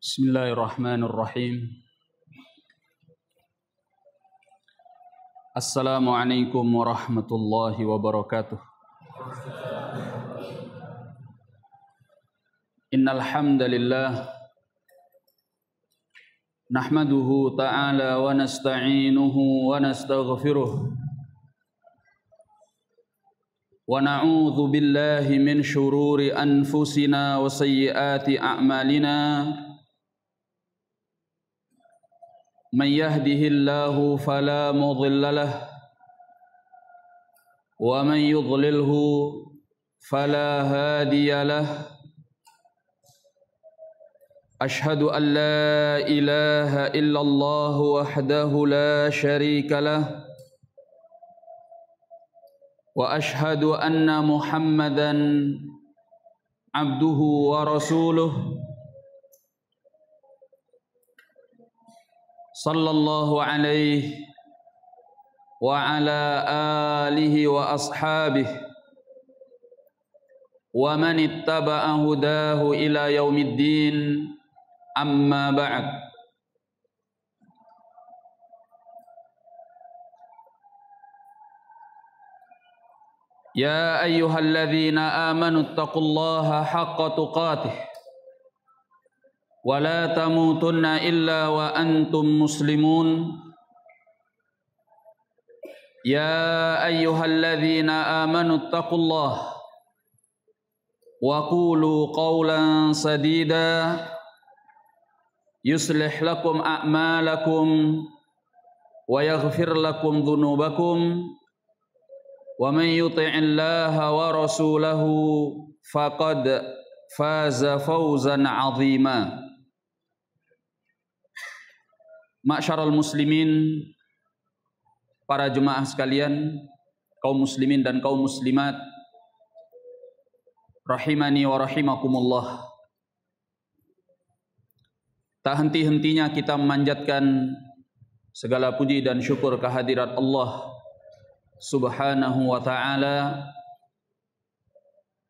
Bismillahirrahmanirrahim. Assalamualaikum warahmatullahi wabarakatuh. Innal hamdalillah nahmaduhu ta'ala wa nasta'inuhu wa nastaghfiruh wa na'udzu billahi min shururi anfusina wa sayyiati a'malina. من يهده الله فلا مضل له ومن يضلله فلا هادي له أشهد أن لا إله إلا الله وحده لا شريك له وأشهد أن محمدا عبده ورسوله صلى الله عليه وعلى آله وأصحابه ومن اتبع هداه إلى يوم الدين أما بعد. يا أيها الذين آمنوا اتقوا الله حق تقاته ولا تموتن إلا وأنتم مسلمون. يا أيها الذين آمنوا اتقوا الله وقولوا قولا سديدا يصلح لكم أعمالكم ويغفر لكم ذنوبكم ومن يطع الله ورسوله فقد فاز فوزا عظيما. Ma'syaral muslimin, para jemaah sekalian, kaum muslimin dan kaum muslimat, rahimani wa rahimakumullah. Tak henti-hentinya kita memanjatkan segala puji dan syukur kehadirat Allah Subhanahu wa ta'ala,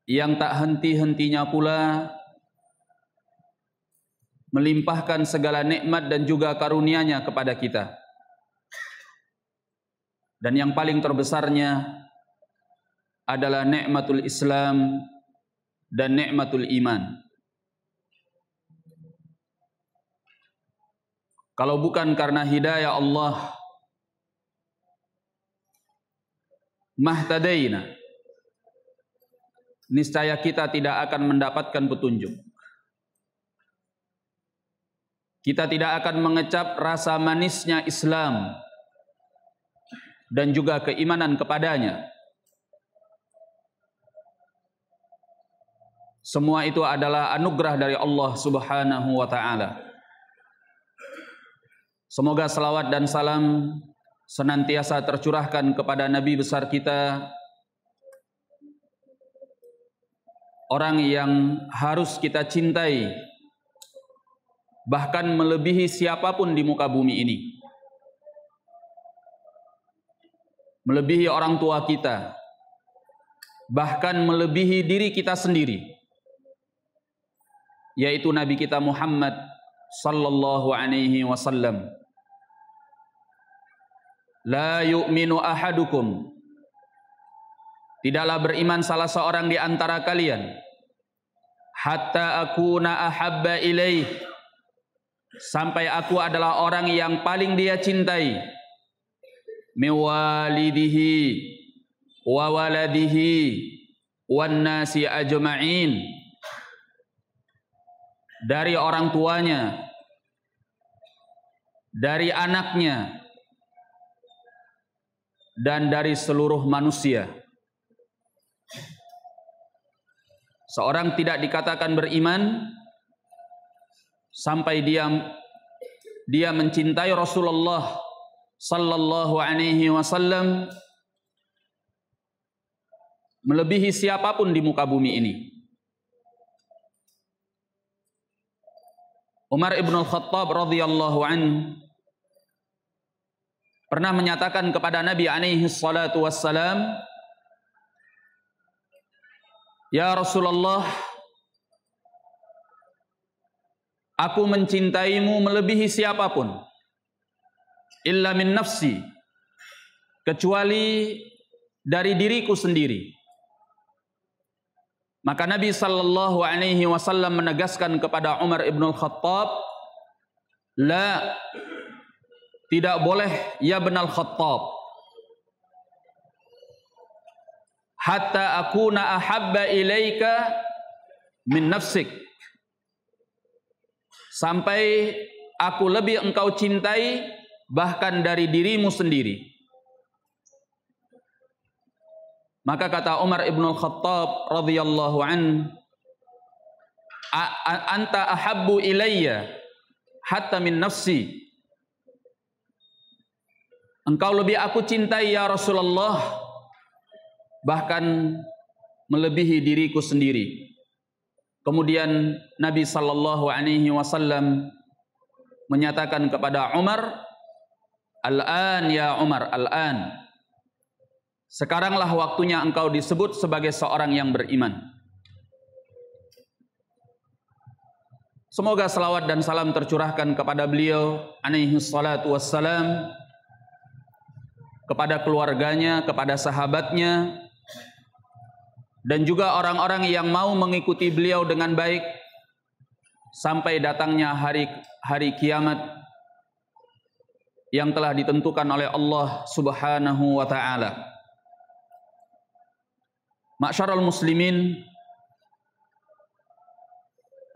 yang tak henti-hentinya pula melimpahkan segala nikmat dan juga karunia-Nya kepada kita. Dan yang paling terbesarnya adalah nikmatul Islam dan nikmatul iman. Kalau bukan karena hidayah Allah, mahtadaina, niscaya kita tidak akan mendapatkan petunjuk. Kita tidak akan mengecap rasa manisnya Islam dan juga keimanan kepadanya. Semua itu adalah anugerah dari Allah Subhanahu wa ta'ala. Semoga salawat dan salam senantiasa tercurahkan kepada Nabi besar kita, orang yang harus kita cintai, bahkan melebihi siapapun di muka bumi ini. Melebihi orang tua kita, bahkan melebihi diri kita sendiri, yaitu Nabi kita Muhammad sallallahu alaihi wasallam. La yu'minu ahadukum, tidaklah beriman salah seorang di antara kalian, hatta akuna ahabba ilaih, sampai aku adalah orang yang paling dia cintai, miwalidihi wa waladihi wan nasi ajma'in, dari orang tuanya, dari anaknya, dan dari seluruh manusia. Seorang tidak dikatakan beriman sampai dia mencintai Rasulullah sallallahu alaihi wasallam melebihi siapapun di muka bumi ini. Umar ibn al-Khattab radhiyallahu anhu pernah menyatakan kepada Nabi alaihi salatu wassalam, "Ya Rasulullah, aku mencintaimu melebihi siapapun, illa min nafsi, kecuali dari diriku sendiri. Maka Nabi sallallahu alaihi wasallam menegaskan kepada Umar ibn al-Khattab, la, tidak boleh ya ibn al-Khattab, hatta akuna ahabba ilaika min nafsik, sampai aku lebih engkau cintai bahkan dari dirimu sendiri. Maka kata Umar ibn al-Khattab radhiyallahu an, anta ahabbu ilayya hatta min nafsi, engkau lebih aku cintai ya Rasulullah bahkan melebihi diriku sendiri. Kemudian Nabi sallallahu alaihi wasallam menyatakan kepada Umar, al-an ya Umar, al-an, sekaranglah waktunya engkau disebut sebagai seorang yang beriman. Semoga salawat dan salam tercurahkan kepada beliau alaihi salatu wassalam, kepada keluarganya, kepada sahabatnya, dan juga orang-orang yang mau mengikuti beliau dengan baik sampai datangnya hari kiamat yang telah ditentukan oleh Allah Subhanahu wa taala. Ma'syarul muslimin,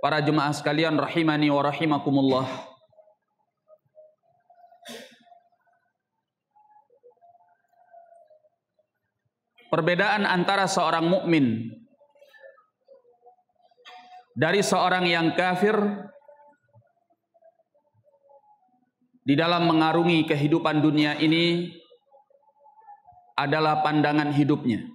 para jemaah sekalian rahimani wa rahimakumullah. Perbedaan antara seorang mukmin dari seorang yang kafir di dalam mengarungi kehidupan dunia ini adalah pandangan hidupnya.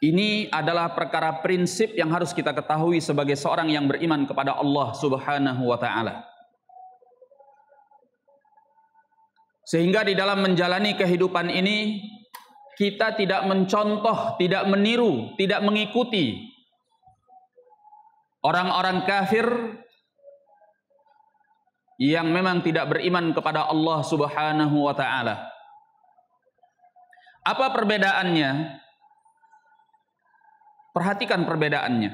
Ini adalah perkara prinsip yang harus kita ketahui sebagai seorang yang beriman kepada Allah Subhanahu wa taala. Sehingga di dalam menjalani kehidupan ini kita tidak mencontoh, tidak meniru, tidak mengikuti orang-orang kafir yang memang tidak beriman kepada Allah Subhanahu wa taala. Apa perbedaannya? Perhatikan perbedaannya.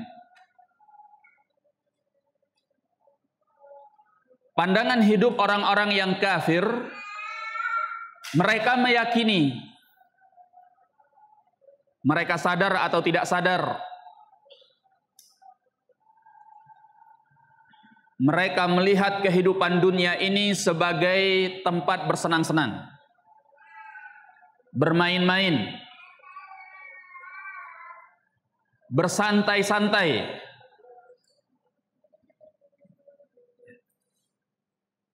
Pandangan hidup orang-orang yang kafir, mereka meyakini, mereka sadar atau tidak sadar, mereka melihat kehidupan dunia ini sebagai tempat bersenang-senang, bermain-main, bersantai-santai,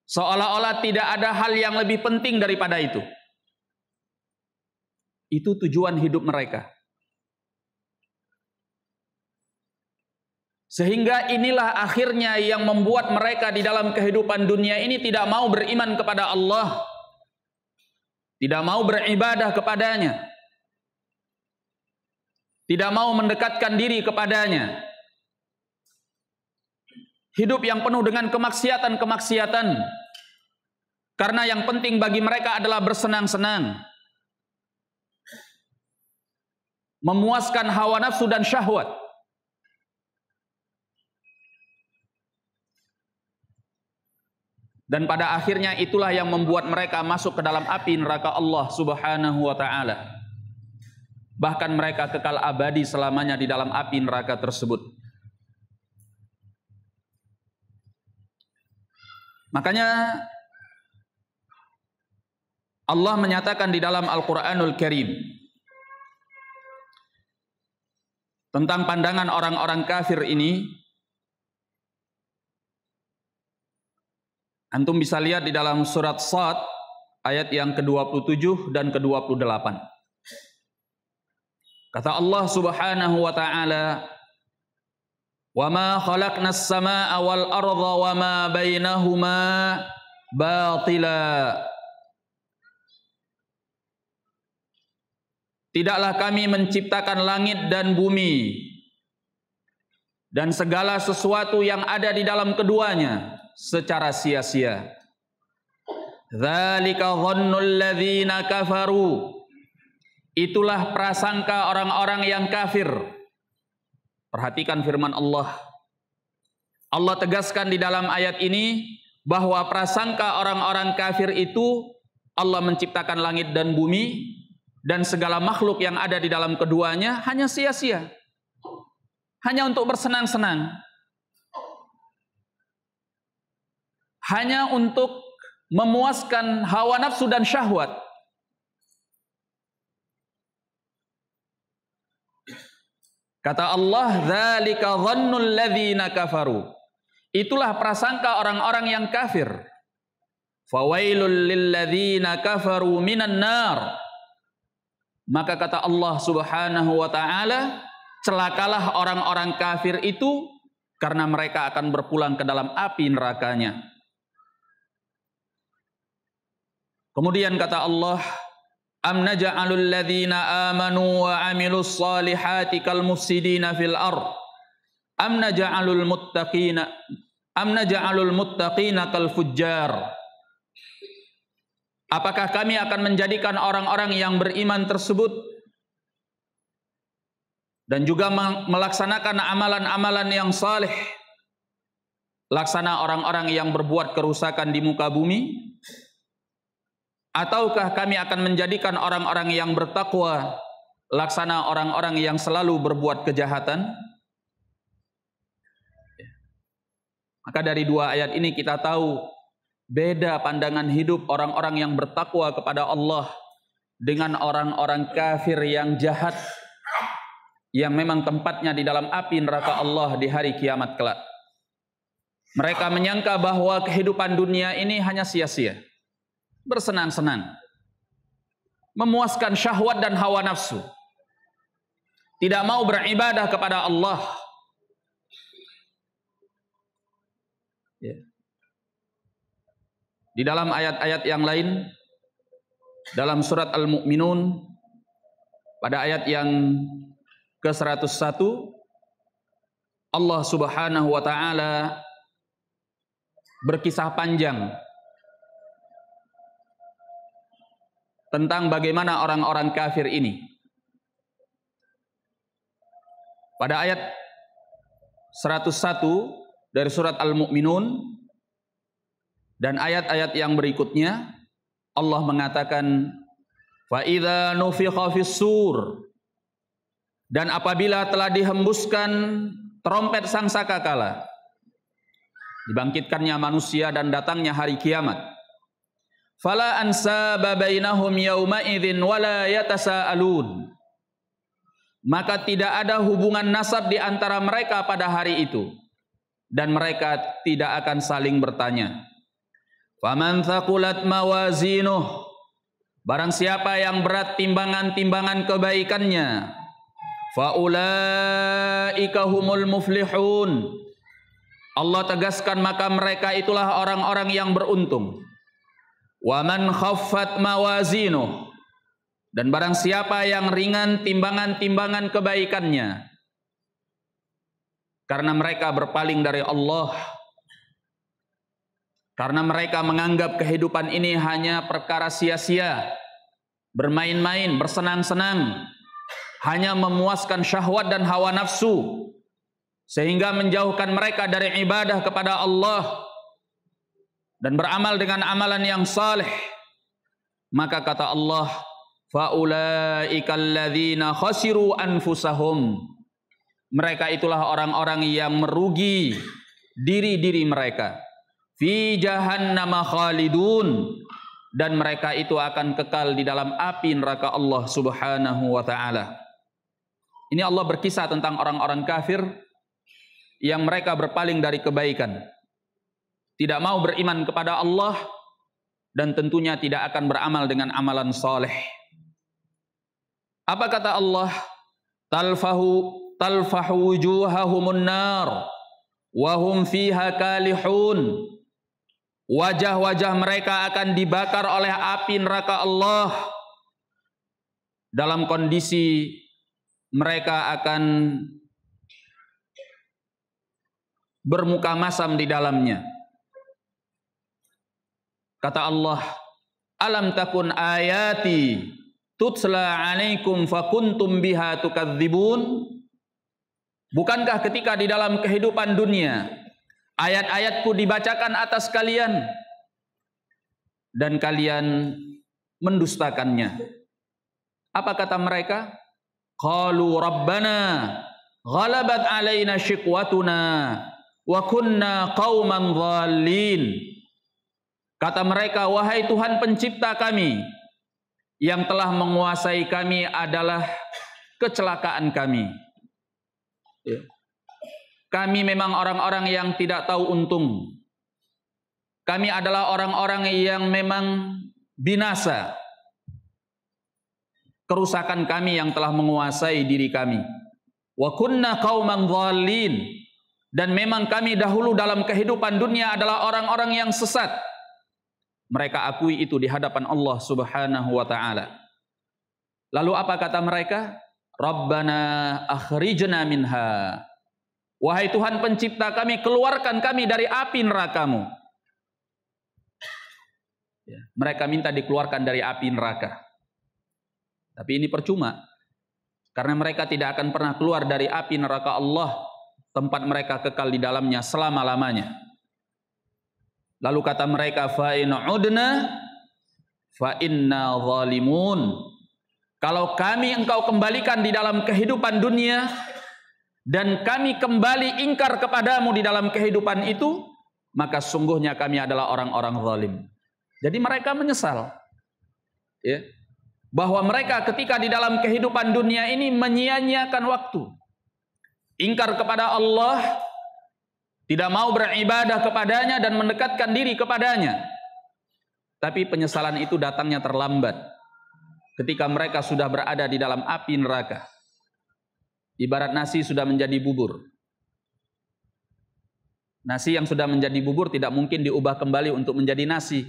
seolah-olah tidak ada hal yang lebih penting daripada itu. Itu tujuan hidup mereka. Sehingga inilah akhirnya yang membuat mereka di dalam kehidupan dunia ini tidak mau beriman kepada Allah, tidak mau beribadah kepadanya, tidak mau mendekatkan diri kepadanya. Hidup yang penuh dengan kemaksiatan-kemaksiatan. Karena yang penting bagi mereka adalah bersenang-senang, memuaskan hawa nafsu dan syahwat. Dan pada akhirnya itulah yang membuat mereka masuk ke dalam api neraka Allah Subhanahu wa taala. Bahkan mereka kekal abadi selamanya di dalam api neraka tersebut. Makanya Allah menyatakan di dalam Al-Quranul Karim tentang pandangan orang-orang kafir ini. Antum bisa lihat di dalam surat Shad ayat yang ke-27 dan ke-28. Kata Allah Subhanahu wa taala, "Wa ma khalaqnas samaa'a wal arda wa ma bainahuma batila." Tidaklah kami menciptakan langit dan bumi dan segala sesuatu yang ada di dalam keduanya secara sia-sia. Dzalika dhannul ladzina kafaru. Itulah prasangka orang-orang yang kafir. Perhatikan firman Allah. Allah tegaskan di dalam ayat ini bahwa prasangka orang-orang kafir itu Allah menciptakan langit dan bumi dan segala makhluk yang ada di dalam keduanya hanya sia-sia. Hanya untuk bersenang-senang. Hanya untuk memuaskan hawa nafsu dan syahwat. Kata Allah, "Dzalika dhannul ladzina kafaru." Itulah prasangka orang-orang yang kafir. Fawailul lil ladzina kafaru minan nar. Maka kata Allah Subhanahu wa taala, celakalah orang-orang kafir itu karena mereka akan berpulang ke dalam api nerakanya. Kemudian kata Allah, am naj'alul ladzina amanu wa 'amilus solihati kal mufsidina fil ard am naj'alul muttaqina kal fujjar. Apakah kami akan menjadikan orang-orang yang beriman tersebut dan juga melaksanakan amalan-amalan yang saleh laksana orang-orang yang berbuat kerusakan di muka bumi, ataukah kami akan menjadikan orang-orang yang bertakwa laksana orang-orang yang selalu berbuat kejahatan? Maka dari dua ayat ini kita tahu beda pandangan hidup orang-orang yang bertakwa kepada Allah dengan orang-orang kafir yang jahat, yang memang tempatnya di dalam api neraka Allah di hari kiamat kelak. Mereka menyangka bahwa kehidupan dunia ini hanya sia-sia, bersenang-senang, memuaskan syahwat dan hawa nafsu, tidak mau beribadah kepada Allah. Di dalam ayat-ayat yang lain, dalam surat Al-Mu'minun pada ayat yang ke-101, Allah Subhanahu wa taala berkisah panjang tentang bagaimana orang-orang kafir ini. Pada ayat 101 dari surat Al-Mu'minun dan ayat-ayat yang berikutnya, Allah mengatakan, fa idza nufikha fis-sur, dan apabila telah dihembuskan trompet sangkakala, dibangkitkannya manusia dan datangnya hari kiamat, fala ansaba bainahum yauma idzin wala yatasaalun, maka tidak ada hubungan nasab di antara mereka pada hari itu dan mereka tidak akan saling bertanya. Faman thaqulat mawazinuh, barang siapa yang berat timbangan-timbangan kebaikannya, faulaika humul muflihun, Allah tegaskan maka mereka itulah orang-orang yang beruntung. Wa man khaffat mawazinuh, dan barang siapa yang ringan timbangan-timbangan kebaikannya, karena mereka berpaling dari Allah, karena mereka menganggap kehidupan ini hanya perkara sia-sia, bermain-main, bersenang-senang, hanya memuaskan syahwat dan hawa nafsu, sehingga menjauhkan mereka dari ibadah kepada Allah dan beramal dengan amalan yang saleh. Maka kata Allah, faulaikal ladzina khasiru anfusahum, mereka itulah orang-orang yang merugi diri-diri mereka. Fi jahannama khalidun, dan mereka itu akan kekal di dalam api neraka Allah Subhanahu wa taala. Ini Allah berkisah tentang orang-orang kafir yang mereka berpaling dari kebaikan, tidak mau beriman kepada Allah, dan tentunya tidak akan beramal dengan amalan saleh. Apa kata Allah? Talfahu wujuhahumun nar wa hum fiha kalihun. Wajah-wajah mereka akan dibakar oleh api neraka Allah dalam kondisi mereka akan bermuka masam di dalamnya. Kata Allah, alam takun ayati tutla alaikum fakuntum biha tukadzibun. Bukankah ketika di dalam kehidupan dunia ayat-ayatku dibacakan atas kalian dan kalian mendustakannya? Apa kata mereka? Qalu rabbana ghalabat alaina syiqwatuna wa kunna qauman dhalin. Kata mereka, wahai Tuhan pencipta kami, yang telah menguasai kami adalah kecelakaan kami. Kami memang orang-orang yang tidak tahu untung. Kami adalah orang-orang yang memang binasa. Kerusakan kami yang telah menguasai diri kami. Wa kunna qauman dhalin. Dan memang kami dahulu dalam kehidupan dunia adalah orang-orang yang sesat. Mereka akui itu di hadapan Allah Subhanahu wa taala. Lalu apa kata mereka? Rabbana akhrijna minha. Wahai Tuhan pencipta kami, keluarkan kami dari api neraka-Mu. Mereka minta dikeluarkan dari api neraka. Tapi ini percuma. Karena mereka tidak akan pernah keluar dari api neraka Allah, tempat mereka kekal di dalamnya selama-lamanya. Lalu kata mereka, fa in udna fa inna zalimun. Kalau kami engkau kembalikan di dalam kehidupan dunia dan kami kembali ingkar kepadamu di dalam kehidupan itu, maka sungguhnya kami adalah orang-orang zalim. Jadi mereka menyesal, ya, bahwa mereka ketika di dalam kehidupan dunia ini menyia-nyiakan waktu, ingkar kepada Allah, tidak mau beribadah kepadanya dan mendekatkan diri kepadanya. Tapi penyesalan itu datangnya terlambat ketika mereka sudah berada di dalam api neraka. Ibarat nasi sudah menjadi bubur. Nasi yang sudah menjadi bubur tidak mungkin diubah kembali untuk menjadi nasi.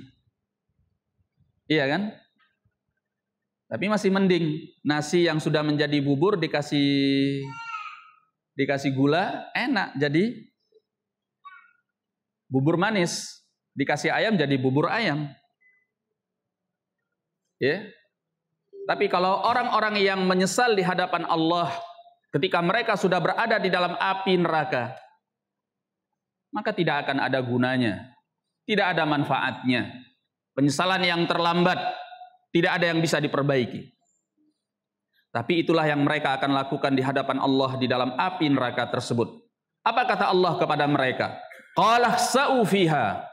Iya kan? Tapi masih mending nasi yang sudah menjadi bubur dikasih gula, enak jadi bubur manis. Dikasih ayam jadi bubur ayam. Ya. Tapi kalau orang-orang yang menyesal di hadapan Allah ketika mereka sudah berada di dalam api neraka, maka tidak akan ada gunanya, tidak ada manfaatnya. Penyesalan yang terlambat, tidak ada yang bisa diperbaiki. Tapi itulah yang mereka akan lakukan di hadapan Allah di dalam api neraka tersebut. Apa kata Allah kepada mereka? Qala sa'u fiha.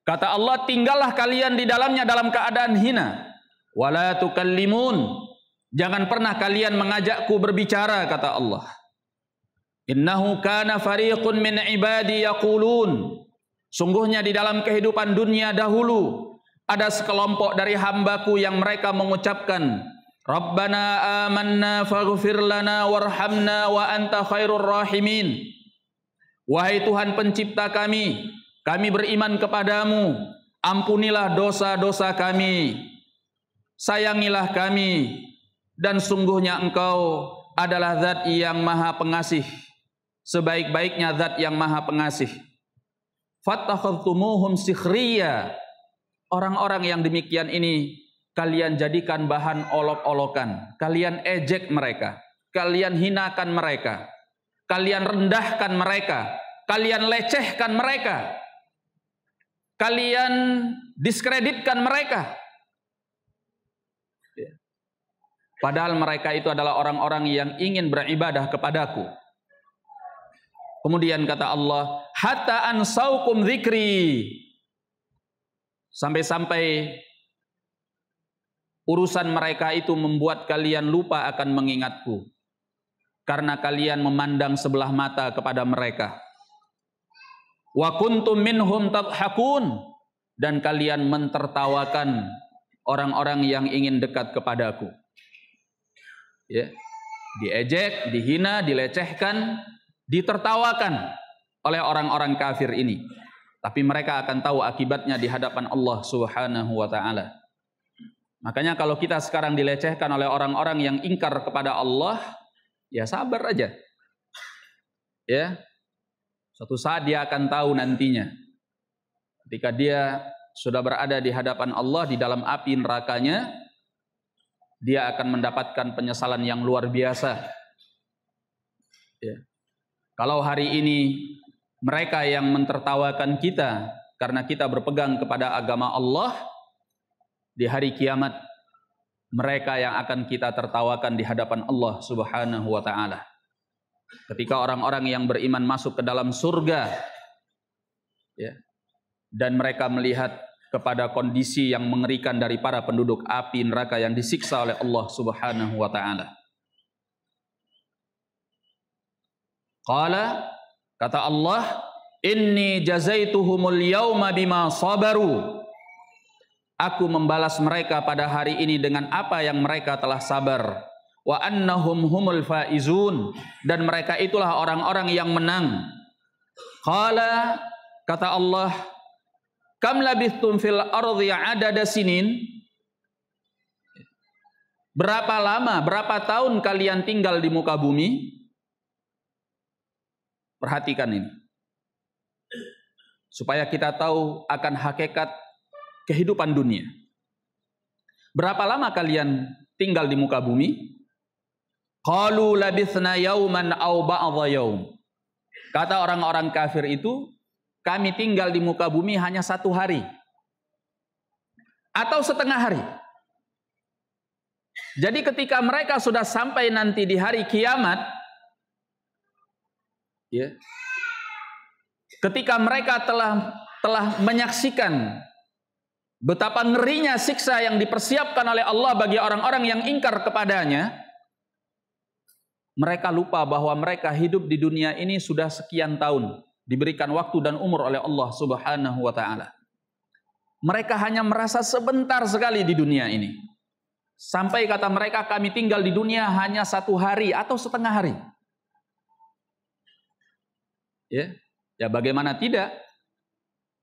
Kata Allah, tinggallah kalian di dalamnya dalam keadaan hina. Wala tukallimun. Jangan pernah kalian mengajakku berbicara, kata Allah. Innahu kana fariqun min ibadi yaqulun. Sungguhnya di dalam kehidupan dunia dahulu ada sekelompok dari hambaku yang mereka mengucapkan, Rabbana amanna faghfir lana warhamna wa anta khairur rahimin. Wahai Tuhan pencipta kami beriman kepadamu, ampunilah dosa-dosa kami, sayangilah kami, dan sungguhnya engkau adalah zat yang maha pengasih, sebaik-baiknya zat yang maha pengasih. Fattakhadhtumuhum sikhriya. Orang-orang yang demikian ini kalian jadikan bahan olok-olokan, kalian ejek mereka, kalian hinakan mereka, kalian rendahkan mereka, kalian lecehkan mereka, kalian diskreditkan mereka. Padahal mereka itu adalah orang-orang yang ingin beribadah kepadaku. Kemudian kata Allah, hatta ansaukum dzikri. Sampai-sampai urusan mereka itu membuat kalian lupa akan mengingatku. Karena kalian memandang sebelah mata kepada mereka. Wa kuntum minhum tadhakun. Dan kalian mentertawakan orang-orang yang ingin dekat kepadaku. Ya, diejek, dihina, dilecehkan, ditertawakan oleh orang-orang kafir ini. Tapi mereka akan tahu akibatnya di hadapan Allah Subhanahu wa taala. Makanya kalau kita sekarang dilecehkan oleh orang-orang yang ingkar kepada Allah, ya sabar aja. Ya. Suatu saat dia akan tahu nantinya. Ketika dia sudah berada di hadapan Allah di dalam api nerakanya, dia akan mendapatkan penyesalan yang luar biasa. Ya. Kalau hari ini mereka yang mentertawakan kita karena kita berpegang kepada agama Allah, di hari kiamat mereka yang akan kita tertawakan di hadapan Allah Subhanahu wa taala. Ketika orang-orang yang beriman masuk ke dalam surga, ya, dan mereka melihat kepada kondisi yang mengerikan dari para penduduk api neraka yang disiksa oleh Allah Subhanahu wa taala. Qala, kata Allah, inni jazaituhumul yauma bima sabaru. Aku membalas mereka pada hari ini dengan apa yang mereka telah sabar. Wa annahum humul faizun, dan mereka itulah orang-orang yang menang. Qala, kata Allah, kam labithtum fil ardi adada sinin. Berapa lama, berapa tahun kalian tinggal di muka bumi? Perhatikan ini, supaya kita tahu akan hakikat kehidupan dunia. Berapa lama kalian tinggal di muka bumi? Qalu labithna yauman aw ba'dha yaum. Kata orang-orang kafir itu, kami tinggal di muka bumi hanya 1 hari atau setengah hari. Jadi ketika mereka sudah sampai nanti di hari kiamat, ya, ketika mereka telah menyaksikan betapa ngerinya siksa yang dipersiapkan oleh Allah bagi orang-orang yang ingkar kepadanya, mereka lupa bahwa mereka hidup di dunia ini sudah sekian tahun, diberikan waktu dan umur oleh Allah Subhanahu wa taala. Mereka hanya merasa sebentar sekali di dunia ini. Sampai kata mereka, kami tinggal di dunia hanya 1 hari atau setengah hari. Ya bagaimana tidak?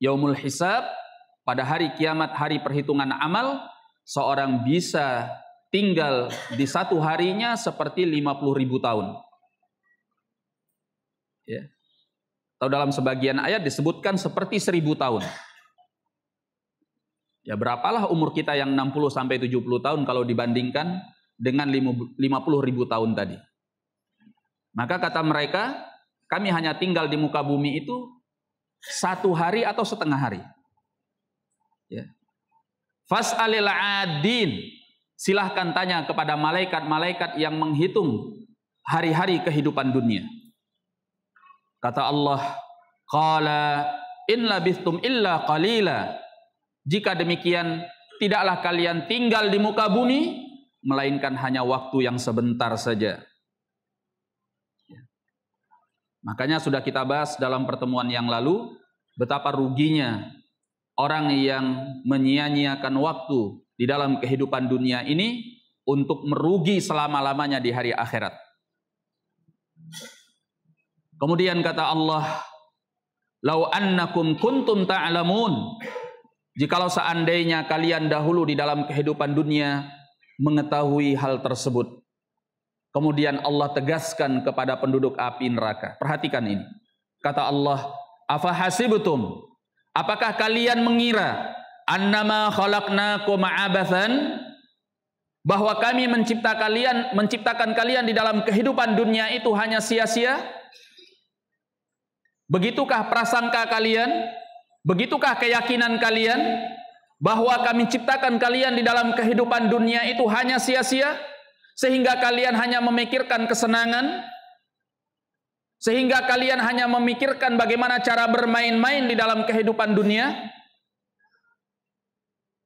Yaumul hisab, pada hari kiamat, hari perhitungan amal, seorang bisa tinggal di 1 harinya seperti 50.000 tahun. Ya. Atau dalam sebagian ayat disebutkan seperti 1000 tahun. Ya, berapalah umur kita yang 60 sampai 70 tahun kalau dibandingkan dengan 50.000 tahun tadi. Maka kata mereka, kami hanya tinggal di muka bumi itu 1 hari atau setengah hari. Ya. Fas'alil adin. Silahkan tanya kepada malaikat-malaikat yang menghitung hari-hari kehidupan dunia. Kata Allah, qala in labithtum illa qalila. Jika demikian, tidaklah kalian tinggal di muka bumi, melainkan hanya waktu yang sebentar saja. Makanya sudah kita bahas dalam pertemuan yang lalu, betapa ruginya orang yang menyia-nyiakan waktu di dalam kehidupan dunia ini untuk merugi selama-lamanya di hari akhirat. Kemudian kata Allah, "Lau annakum kuntum ta'lamun." Jikalau seandainya kalian dahulu di dalam kehidupan dunia mengetahui hal tersebut. Kemudian Allah tegaskan kepada penduduk api neraka. Perhatikan ini. Kata Allah, "Afa hasibtum?" Apakah kalian mengira annama khalaqnakum abathan, bahwa kami menciptakan kalian di dalam kehidupan dunia itu hanya sia-sia? Begitukah prasangka kalian? Begitukah keyakinan kalian bahwa kami ciptakan kalian di dalam kehidupan dunia itu hanya sia-sia, sehingga kalian hanya memikirkan kesenangan, sehingga kalian hanya memikirkan bagaimana cara bermain-main di dalam kehidupan dunia?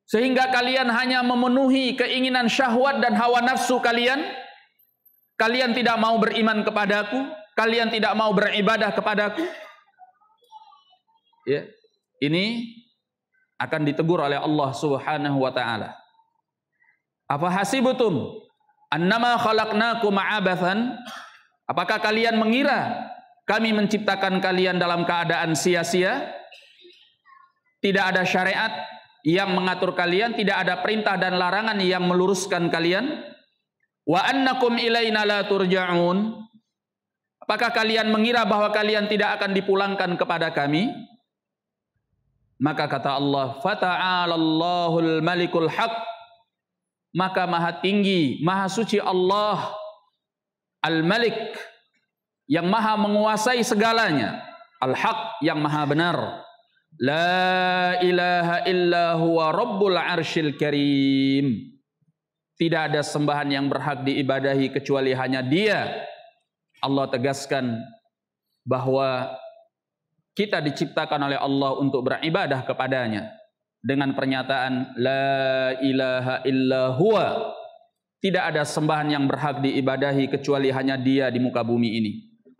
Sehingga kalian hanya memenuhi keinginan syahwat dan hawa nafsu kalian. Kalian tidak mau beriman kepadaku, kalian tidak mau beribadah kepadaku. Ya, ini akan ditegur oleh Allah Subhanahu wa taala. Apa hasibtum annama khalaqnakum abathan? Apakah kalian mengira kami menciptakan kalian dalam keadaan sia-sia? Tidak ada syariat yang mengatur kalian, tidak ada perintah dan larangan yang meluruskan kalian. Wa annakum ilaina la turja'un. Apakah kalian mengira bahwa kalian tidak akan dipulangkan kepada kami? Maka kata Allah, fata'alallahul malikul haq. Maka maha tinggi, maha suci Allah Al-Malik, yang maha menguasai segalanya, Al-Haq, yang maha benar. La ilaha illa huwa rabbul arsyil karim. Tidak ada sembahan yang berhak diibadahi kecuali hanya Dia. Allah tegaskan bahwa kita diciptakan oleh Allah untuk beribadah kepadanya dengan pernyataan la ilaha illa huwa. Tidak ada sembahan yang berhak diibadahi kecuali hanya Dia di muka bumi ini.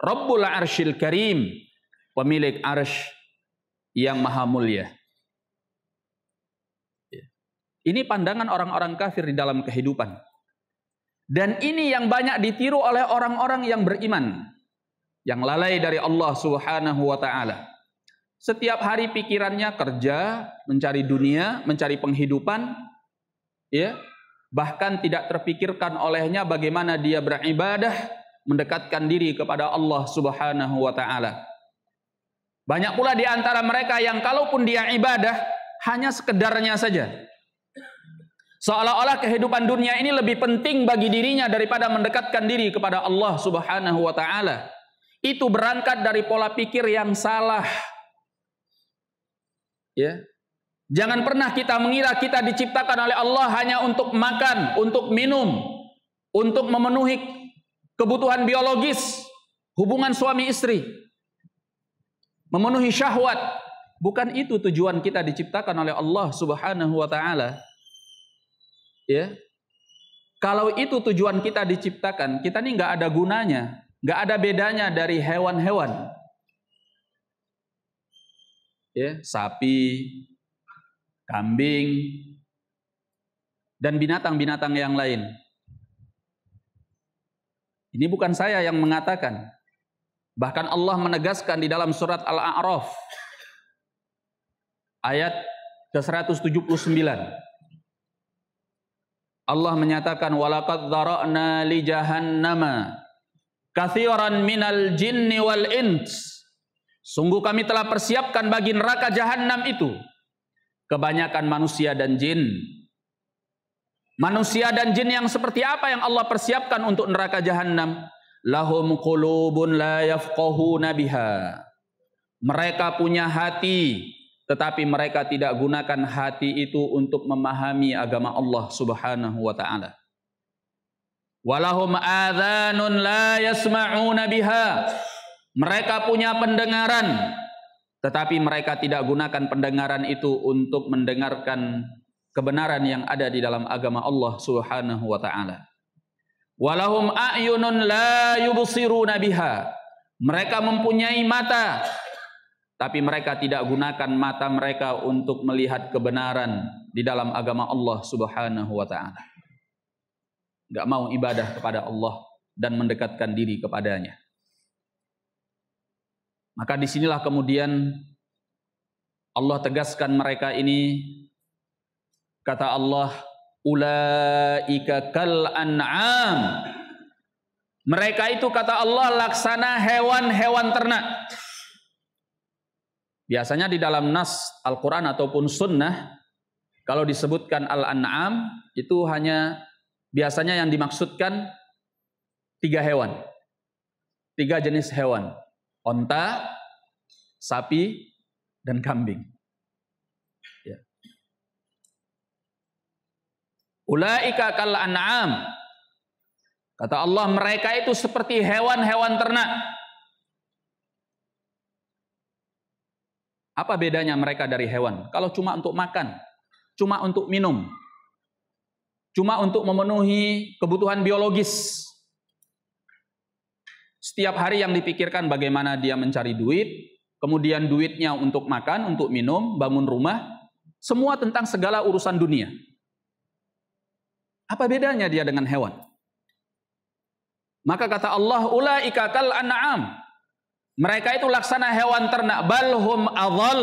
Rabbul arsyil karim, pemilik arsy yang maha mulia. Ini pandangan orang-orang kafir di dalam kehidupan. Dan ini yang banyak ditiru oleh orang-orang yang beriman, yang lalai dari Allah Subhanahu wa ta'ala. Setiap hari pikirannya kerja, mencari dunia, mencari penghidupan, ya. Bahkan tidak terpikirkan olehnya bagaimana dia beribadah, mendekatkan diri kepada Allah Subhanahu wa ta'ala. Banyak pula di antara mereka yang kalaupun dia ibadah, hanya sekedarnya saja. Seolah-olah kehidupan dunia ini lebih penting bagi dirinya daripada mendekatkan diri kepada Allah Subhanahu wa ta'ala. Itu berangkat dari pola pikir yang salah. Ya. Jangan pernah kita mengira kita diciptakan oleh Allah hanya untuk makan, untuk minum, untuk memenuhi kebutuhan biologis, hubungan suami istri, memenuhi syahwat. Bukan itu tujuan kita diciptakan oleh Allah Subhanahu wa ta'ala. Ya. Kalau itu tujuan kita diciptakan, kita ini nggak ada gunanya, nggak ada bedanya dari hewan-hewan. Ya, sapi, kambing, dan binatang-binatang yang lain. Ini bukan saya yang mengatakan. Bahkan Allah menegaskan di dalam surat Al-A'raf ayat ke-179. Allah menyatakan walaqad dzara'na li jahannama katsiran minal jinni wal ins. Sungguh kami telah persiapkan bagi neraka jahanam itu kebanyakan manusia dan jin. Manusia dan jin yang seperti apa yang Allah persiapkan untuk neraka jahanam? Lahum qulubun la yafqahuna biha. Mereka punya hati, tetapi mereka tidak gunakan hati itu untuk memahami agama Allah Subhanahu wa ta'ala. Walahum adhanun la yasma'una biha. Mereka punya pendengaran, tetapi mereka tidak gunakan pendengaran itu untuk mendengarkan kebenaran yang ada di dalam agama Allah Subhanahu wa ta'ala. Walahum a'yunun la yubsiruna biha. Mereka mempunyai mata, tapi mereka tidak gunakan mata mereka untuk melihat kebenaran di dalam agama Allah Subhanahu wa ta'ala. Enggak mau ibadah kepada Allah dan mendekatkan diri kepadanya. Maka disinilah kemudian Allah tegaskan mereka ini. Kata Allah, ulaika kal an'am. Mereka itu kata Allah laksana hewan-hewan ternak. Biasanya di dalam nas Al-Quran ataupun sunnah, kalau disebutkan al-an'am, itu hanya biasanya yang dimaksudkan 3 hewan. 3 jenis hewan. Onta, sapi, dan kambing. Ya. Ulaika kal an'am. Kata Allah, mereka itu seperti hewan-hewan ternak. Apa bedanya mereka dari hewan? Kalau cuma untuk makan, cuma untuk minum, cuma untuk memenuhi kebutuhan biologis. Setiap hari yang dipikirkan bagaimana dia mencari duit, kemudian duitnya untuk makan, untuk minum, bangun rumah, semua tentang segala urusan dunia. Apa bedanya dia dengan hewan? Maka kata Allah, ulaika kal an'am. Mereka itu laksana hewan ternak, balhum adhal.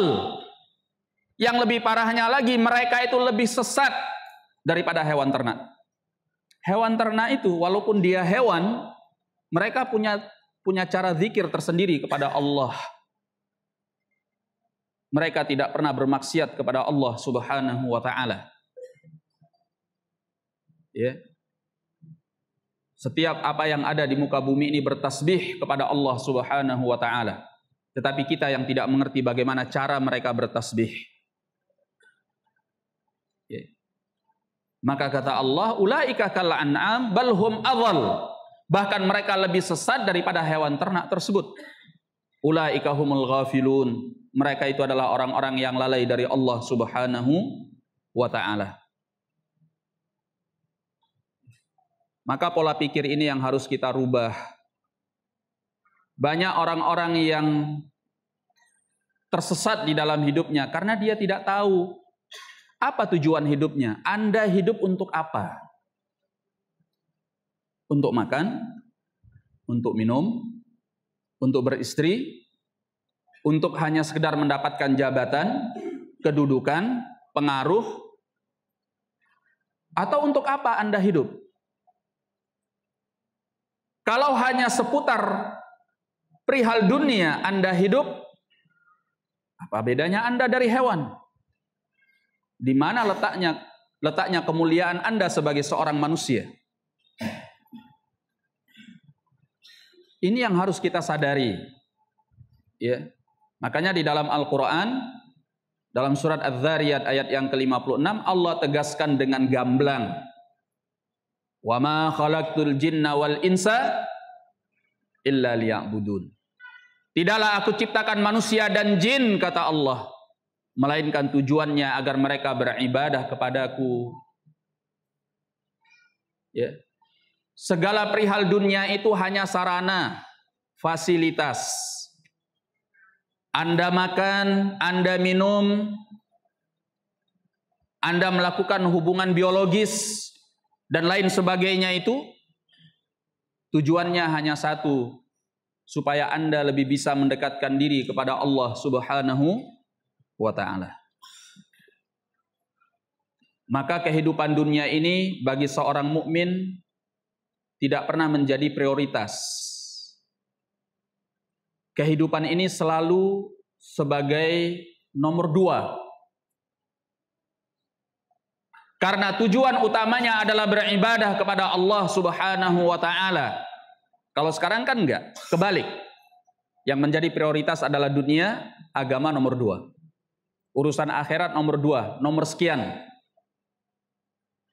Yang lebih parahnya lagi, mereka itu lebih sesat daripada hewan ternak. Hewan ternak itu walaupun dia hewan, mereka punya punya cara zikir tersendiri kepada Allah. Mereka tidak pernah bermaksiat kepada Allah Subhanahu wa taala. Ya. Setiap apa yang ada di muka bumi ini bertasbih kepada Allah Subhanahu wa taala. Tetapi kita yang tidak mengerti bagaimana cara mereka bertasbih. Ya. Maka kata Allah, ulaika kal an'am bal hum adhal. Bahkan mereka lebih sesat daripada hewan ternak tersebut. Ulaika humul ghafilun. Mereka itu adalah orang-orang yang lalai dari Allah Subhanahu wa taala. Maka pola pikir ini yang harus kita rubah. Banyak orang-orang yang tersesat di dalam hidupnya karena dia tidak tahu apa tujuan hidupnya. Anda hidup untuk apa? Untuk makan, untuk minum, untuk beristri, untuk hanya sekedar mendapatkan jabatan, kedudukan, pengaruh, atau untuk apa Anda hidup? Kalau hanya seputar perihal dunia Anda hidup, apa bedanya Anda dari hewan? Di mana letaknya kemuliaan Anda sebagai seorang manusia? Ini yang harus kita sadari. Ya. Makanya di dalam Al-Quran, dalam surat Az-Zariyat ayat yang ke-56, Allah tegaskan dengan gamblang. Wa ma khalaqtul jinna wal insa illa liya'budun. Tidaklah aku ciptakan manusia dan jin, kata Allah, melainkan tujuannya agar mereka beribadah kepadaku. Ya. Segala perihal dunia itu hanya sarana, fasilitas. Anda makan, Anda minum, Anda melakukan hubungan biologis, dan lain sebagainya itu, tujuannya hanya satu, supaya Anda lebih bisa mendekatkan diri kepada Allah Subhanahu wa ta'ala. Maka kehidupan dunia ini bagi seorang mukmin tidak pernah menjadi prioritas. Kehidupan ini selalu sebagai nomor 2. Karena tujuan utamanya adalah beribadah kepada Allah Subhanahu wa ta'ala. Kalau sekarang kan enggak, kebalik. Yang menjadi prioritas adalah dunia, agama nomor 2. Urusan akhirat nomor 2, nomor sekian.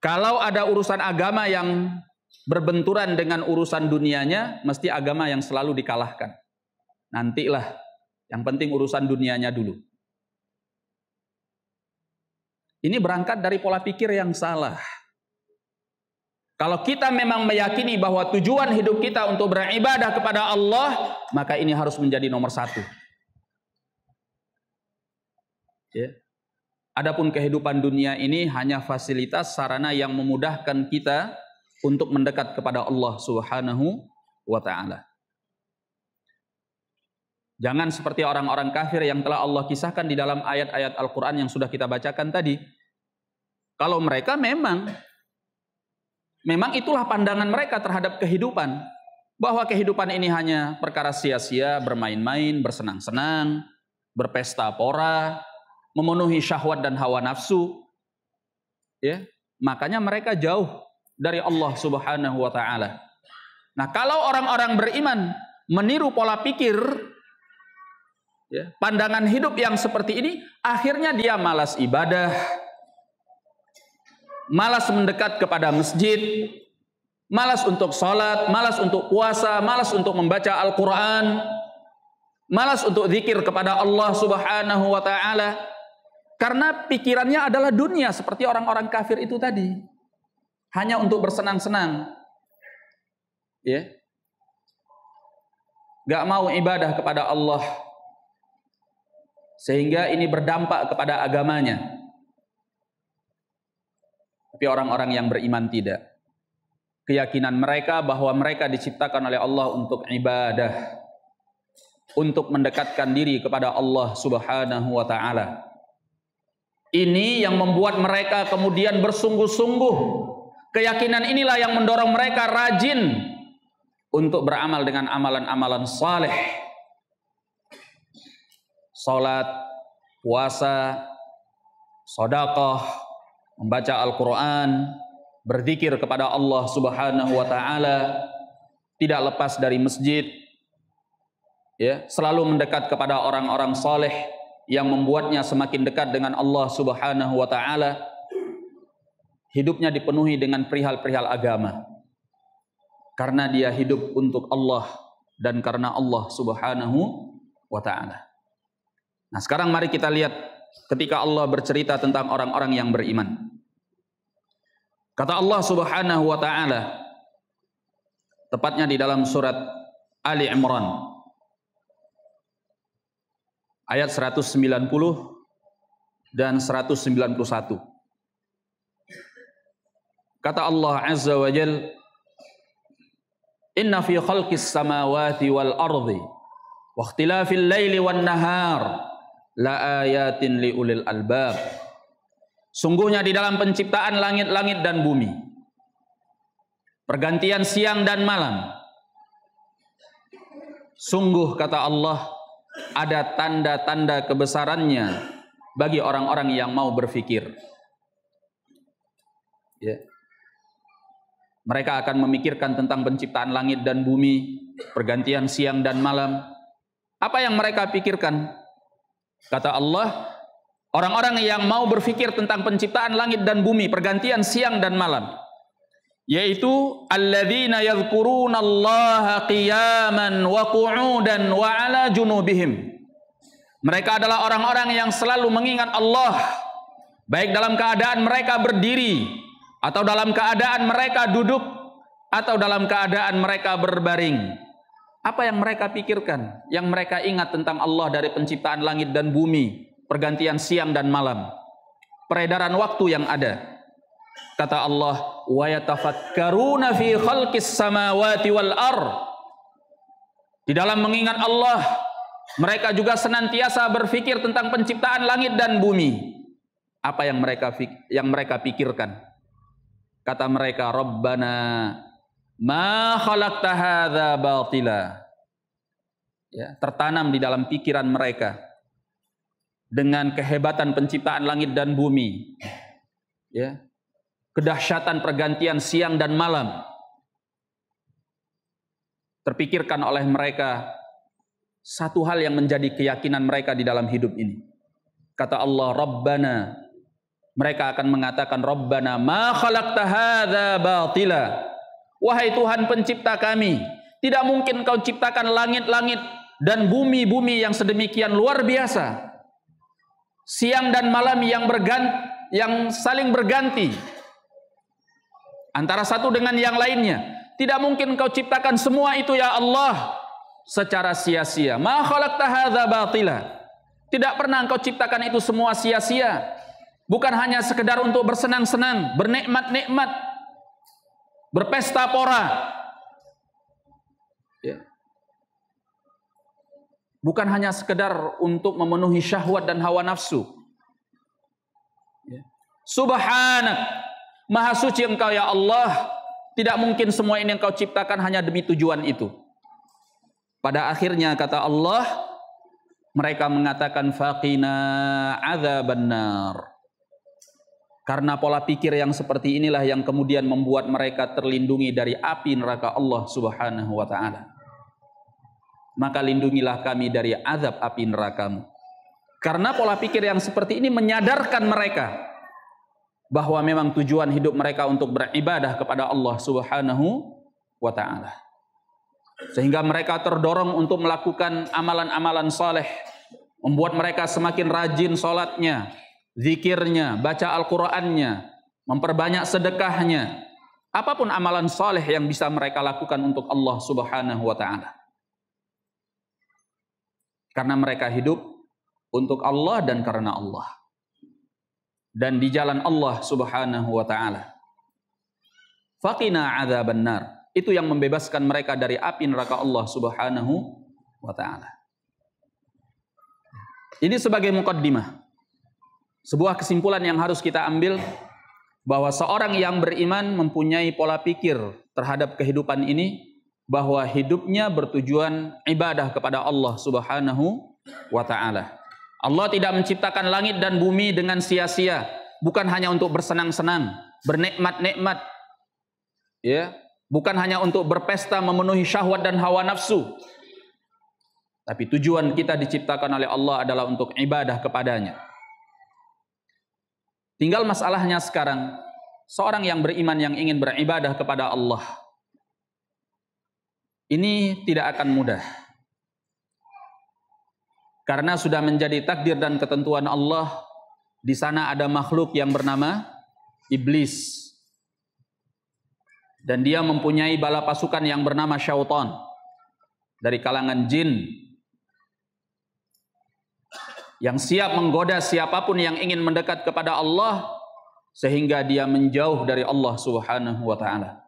Kalau ada urusan agama yang berbenturan dengan urusan dunianya, mesti agama yang selalu dikalahkan. Nantilah, yang penting urusan dunianya dulu. Ini berangkat dari pola pikir yang salah. Kalau kita memang meyakini bahwa tujuan hidup kita untuk beribadah kepada Allah, maka ini harus menjadi nomor 1. Ya. Adapun kehidupan dunia ini hanya fasilitas, sarana yang memudahkan kita untuk mendekat kepada Allah Subhanahu wa ta'ala. Jangan seperti orang-orang kafir yang telah Allah kisahkan di dalam ayat-ayat Al-Quran yang sudah kita bacakan tadi. Kalau mereka memang itulah pandangan mereka terhadap kehidupan. Bahwa kehidupan ini hanya perkara sia-sia, bermain-main, bersenang-senang, berpesta pora, memenuhi syahwat dan hawa nafsu. Ya, makanya mereka jauh dari Allah Subhanahu wa ta'ala. Nah, kalau orang-orang beriman meniru pola pikir, ya, pandangan hidup yang seperti ini, akhirnya dia malas ibadah, malas mendekat kepada masjid, malas untuk sholat, malas untuk puasa, malas untuk membaca Al-Quran, malas untuk zikir kepada Allah Subhanahu wa ta'ala. Karena pikirannya adalah dunia seperti orang-orang kafir itu tadi. Hanya untuk bersenang-senang. Ya. Gak mau ibadah kepada Allah. Sehingga ini berdampak kepada agamanya. Tapi orang-orang yang beriman tidak. Keyakinan mereka bahwa mereka diciptakan oleh Allah untuk ibadah. Untuk mendekatkan diri kepada Allah Subhanahu wa ta'ala. Ini yang membuat mereka kemudian bersungguh-sungguh. Keyakinan inilah yang mendorong mereka rajin untuk beramal dengan amalan-amalan saleh. Salat, puasa, sedekah, membaca Al-Quran, berzikir kepada Allah Subhanahu wa taala, tidak lepas dari masjid, ya, selalu mendekat kepada orang-orang saleh yang membuatnya semakin dekat dengan Allah Subhanahu wa taala. Hidupnya dipenuhi dengan perihal-perihal agama. Karena dia hidup untuk Allah dan karena Allah Subhanahu wa taala. Nah, sekarang mari kita lihat ketika Allah bercerita tentang orang-orang yang beriman. Kata Allah Subhanahu wa taala, tepatnya di dalam surat Ali Imran ayat 190 dan 191. Kata Allah Azza wa Jalla, "Inna fi khalqis samawati wal ardi wa ikhtilafil laili wan nahar la ayatin liulil albab." Sungguhnya di dalam penciptaan langit-langit dan bumi, pergantian siang dan malam, sungguh kata Allah ada tanda-tanda kebesarannya bagi orang-orang yang mau berfikir. Ya. Mereka akan memikirkan tentang penciptaan langit dan bumi, pergantian siang dan malam. Apa yang mereka pikirkan? Kata Allah, orang-orang yang mau berfikir tentang penciptaan langit dan bumi, pergantian siang dan malam, yaitu alladzina yadhkurunallaha qiyaman wa qu'udan wa 'ala junubihim. Mereka adalah orang-orang yang selalu mengingat Allah, baik dalam keadaan mereka berdiri, atau dalam keadaan mereka duduk, atau dalam keadaan mereka berbaring. Apa yang mereka pikirkan? Yang mereka ingat tentang Allah dari penciptaan langit dan bumi, pergantian siang dan malam, peredaran waktu yang ada. Kata Allah, wa yatafakkaruna fi khalqis samawati wal ardh. Di dalam mengingat Allah, mereka juga senantiasa berfikir tentang penciptaan langit dan bumi. Apa yang mereka pikirkan? Kata mereka, Rabbana ma khalaqta hadza batila. Ya, tertanam di dalam pikiran mereka dengan kehebatan penciptaan langit dan bumi. Ya. Kedahsyatan pergantian siang dan malam. Terpikirkan oleh mereka satu hal yang menjadi keyakinan mereka di dalam hidup ini. Kata Allah, Rabbana, mereka akan mengatakan, Rabbana ma khalaqta hadza batila. Wahai Tuhan pencipta kami, tidak mungkin kau ciptakan langit-langit dan bumi-bumi yang sedemikian luar biasa, siang dan malam yang saling berganti antara satu dengan yang lainnya. Tidak mungkin kau ciptakan semua itu ya Allah secara sia-sia. Ma khalaqta hadza batila. Tidak pernah engkau ciptakan itu semua sia-sia. Bukan hanya sekedar untuk bersenang-senang, bernikmat-nikmat, berpesta pora. Ya. Bukan hanya sekedar untuk memenuhi syahwat dan hawa nafsu. Ya. Subhanak, Maha suci Engkau ya Allah. Tidak mungkin semua ini Engkau ciptakan hanya demi tujuan itu. Pada akhirnya kata Allah, mereka mengatakan faqina adzabannar. Karena pola pikir yang seperti inilah yang kemudian membuat mereka terlindungi dari api neraka Allah Subhanahu wa taala. Maka lindungilah kami dari azab api neraka-Mu. Karena pola pikir yang seperti ini menyadarkan mereka bahwa memang tujuan hidup mereka untuk beribadah kepada Allah Subhanahu wa taala. Sehingga mereka terdorong untuk melakukan amalan-amalan saleh, membuat mereka semakin rajin salatnya, zikirnya, baca Al-Qur'annya, memperbanyak sedekahnya. Apapun amalan saleh yang bisa mereka lakukan untuk Allah Subhanahu wa taala. Karena mereka hidup untuk Allah dan karena Allah. Dan di jalan Allah Subhanahu wa taala. Faqina adzabannar. Itu yang membebaskan mereka dari api neraka Allah Subhanahu wa taala. Ini sebagai muqaddimah. Sebuah kesimpulan yang harus kita ambil bahwa seorang yang beriman mempunyai pola pikir terhadap kehidupan ini bahwa hidupnya bertujuan ibadah kepada Allah Subhanahu wa taala. Allah tidak menciptakan langit dan bumi dengan sia-sia, bukan hanya untuk bersenang-senang, bernikmat-nikmat. Ya, bukan hanya untuk berpesta memenuhi syahwat dan hawa nafsu. Tapi tujuan kita diciptakan oleh Allah adalah untuk ibadah kepadanya. Tinggal masalahnya sekarang, seorang yang beriman yang ingin beribadah kepada Allah, ini tidak akan mudah. Karena sudah menjadi takdir dan ketentuan Allah, di sana ada makhluk yang bernama iblis. Dan dia mempunyai bala pasukan yang bernama syaitan dari kalangan jin, yang siap menggoda siapapun yang ingin mendekat kepada Allah sehingga dia menjauh dari Allah Subhanahu wa taala.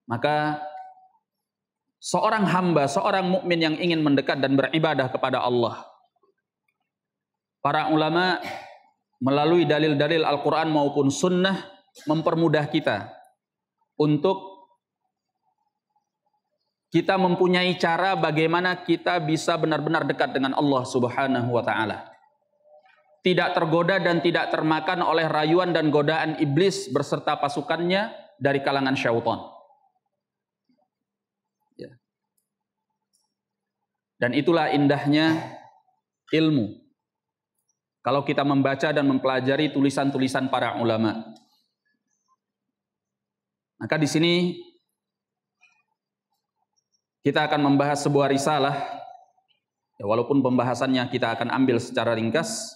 Maka seorang hamba, seorang mukmin yang ingin mendekat dan beribadah kepada Allah, para ulama melalui dalil-dalil Al-Quran maupun sunnah mempermudah kita untuk kita mempunyai cara bagaimana kita bisa benar-benar dekat dengan Allah Subhanahu wa taala. Tidak tergoda dan tidak termakan oleh rayuan dan godaan iblis beserta pasukannya dari kalangan syaitan. Ya. Dan itulah indahnya ilmu. Kalau kita membaca dan mempelajari tulisan-tulisan para ulama. Maka di sini kita akan membahas sebuah risalah, ya, walaupun pembahasannya kita akan ambil secara ringkas.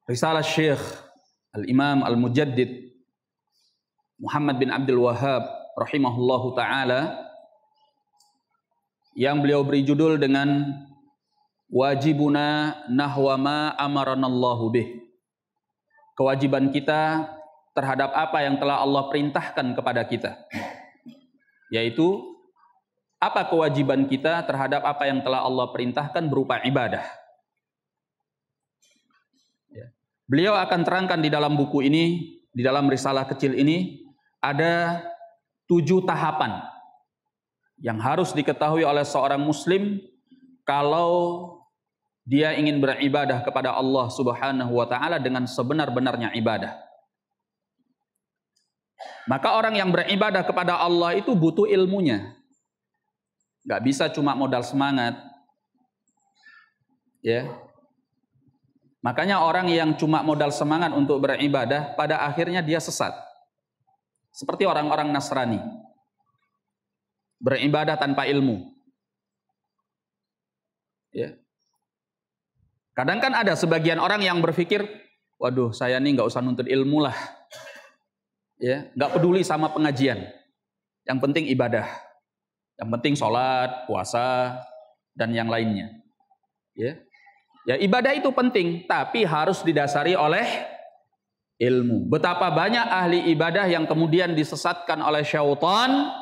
Risalah Syekh Al-Imam Al-Mujaddid Muhammad bin Abdul Wahhab rahimahullahu ta'ala, yang beliau beri judul dengan Wajibuna nahwa ma amaranallahu bih. Kewajiban kita terhadap apa yang telah Allah perintahkan kepada kita. Yaitu, apa kewajiban kita terhadap apa yang telah Allah perintahkan berupa ibadah. Ya. Beliau akan terangkan di dalam buku ini, di dalam risalah kecil ini, ada 7 tahapan yang harus diketahui oleh seorang muslim kalau dia ingin beribadah kepada Allah Subhanahu wa taala dengan sebenar-benarnya ibadah. Maka orang yang beribadah kepada Allah itu butuh ilmunya. Gak bisa cuma modal semangat. Ya. Makanya orang yang cuma modal semangat untuk beribadah, pada akhirnya dia sesat. Seperti orang-orang Nasrani. Beribadah tanpa ilmu. Ya. Kadang kan ada sebagian orang yang berpikir, waduh, saya nih gak usah nuntut ilmu lah. Ya, nggak peduli sama pengajian, yang penting ibadah, yang penting sholat, puasa, dan yang lainnya. Ya, ya ibadah itu penting, tapi harus didasari oleh ilmu. Betapa banyak ahli ibadah yang kemudian disesatkan oleh syaitan,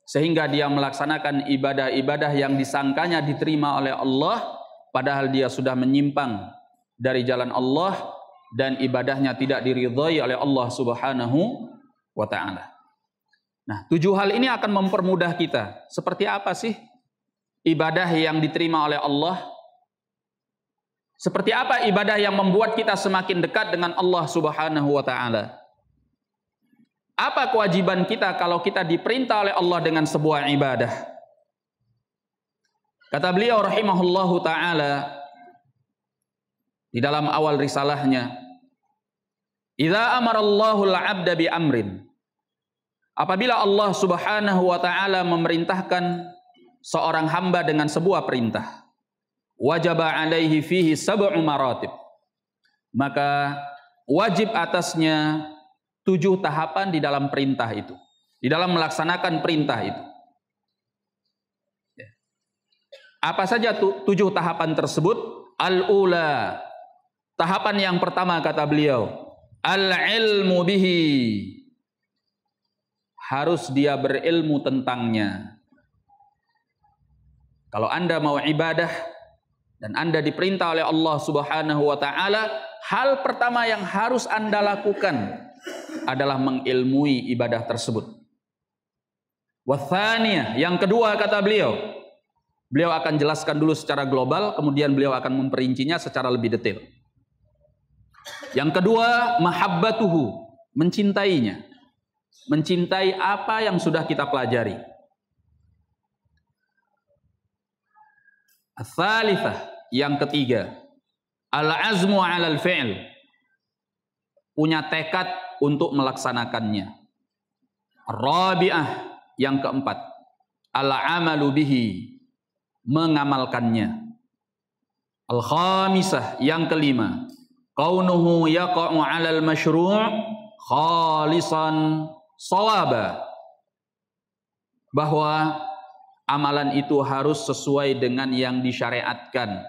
sehingga dia melaksanakan ibadah-ibadah yang disangkanya diterima oleh Allah, padahal dia sudah menyimpang dari jalan Allah, dan ibadahnya tidak diridhai oleh Allah Subhanahu wa ta'ala. Nah, 7 hal ini akan mempermudah kita. Seperti apa sih ibadah yang diterima oleh Allah? Seperti apa ibadah yang membuat kita semakin dekat dengan Allah Subhanahu wa ta'ala? Apa kewajiban kita kalau kita diperintah oleh Allah dengan sebuah ibadah? Kata beliau rahimahullahu ta'ala di dalam awal risalahnya, idza amarallahu al-'abda bi amrin. Apabila Allah Subhanahu wa taala memerintahkan seorang hamba dengan sebuah perintah, wajaba alaihi fihi sab'u maratib. Maka wajib atasnya 7 tahapan di dalam perintah itu, di dalam melaksanakan perintah itu. Apa saja 7 tahapan tersebut? Al-ula, tahapan yang pertama kata beliau, al-ilmu bihi. Harus dia berilmu tentangnya. Kalau Anda mau ibadah dan Anda diperintah oleh Allah Subhanahu wa taala, hal pertama yang harus Anda lakukan adalah mengilmui ibadah tersebut. Wathaniyah, yang kedua kata beliau akan jelaskan dulu secara global, kemudian beliau akan memperincinya secara lebih detail. Yang kedua, mahabbatuhu, mencintainya. Mencintai apa yang sudah kita pelajari. Ats-tsalitsah, yang ketiga, al-azmu 'alal fi'l, punya tekad untuk melaksanakannya. Ar-rabi'ah, yang keempat, al-amalu bihi, mengamalkannya. Al-khamisah, yang kelima, kaunuhu yaqa'u 'alal masyru' khalisan shawaba, bahwa amalan itu harus sesuai dengan yang disyariatkan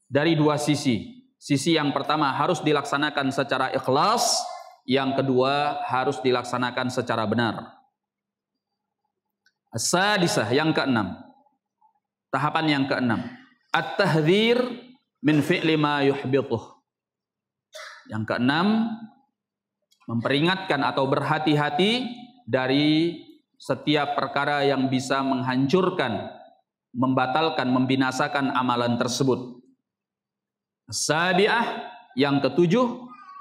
dari dua sisi. Sisi yang pertama harus dilaksanakan secara ikhlas, yang kedua harus dilaksanakan secara benar. As-sadisah, yang keenam, tahapan yang keenam, at-tahdzir min fi'li ma yuhbituh. Yang keenam, memperingatkan atau berhati-hati dari setiap perkara yang bisa menghancurkan, membatalkan, membinasakan amalan tersebut. As-sabi'ah, yang ketujuh,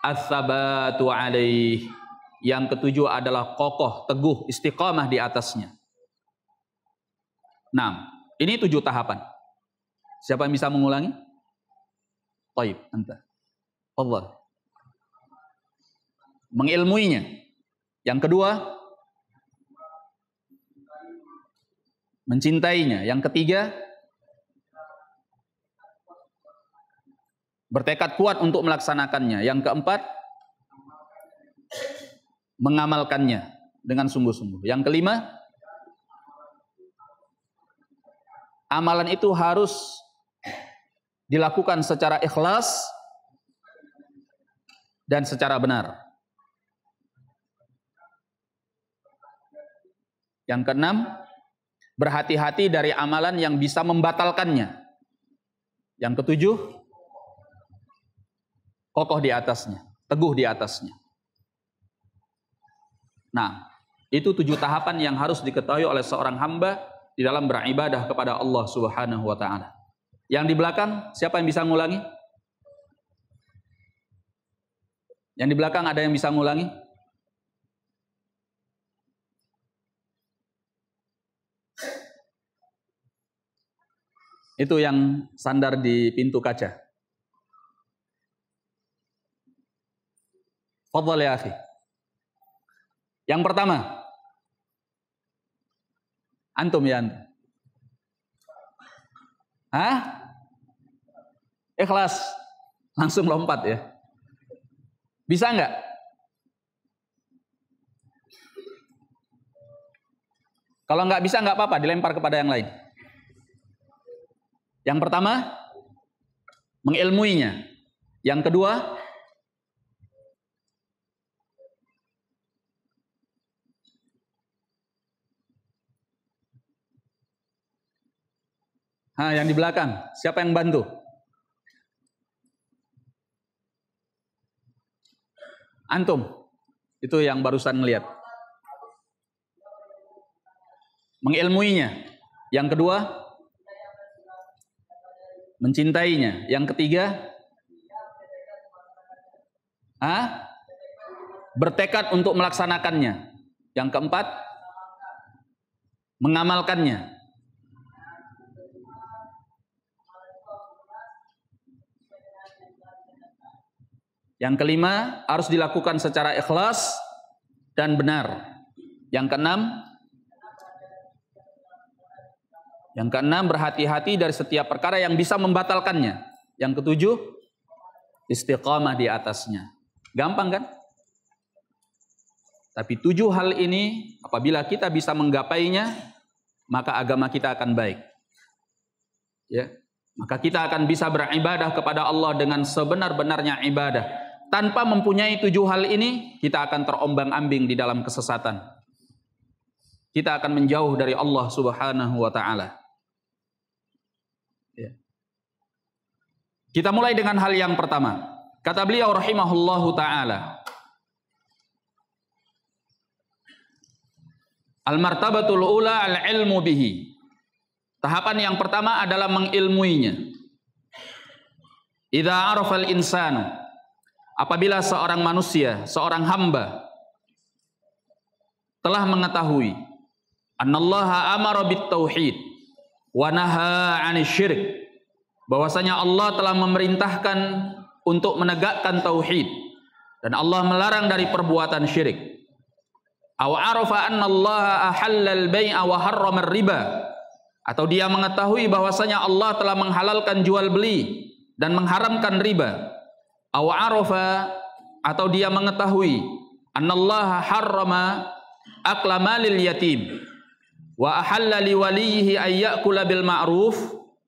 ats-tsabatu 'alaih. Yang ketujuh adalah kokoh, teguh, istiqamah di atasnya. Nah, ini 7 tahapan. Siapa yang bisa mengulangi? Taib, anta. Allah. Mengilmuinya. Yang kedua, mencintainya. Yang ketiga, bertekad kuat untuk melaksanakannya. Yang keempat, mengamalkannya dengan sungguh-sungguh. Yang kelima, amalan itu harus dilakukan secara ikhlas dan secara benar. Yang keenam, berhati-hati dari amalan yang bisa membatalkannya. Yang ketujuh, kokoh di atasnya, teguh di atasnya. Nah, itu 7 tahapan yang harus diketahui oleh seorang hamba di dalam beribadah kepada Allah Subhanahu wa ta'ala. Yang di belakang, siapa yang bisa ngulangi? Yang di belakang ada yang bisa ngulangi? Itu yang sandar di pintu kaca. Fadhal ya akhi. Yang pertama, antum ya antum. Hah? Ikhlas. Langsung lompat ya. Bisa enggak? Kalau enggak bisa enggak apa-apa, dilempar kepada yang lain. Yang pertama, mengilmuinya. Yang kedua, yang di belakang, siapa yang bantu? Antum, itu yang barusan ngelihat. Mengilmuinya. Yang kedua, mencintainya. Yang ketiga, bertekad untuk melaksanakannya. Yang keempat, mengamalkannya. Yang kelima, harus dilakukan secara ikhlas dan benar. Yang keenam, berhati-hati dari setiap perkara yang bisa membatalkannya. Yang ketujuh, istiqamah di atasnya. Gampang kan? Tapi 7 hal ini, apabila kita bisa menggapainya, maka agama kita akan baik. Ya, maka kita akan bisa beribadah kepada Allah dengan sebenar-benarnya ibadah. Tanpa mempunyai 7 hal ini, kita akan terombang-ambing di dalam kesesatan. Kita akan menjauh dari Allah Subhanahu wa ta'ala. Ya. Kita mulai dengan hal yang pertama. Kata beliau rahimahullahu ta'ala, al-martabatul ula al-ilmu bihi. Tahapan yang pertama adalah mengilmuinya. Idza arafal insanu, apabila seorang manusia, seorang hamba telah mengetahui annallaha amara bit tauhid wa naha 'anil syirik, bahwasanya Allah telah memerintahkan untuk menegakkan tauhid dan Allah melarang dari perbuatan syirik. Aw arafa annallaha ahallal bai'a wa harrama riba, atau dia mengetahui bahwasanya Allah telah menghalalkan jual beli dan mengharamkan riba. Aw arafa, atau dia mengetahui annallaha harrama akla malil yatim wa ahalla li walihi ay ya'kula bil ma'ruf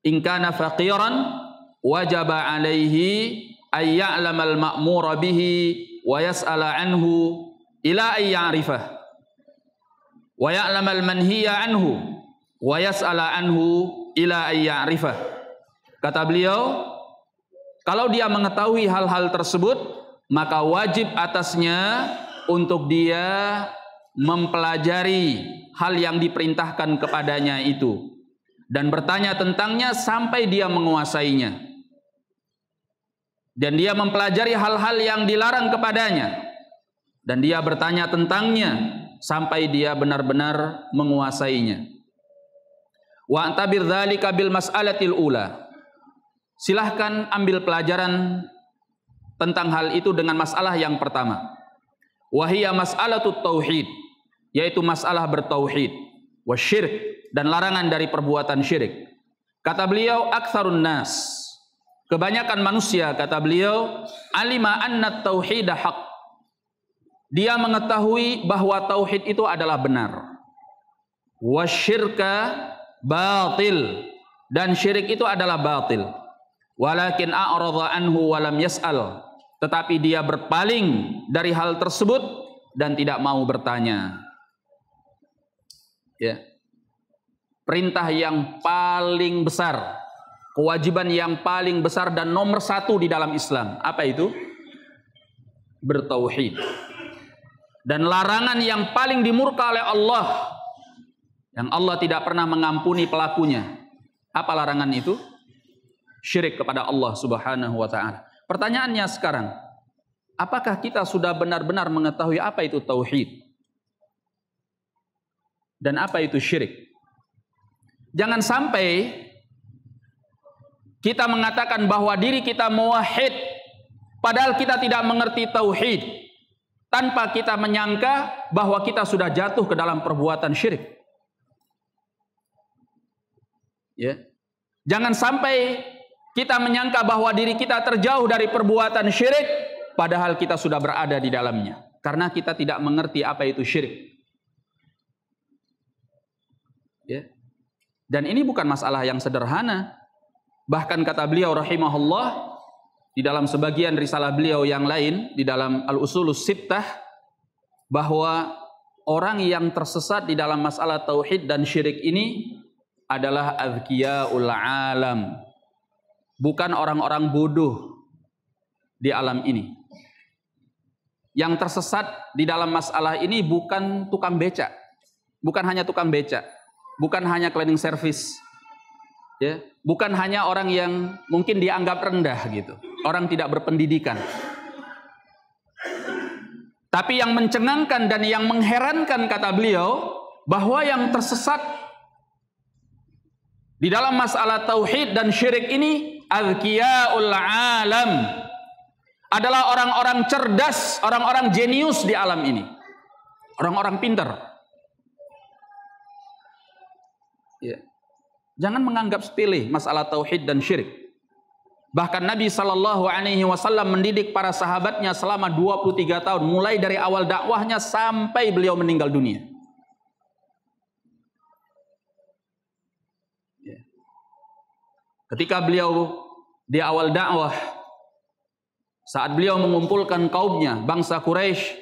in kana faqiran wajaba alaihi ay ya'lamal ma'mura bihi wa yas'ala anhu ila ay ya'rifah wa ya'lamal manhiya anhu wa yas'ala anhu ila ay ya'rifah. Kata beliau, kalau dia mengetahui hal-hal tersebut, maka wajib atasnya untuk dia mempelajari hal yang diperintahkan kepadanya itu dan bertanya tentangnya sampai dia menguasainya. Dan dia mempelajari hal-hal yang dilarang kepadanya dan dia bertanya tentangnya sampai dia benar-benar menguasainya. Wa antabir dzalika bil mas'alatil ula. Silahkan ambil pelajaran tentang hal itu dengan masalah yang pertama. Wahiyya mas'alatut tauhid, yaitu masalah bertauhid, wasyirk, dan larangan dari perbuatan syirik. Kata beliau, aktsarun nas, kebanyakan manusia, kata beliau, alima anna tauhid haq, dia mengetahui bahwa tauhid itu adalah benar, wasyirka batil, dan syirik itu adalah batil, walakin a'radha anhu walam yas'al, tetapi dia berpaling dari hal tersebut dan tidak mau bertanya. Ya. Perintah yang paling besar, kewajiban yang paling besar dan nomor satu di dalam Islam, apa itu? Bertauhid. Dan larangan yang paling dimurka oleh Allah, yang Allah tidak pernah mengampuni pelakunya, apa larangan itu? Syirik kepada Allah subhanahu wa ta'ala. Pertanyaannya sekarang, apakah kita sudah benar-benar mengetahui apa itu tauhid dan apa itu syirik? Jangan sampai kita mengatakan bahwa diri kita muwahhid padahal kita tidak mengerti tauhid, tanpa kita menyangka bahwa kita sudah jatuh ke dalam perbuatan syirik. Ya. Jangan sampai kita menyangka bahwa diri kita terjauh dari perbuatan syirik padahal kita sudah berada di dalamnya karena kita tidak mengerti apa itu syirik. Ya. Dan ini bukan masalah yang sederhana. Bahkan kata beliau rahimahullah di dalam sebagian risalah beliau yang lain, di dalam Al-Usulus Sittah, bahwa orang yang tersesat di dalam masalah tauhid dan syirik ini adalah azkiyaul alam, bukan orang-orang bodoh di alam ini. Yang tersesat di dalam masalah ini bukan tukang becak, bukan hanya tukang becak, bukan hanya cleaning service, ya, bukan hanya orang yang mungkin dianggap rendah gitu, orang tidak berpendidikan. Tapi yang mencengangkan dan yang mengherankan, kata beliau, bahwa yang tersesat di dalam masalah tauhid dan syirik ini azkiyaul alam, adalah orang-orang cerdas, orang-orang jenius di alam ini, orang-orang pintar. Ya. Jangan menganggap sepele masalah tauhid dan syirik. Bahkan Nabi SAW mendidik para sahabatnya selama 23 tahun, mulai dari awal dakwahnya sampai beliau meninggal dunia. Ya. Ketika beliau di awal dakwah, saat beliau mengumpulkan kaumnya, bangsa Quraisy,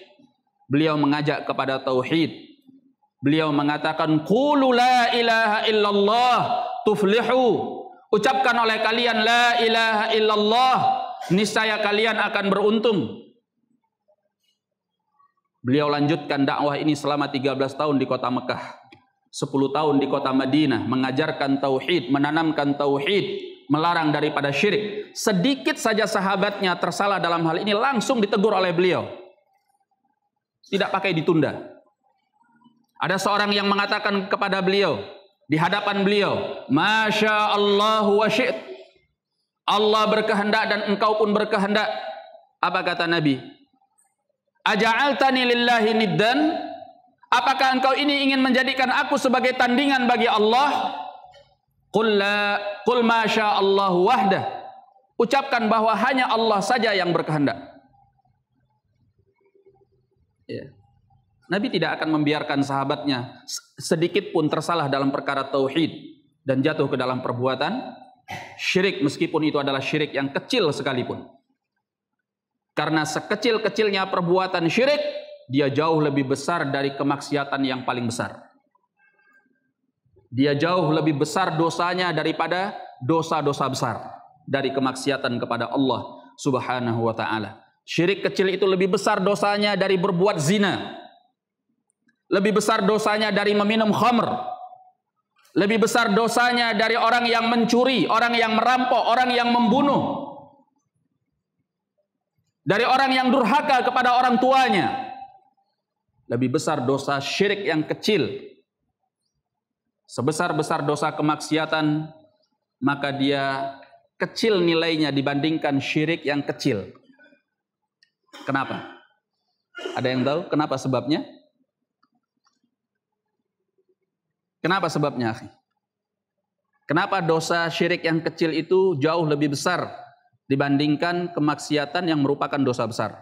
beliau mengajak kepada tauhid. Beliau mengatakan, qulu la ilaha illallah tuflihu. Ucapkan oleh kalian la ilaha illallah, niscaya kalian akan beruntung. Beliau lanjutkan dakwah ini selama 13 tahun di kota Mekah, 10 tahun di kota Madinah, mengajarkan tauhid, menanamkan tauhid, melarang daripada syirik. Sedikit saja sahabatnya tersalah dalam hal ini langsung ditegur oleh beliau. Tidak pakai ditunda. Ada seorang yang mengatakan kepada beliau di hadapan beliau, "Masya Allah wa syi'at." Allah berkehendak dan engkau pun berkehendak. Apa kata Nabi? "Aja'altani lillahi niddan?" Apakah engkau ini ingin menjadikan aku sebagai tandingan bagi Allah? Qul ma syaa Allah wahdah. Ucapkan bahwa hanya Allah saja yang berkehendak. Ya. Nabi tidak akan membiarkan sahabatnya sedikit pun tersalah dalam perkara tauhid dan jatuh ke dalam perbuatan syirik, meskipun itu adalah syirik yang kecil sekalipun. Karena sekecil-kecilnya perbuatan syirik, dia jauh lebih besar dari kemaksiatan yang paling besar. Dia jauh lebih besar dosanya daripada dosa-dosa besar dari kemaksiatan kepada Allah Subhanahu wa ta'ala. Syirik kecil itu lebih besar dosanya dari berbuat zina. Lebih besar dosanya dari meminum khamr. Lebih besar dosanya dari orang yang mencuri, orang yang merampok, orang yang membunuh. Dari orang yang durhaka kepada orang tuanya. Lebih besar dosa syirik yang kecil. Sebesar-besar dosa kemaksiatan, maka dia kecil nilainya dibandingkan syirik yang kecil. Kenapa? Ada yang tahu kenapa sebabnya? Kenapa sebabnya, akhi? Kenapa dosa syirik yang kecil itu jauh lebih besar dibandingkan kemaksiatan yang merupakan dosa besar?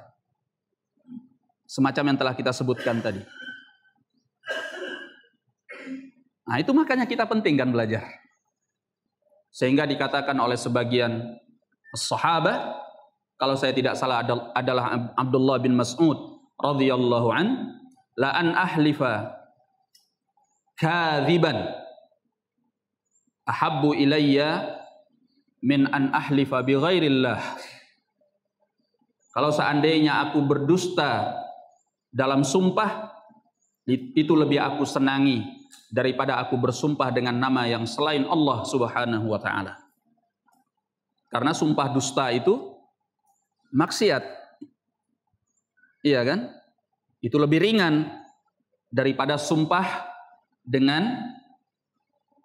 Semacam yang telah kita sebutkan tadi. Nah, itu makanya kita penting kan belajar. Sehingga dikatakan oleh sebagian sahabat, kalau saya tidak salah adalah Abdullah bin Mas'ud radhiyallahu an, la an ahlifa kadziban ahabbu ilayya min an ahlifa bi ghairillah. Kalau seandainya aku berdusta dalam sumpah, itu lebih aku senangi daripada aku bersumpah dengan nama yang selain Allah Subhanahu wa ta'ala. Karena sumpah dusta itu maksiat. Iya kan? Itu lebih ringan daripada sumpah dengan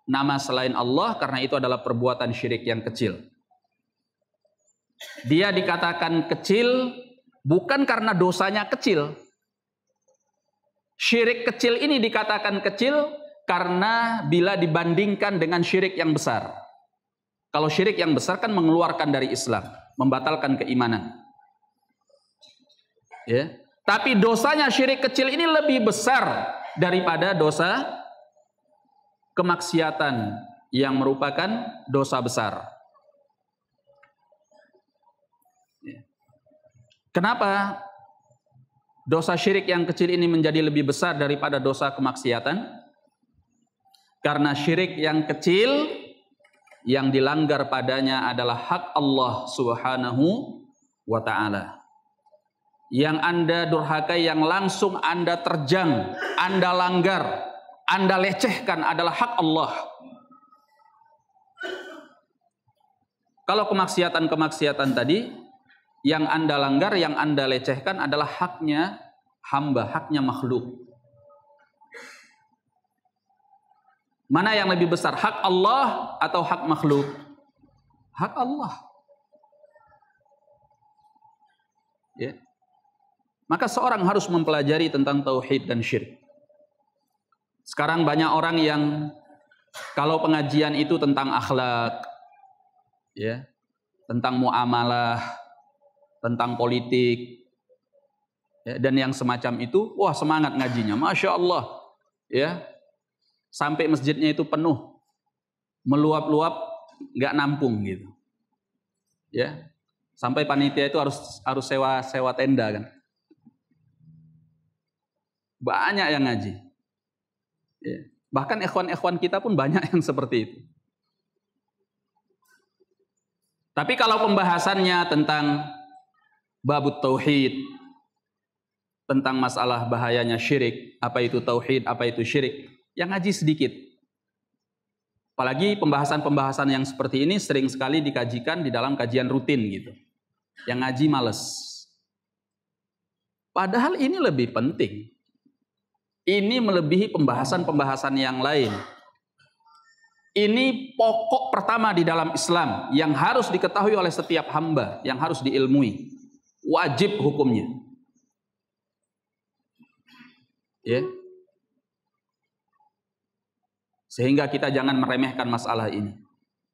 nama selain Allah, karena itu adalah perbuatan syirik yang kecil. Dia dikatakan kecil bukan karena dosanya kecil. Syirik kecil ini dikatakan kecil karena bila dibandingkan dengan syirik yang besar. Kalau syirik yang besar kan mengeluarkan dari Islam, membatalkan keimanan. Ya. Tapi dosanya syirik kecil ini lebih besar daripada dosa kemaksiatan yang merupakan dosa besar. Ya. Kenapa dosa syirik yang kecil ini menjadi lebih besar daripada dosa kemaksiatan? Karena syirik yang kecil yang dilanggar padanya adalah hak Allah Subhanahu wa ta'ala. Yang Anda durhakai, yang langsung Anda terjang, Anda langgar, Anda lecehkan adalah hak Allah. Kalau kemaksiatan-kemaksiatan tadi, yang Anda langgar, yang Anda lecehkan adalah haknya hamba, haknya makhluk. Mana yang lebih besar, hak Allah atau hak makhluk? Hak Allah. Ya. Maka seorang harus mempelajari tentang tauhid dan syirik. Sekarang banyak orang yang kalau pengajian itu tentang akhlak, ya, tentang muamalah, tentang politik, ya, dan yang semacam itu, wah semangat ngajinya, masya Allah, ya, sampai masjidnya itu penuh, meluap-luap, nggak nampung gitu, ya, sampai panitia itu harus sewa tenda kan, banyak yang ngaji. Ya. Bahkan ikhwan-ikhwan kita pun banyak yang seperti itu. Tapi kalau pembahasannya tentang babut tauhid, tentang masalah bahayanya syirik, apa itu tauhid, apa itu syirik, yang ngaji sedikit. Apalagi pembahasan-pembahasan yang seperti ini sering sekali dikajikan di dalam kajian rutin gitu. Yang ngaji males. Padahal ini lebih penting. Ini melebihi pembahasan-pembahasan yang lain. Ini pokok pertama di dalam Islam yang harus diketahui oleh setiap hamba, yang harus diilmui. Wajib hukumnya. Ya. Sehingga kita jangan meremehkan masalah ini.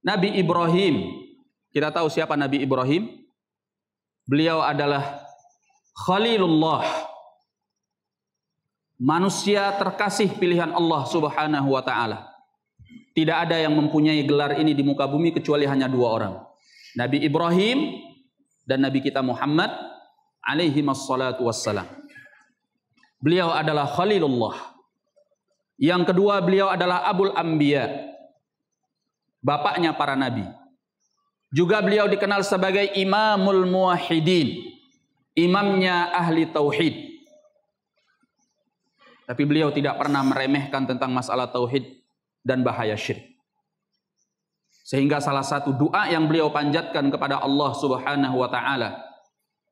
Nabi Ibrahim, kita tahu siapa Nabi Ibrahim? Beliau adalah Khalilullah, manusia terkasih pilihan Allah Subhanahu wa ta'ala. Tidak ada yang mempunyai gelar ini di muka bumi kecuali hanya dua orang. Nabi Ibrahim dan Nabi kita Muhammad alaihi wassalatu wassalam. Beliau adalah Khalilullah. Yang kedua, beliau adalah Abul Anbiya, bapaknya para nabi. Juga beliau dikenal sebagai Imamul Muwahhidin, imamnya ahli tauhid. Tapi beliau tidak pernah meremehkan tentang masalah tauhid dan bahaya syirik. Sehingga salah satu doa yang beliau panjatkan kepada Allah Subhanahu wa ta'ala,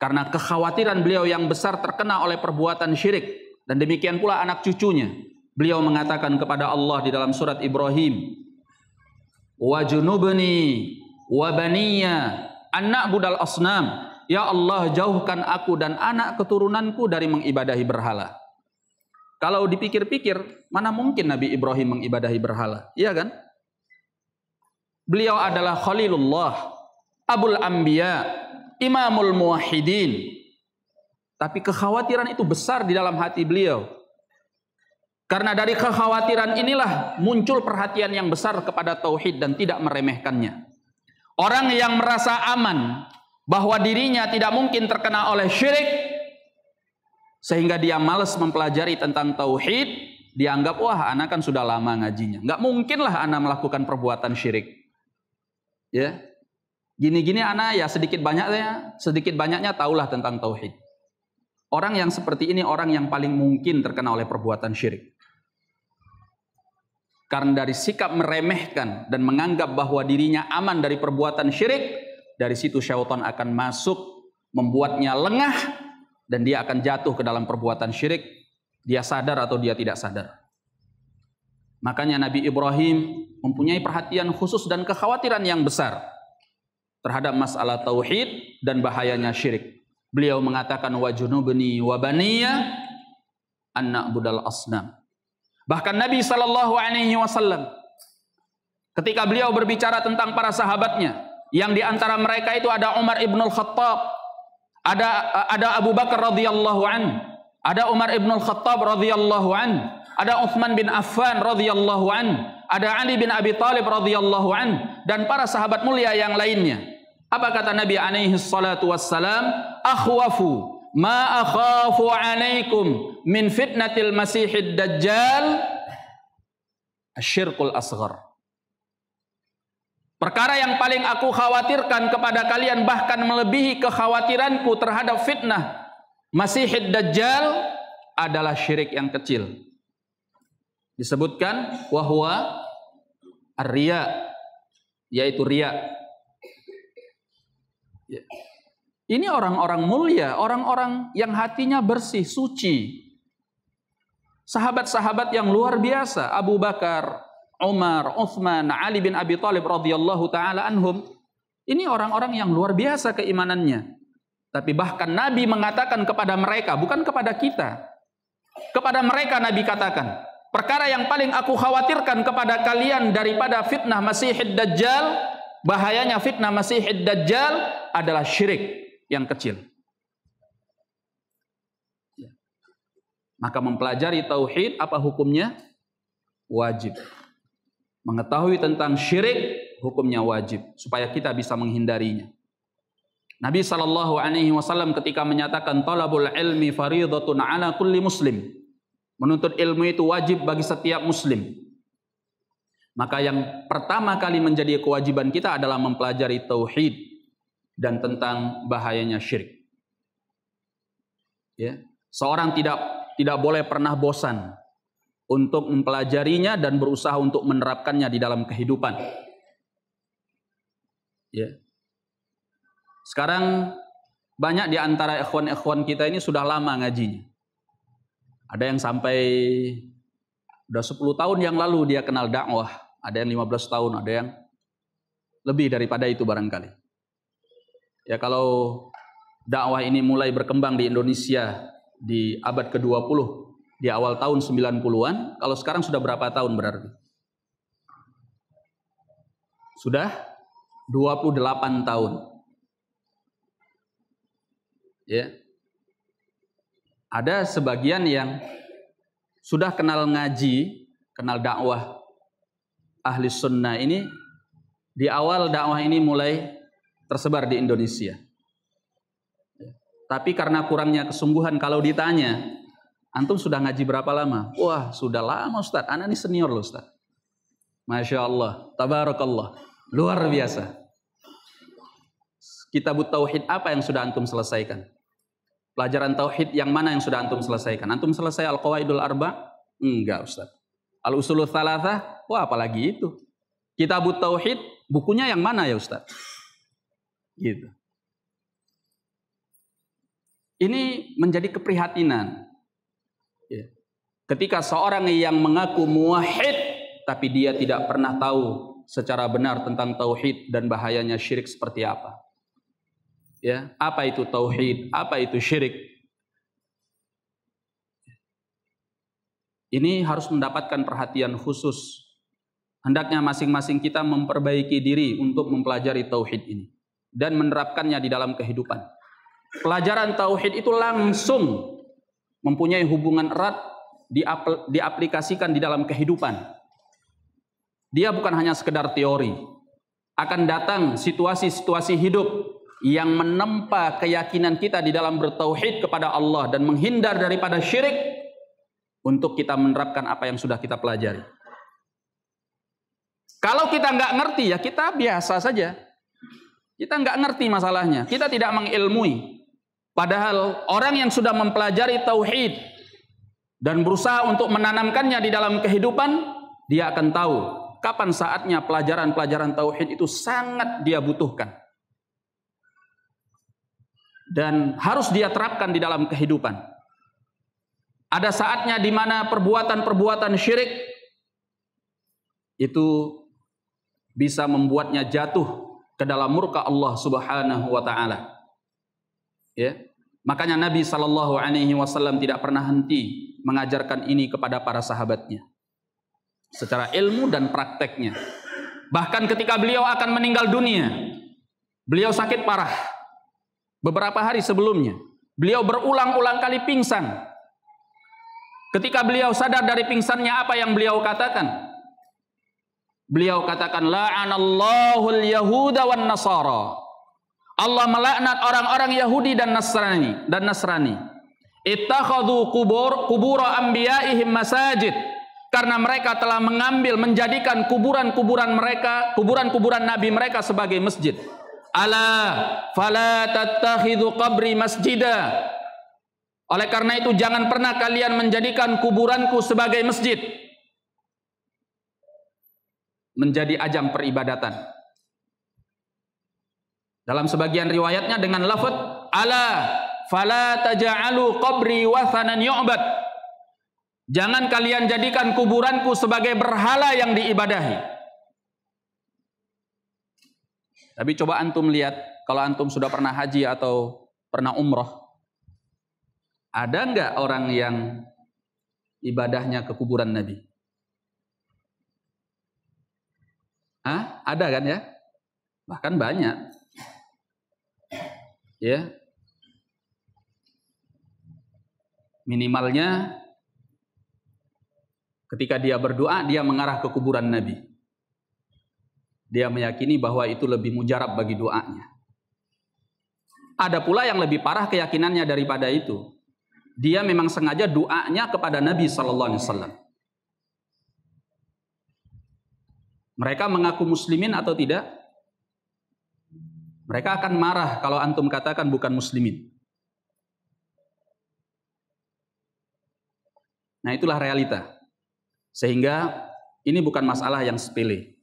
karena kekhawatiran beliau yang besar terkena oleh perbuatan syirik, dan demikian pula anak cucunya, beliau mengatakan kepada Allah di dalam surat Ibrahim, wa junubni wa baniya an na'budal asnam. Ya Allah, jauhkan aku dan anak keturunanku dari mengibadahi berhala. Kalau dipikir-pikir, mana mungkin Nabi Ibrahim mengibadahi berhala? Iya kan? Beliau adalah Khalilullah, Abul Anbiya, Imamul Muwahhidin. Tapi kekhawatiran itu besar di dalam hati beliau. Karena dari kekhawatiran inilah muncul perhatian yang besar kepada tauhid dan tidak meremehkannya. Orang yang merasa aman bahwa dirinya tidak mungkin terkena oleh syirik, sehingga dia malas mempelajari tentang tauhid, dianggap, wah anak kan sudah lama ngajinya, nggak mungkinlah anak melakukan perbuatan syirik. Ya, gini-gini anak ya sedikit banyaknya tahulah tentang tauhid. Orang yang seperti ini orang yang paling mungkin terkena oleh perbuatan syirik. Karena dari sikap meremehkan dan menganggap bahwa dirinya aman dari perbuatan syirik, dari situ syaitan akan masuk, membuatnya lengah, dan dia akan jatuh ke dalam perbuatan syirik, dia sadar atau dia tidak sadar. Makanya Nabi Ibrahim mempunyai perhatian khusus dan kekhawatiran yang besar terhadap masalah tauhid dan bahayanya syirik. Beliau mengatakan wa junubni wa baniya an na'budal asnam. Bahkan Nabi SAW ketika beliau berbicara tentang para sahabatnya, yang di antara mereka itu ada Umar ibn al-Khattab, ada Abu Bakar radhiyallahu an, ada Umar ibn al-Khattab radhiyallahu an, ada Uthman bin Affan radhiyallahu an, ada Ali bin Abi Thalib radhiyallahu an, dan para sahabat mulia yang lainnya. Apa kata Nabi alaihi salatu wassalam? Akhwafu ma akhafu alaikum min fitnatil masihid dajjal asyirkul asghar. Perkara yang paling aku khawatirkan kepada kalian, bahkan melebihi kekhawatiranku terhadap fitnah masihid dajjal, adalah syirik yang kecil. Disebutkan wahwa ar-riya, yaitu riya. Ini orang-orang mulia, orang-orang yang hatinya bersih, suci. Sahabat-sahabat yang luar biasa, Abu Bakar, Umar, Uthman, Ali bin Abi Thalib radhiyallahu taala anhum. Ini orang-orang yang luar biasa keimanannya. Tapi bahkan Nabi mengatakan kepada mereka, bukan kepada kita. Kepada mereka Nabi katakan, perkara yang paling aku khawatirkan kepada kalian daripada fitnah Masihid Dajjal, bahayanya fitnah Masihid Dajjal adalah syirik yang kecil. Maka mempelajari tauhid, apa hukumnya? Wajib. Mengetahui tentang syirik, hukumnya wajib, supaya kita bisa menghindarinya. Nabi SAW ketika menyatakan talabul ilmi faridatun ala kulli muslim, menuntut ilmu itu wajib bagi setiap muslim. Maka yang pertama kali menjadi kewajiban kita adalah mempelajari tauhid, dan tentang bahayanya syirik. Ya, seorang tidak boleh pernah bosan untuk mempelajarinya dan berusaha untuk menerapkannya di dalam kehidupan. Ya. Sekarang banyak di antara ikhwan-ikhwan kita ini sudah lama ngajinya. Ada yang sampai udah 10 tahun yang lalu dia kenal dakwah, ada yang 15 tahun, ada yang lebih daripada itu barangkali. Ya, kalau dakwah ini mulai berkembang di Indonesia di abad ke-20, di awal tahun 90-an, kalau sekarang sudah berapa tahun berarti? Sudah 28 tahun. Ya. Ada sebagian yang sudah kenal ngaji, kenal dakwah ahli sunnah ini, di awal dakwah ini mulai tersebar di Indonesia. Tapi karena kurangnya kesungguhan, kalau ditanya, antum sudah ngaji berapa lama? Wah, sudah lama Ustaz, anak ini senior loh Ustaz. Masya Allah, tabarakallah, luar biasa. Kitabut Tauhid apa yang sudah antum selesaikan? Pelajaran Tauhid yang mana yang sudah antum selesaikan? Antum selesai Al-Qawaidul Arba? Enggak Ustaz. Al-Usulul Thalathah? Wah, apalagi itu. Kitabut Tauhid, bukunya yang mana ya Ustaz? Gitu. Ini menjadi keprihatinan. Ya. Ketika seorang yang mengaku muwahhid, tapi dia tidak pernah tahu secara benar tentang tauhid dan bahayanya syirik seperti apa. Ya, apa itu tauhid? Apa itu syirik? Ini harus mendapatkan perhatian khusus. Hendaknya masing-masing kita memperbaiki diri untuk mempelajari tauhid ini dan menerapkannya di dalam kehidupan. Pelajaran tauhid itu langsung mempunyai hubungan erat diaplikasikan di dalam kehidupan. Dia bukan hanya sekedar teori. Akan datang situasi-situasi hidup yang menempa keyakinan kita di dalam bertauhid kepada Allah dan menghindar daripada syirik untuk kita menerapkan apa yang sudah kita pelajari. Kalau kita nggak ngerti, ya kita biasa saja. Kita nggak ngerti masalahnya, kita tidak mengilmui. Padahal orang yang sudah mempelajari tauhid dan berusaha untuk menanamkannya di dalam kehidupan, dia akan tahu kapan saatnya pelajaran-pelajaran tauhid itu sangat dia butuhkan. Dan harus dia terapkan di dalam kehidupan. Ada saatnya di mana perbuatan-perbuatan syirik itu bisa membuatnya jatuh ke dalam murka Allah Subhanahu wa taala. Ya. Makanya Nabi SAW tidak pernah henti mengajarkan ini kepada para sahabatnya. Secara ilmu dan prakteknya. Bahkan ketika beliau akan meninggal dunia, beliau sakit parah. Beberapa hari sebelumnya, beliau berulang-ulang kali pingsan. Ketika beliau sadar dari pingsannya, apa yang beliau katakan? Beliau katakan, la'anallahu al-yahuda wan nasara. Allah melaknat orang-orang Yahudi dan Nasrani. Ittakhadhu qubur anbiya'ihim masajid. Karena mereka telah menjadikan kuburan-kuburan mereka, kuburan-kuburan nabi mereka sebagai masjid. Ala fala tattakhidhu qabri masjida. Oleh karena itu jangan pernah kalian menjadikan kuburanku sebagai masjid, menjadi ajang peribadatan. Dalam sebagian riwayatnya dengan lafaz ala fala taj'alu qabri wathanan yu'bad. Jangan kalian jadikan kuburanku sebagai berhala yang diibadahi. Tapi coba antum lihat, kalau antum sudah pernah haji atau pernah umroh, ada nggak orang yang ibadahnya ke kuburan Nabi? Ada kan ya? Bahkan banyak. Ya. Minimalnya ketika dia berdoa, dia mengarah ke kuburan Nabi. Dia meyakini bahwa itu lebih mujarab bagi doanya. Ada pula yang lebih parah keyakinannya daripada itu. Dia memang sengaja doanya kepada Nabi SAW. Mereka mengaku muslimin atau tidak? Mereka akan marah kalau antum katakan bukan muslimin. Nah, itulah realita. Sehingga ini bukan masalah yang sepele.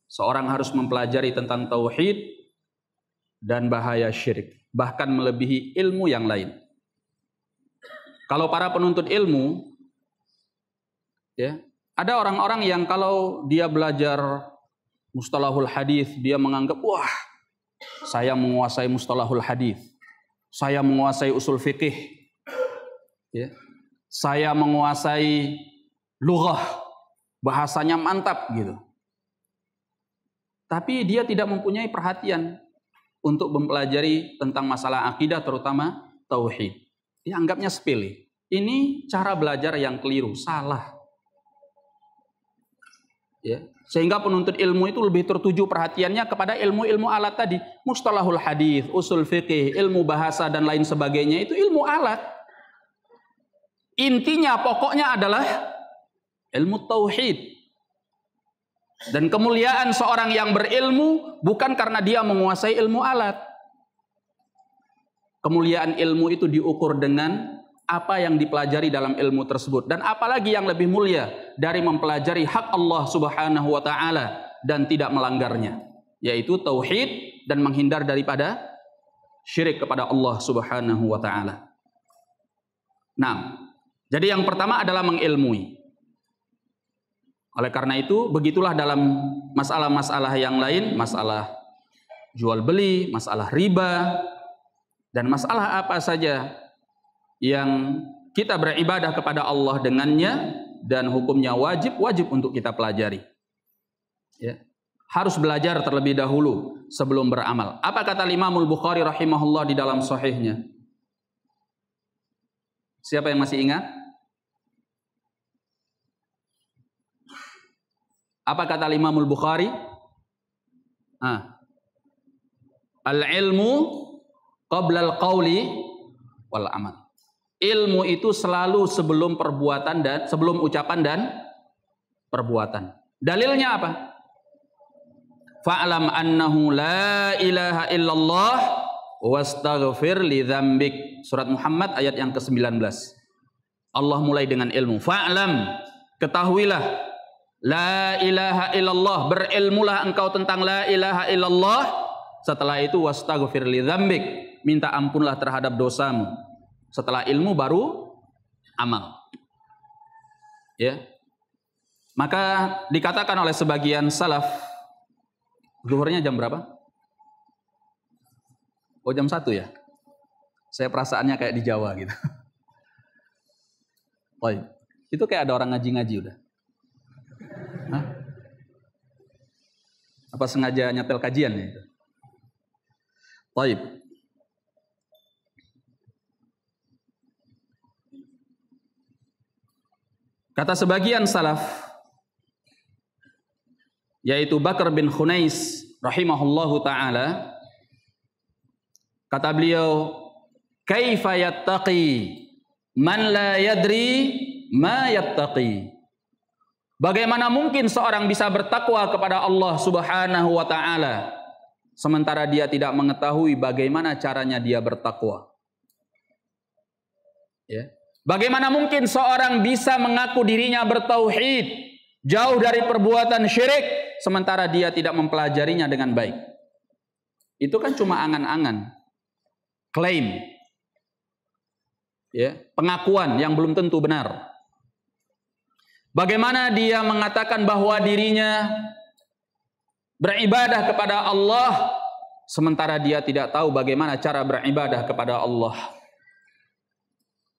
Seorang harus mempelajari tentang tauhid dan bahaya syirik, bahkan melebihi ilmu yang lain. Kalau para penuntut ilmu, ya, ada orang-orang yang kalau dia belajar mustalahul hadis, dia menganggap, wah, saya menguasai mustalahul hadis, saya menguasai usul fikih, ya, saya menguasai lughah, bahasanya mantap gitu. Tapi dia tidak mempunyai perhatian untuk mempelajari tentang masalah akidah, terutama tauhid. Dia anggapnya sepele. Ini cara belajar yang keliru, salah. Ya, sehingga penuntut ilmu itu lebih tertuju perhatiannya kepada ilmu-ilmu alat tadi, mustalahul hadis, usul fikih, ilmu bahasa dan lain sebagainya, itu ilmu alat. Intinya pokoknya adalah ilmu tauhid. Dan kemuliaan seorang yang berilmu bukan karena dia menguasai ilmu alat. Kemuliaan ilmu itu diukur dengan apa yang dipelajari dalam ilmu tersebut. Dan apalagi yang lebih mulia dari mempelajari hak Allah Subhanahu wa ta'ala dan tidak melanggarnya, yaitu tauhid dan menghindar daripada syirik kepada Allah Subhanahu wa ta'ala. Nah, jadi yang pertama adalah mengilmui. Oleh karena itu, begitulah dalam masalah-masalah yang lain, masalah jual beli, masalah riba, dan masalah apa saja yang kita beribadah kepada Allah dengannya dan hukumnya wajib untuk kita pelajari. Ya. Harus belajar terlebih dahulu sebelum beramal. Apa kata Imam Bukhari rahimahullah di dalam sahihnya? Siapa yang masih ingat? Apa kata Imam Bukhari? Al-ilmu qabla al-qawli wal amal. Ilmu itu selalu sebelum perbuatan dan sebelum ucapan dan perbuatan. Dalilnya apa? Fa'lam annahu la ilaha illallah wastaghfir li dzambik. Surat Muhammad ayat yang ke-19. Allah mulai dengan ilmu. Fa'lam, ketahuilah, la ilaha illallah, berilmulah engkau tentang la ilaha illallah. Setelah itu wastaghfir li dzambik, minta ampunlah terhadap dosamu. Setelah ilmu baru amal. Ya. Maka dikatakan oleh sebagian salaf, zuhurnya jam berapa? Oh, jam 1 ya. Saya perasaannya kayak di Jawa gitu. Baik. Itu kayak ada orang ngaji-ngaji udah. Hah? Apa sengaja nyetel kajian ya itu? Baik. Kata sebagian salaf, yaitu Bakar bin Khunais rahimahullahu ta'ala, kata beliau, kaifa yattaqi man la yadri ma yattaqi. Bagaimana mungkin seorang bisa bertakwa kepada Allah Subhanahu wa ta'ala sementara dia tidak mengetahui bagaimana caranya dia bertakwa? Ya. Bagaimana mungkin seorang bisa mengaku dirinya bertauhid, jauh dari perbuatan syirik, sementara dia tidak mempelajarinya dengan baik? Itu kan cuma angan-angan, klaim, ya, pengakuan yang belum tentu benar. Bagaimana dia mengatakan bahwa dirinya beribadah kepada Allah, sementara dia tidak tahu bagaimana cara beribadah kepada Allah?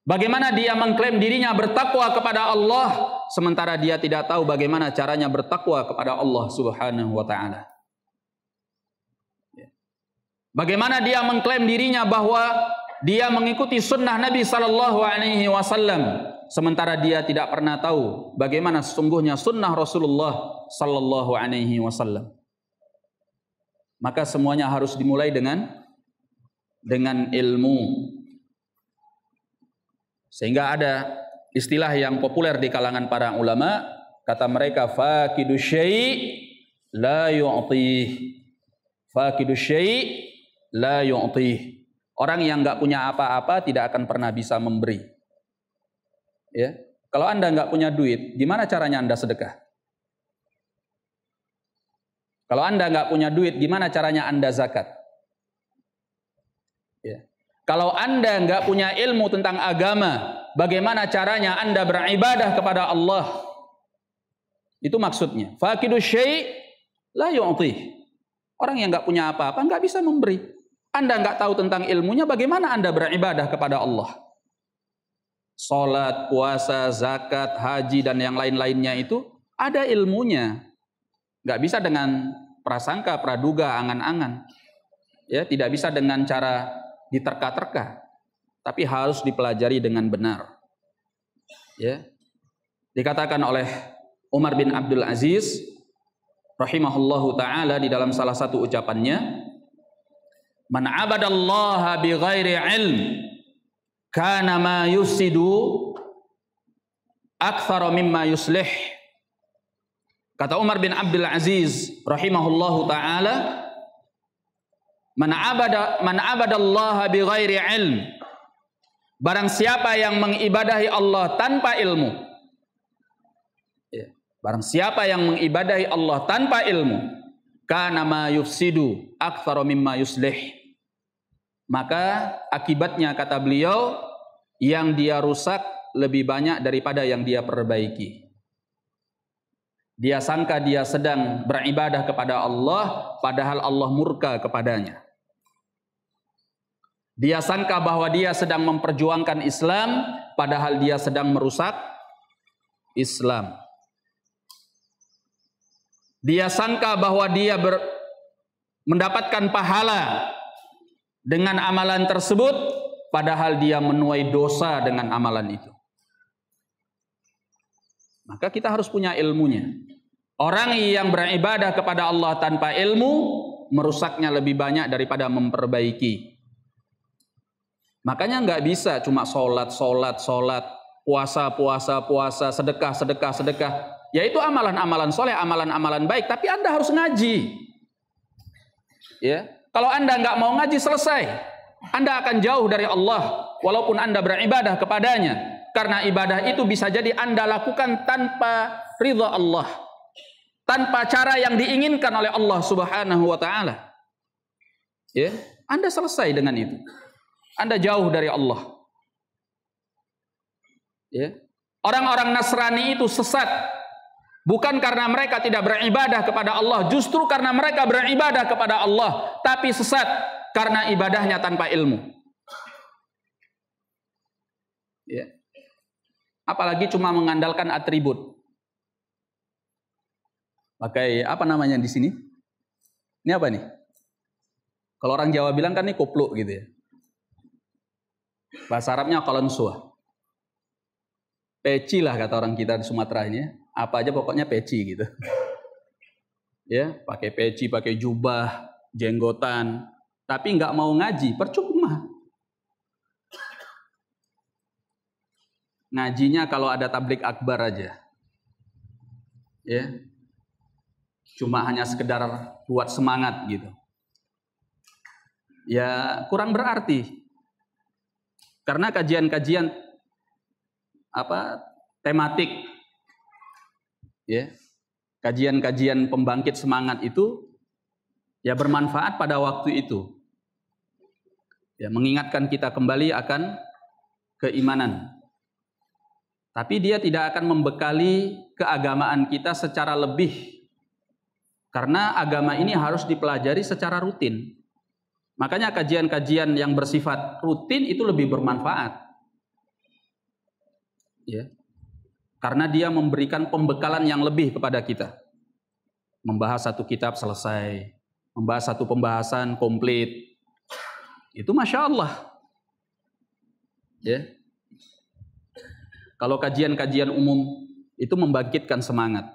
Bagaimana dia mengklaim dirinya bertakwa kepada Allah, sementara dia tidak tahu bagaimana caranya bertakwa kepada Allah Subhanahu wa ta'ala? Bagaimana dia mengklaim dirinya bahwa dia mengikuti sunnah Nabi Sallallahu Alaihi Wasallam, sementara dia tidak pernah tahu bagaimana sesungguhnya sunnah Rasulullah Sallallahu Alaihi Wasallam? Maka semuanya harus dimulai dengan ilmu. Sehingga ada istilah yang populer di kalangan para ulama, kata mereka, faqidu syai' la yu'tih. Faqidu syai' la yu'tih. Orang yang nggak punya apa-apa tidak akan pernah bisa memberi. Ya, kalau Anda nggak punya duit, gimana caranya Anda sedekah? Kalau Anda nggak punya duit, gimana caranya Anda zakat? Ya. Kalau Anda nggak punya ilmu tentang agama, bagaimana caranya Anda beribadah kepada Allah? Itu maksudnya. Faqidu syai' la yu'tih. Orang yang nggak punya apa-apa nggak bisa memberi. Anda nggak tahu tentang ilmunya, bagaimana Anda beribadah kepada Allah? Salat, puasa, zakat, haji dan yang lain-lainnya itu ada ilmunya. Nggak bisa dengan prasangka, praduga, angan-angan. Ya, tidak bisa dengan cara diterka-terka, tapi harus dipelajari dengan benar. Ya, dikatakan oleh Umar bin Abdul Aziz rahimahullahu ta'ala di dalam salah satu ucapannya, man abadallaha bi ghairi ilm kana ma yusidu aktsara mimma yuslih. Kata Umar bin Abdul Aziz rahimahullahu ta'ala, man abadallaha bi ghairi ilm, barang siapa yang mengibadahi Allah tanpa ilmu. Barang siapa yang mengibadahi Allah tanpa ilmu, kana ma yufsidu aktsara mimma yuslih, maka akibatnya, kata beliau, yang dia rusak lebih banyak daripada yang dia perbaiki. Dia sangka dia sedang beribadah kepada Allah, padahal Allah murka kepadanya. Dia sangka bahwa dia sedang memperjuangkan Islam, padahal dia sedang merusak Islam. Dia sangka bahwa dia mendapatkan pahala dengan amalan tersebut, padahal dia menuai dosa dengan amalan itu. Maka kita harus punya ilmunya. Orang yang beribadah kepada Allah tanpa ilmu, merusaknya lebih banyak daripada memperbaiki. Makanya nggak bisa cuma sholat, puasa, sedekah. Yaitu amalan-amalan soleh, amalan-amalan baik. Tapi Anda harus ngaji. Ya, kalau Anda nggak mau ngaji, selesai. Anda akan jauh dari Allah, walaupun Anda beribadah kepadanya. Karena ibadah itu bisa jadi Anda lakukan tanpa ridha Allah, tanpa cara yang diinginkan oleh Allah Subhanahu wa Ta'ala. Ya, Anda selesai dengan itu. Anda jauh dari Allah. Ya. Orang-orang Nasrani itu sesat, bukan karena mereka tidak beribadah kepada Allah, justru karena mereka beribadah kepada Allah, tapi sesat karena ibadahnya tanpa ilmu. Ya. Apalagi cuma mengandalkan atribut. Pakai apa namanya di sini? Ini apa nih? Kalau orang Jawa bilang kan ini koplo gitu ya. Bahasa Arabnya qalonsuah. Peci lah kata orang kita di Sumatera ini. Apa aja pokoknya peci gitu. Ya, pakai peci, pakai jubah, jenggotan, tapi nggak mau ngaji, percuma. Ngajinya kalau ada tablik akbar aja. Ya. Cuma hanya sekedar buat semangat gitu. Ya, kurang berarti. Karena kajian-kajian tematik, ya, kajian-kajian pembangkit semangat itu ya bermanfaat pada waktu itu, ya, mengingatkan kita kembali akan keimanan, tapi dia tidak akan membekali keagamaan kita secara lebih, karena agama ini harus dipelajari secara rutin. Makanya kajian-kajian yang bersifat rutin itu lebih bermanfaat. Ya. Karena dia memberikan pembekalan yang lebih kepada kita. Membahas satu kitab selesai, membahas satu pembahasan komplit. Itu Masya Allah. Ya. Kalau kajian-kajian umum itu membangkitkan semangat,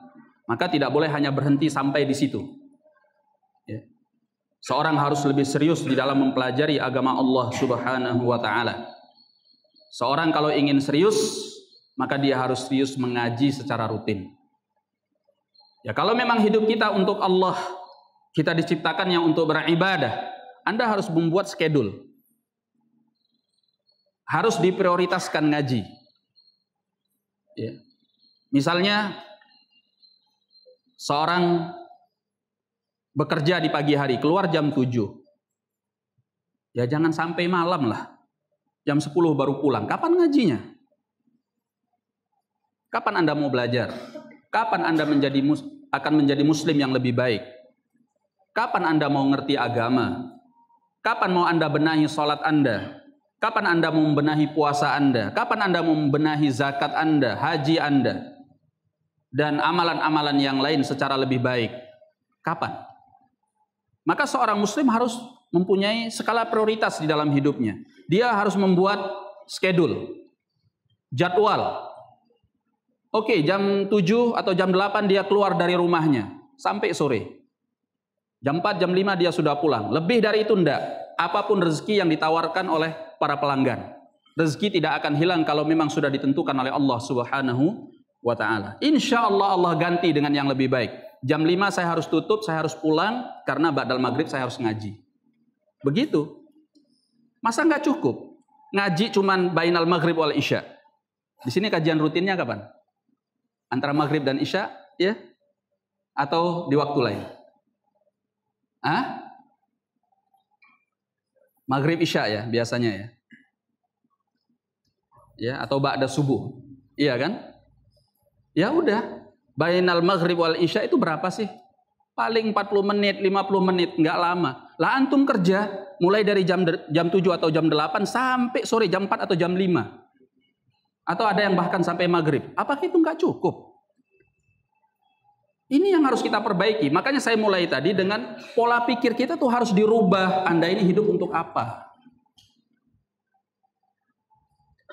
maka tidak boleh hanya berhenti sampai di situ. Ya. Seorang harus lebih serius di dalam mempelajari agama Allah Subhanahu wa Ta'ala. Seorang kalau ingin serius, maka dia harus serius mengaji secara rutin. Ya, kalau memang hidup kita untuk Allah, Kita diciptakan yang untuk beribadah. Anda harus membuat schedule. Harus diprioritaskan ngaji. Ya. Misalnya seorang bekerja di pagi hari, keluar jam 7. Ya jangan sampai malam lah. Jam 10 baru pulang. Kapan ngajinya? Kapan Anda mau belajar? Kapan Anda akan menjadi muslim yang lebih baik? Kapan Anda mau ngerti agama? Kapan mau Anda benahi sholat Anda? Kapan Anda mau membenahi puasa Anda? Kapan Anda mau membenahi zakat Anda, haji Anda? Dan amalan-amalan yang lain secara lebih baik? Kapan? Maka seorang muslim harus mempunyai skala prioritas di dalam hidupnya. Dia harus membuat schedule, jadwal. Oke, jam 7 atau jam 8 dia keluar dari rumahnya sampai sore. Jam 4, jam 5 dia sudah pulang. Lebih dari itu enggak. Apapun rezeki yang ditawarkan oleh para pelanggan. Rezeki tidak akan hilang kalau memang sudah ditentukan oleh Allah Subhanahu wa ta'ala. Insya Allah Allah ganti dengan yang lebih baik. Jam 5 saya harus tutup, saya harus pulang karena ba'dal maghrib saya harus ngaji. Begitu. Masa enggak cukup? Ngaji cuman bainal maghrib wal isya. Di sini kajian rutinnya kapan? Antara maghrib dan isya, ya? Atau di waktu lain? Maghrib isya ya biasanya ya. Ya, atau ba'da subuh. Iya kan? Ya udah. Bainal maghrib wal isya itu berapa sih? Paling 40 menit, 50 menit, enggak lama. Lah antum kerja mulai dari jam 7 atau jam 8 sampai sore jam 4 atau jam 5. Atau ada yang bahkan sampai maghrib. Apakah itu nggak cukup? Ini yang harus kita perbaiki. Makanya saya mulai tadi dengan pola pikir kita tuh harus dirubah. Anda ini hidup untuk apa?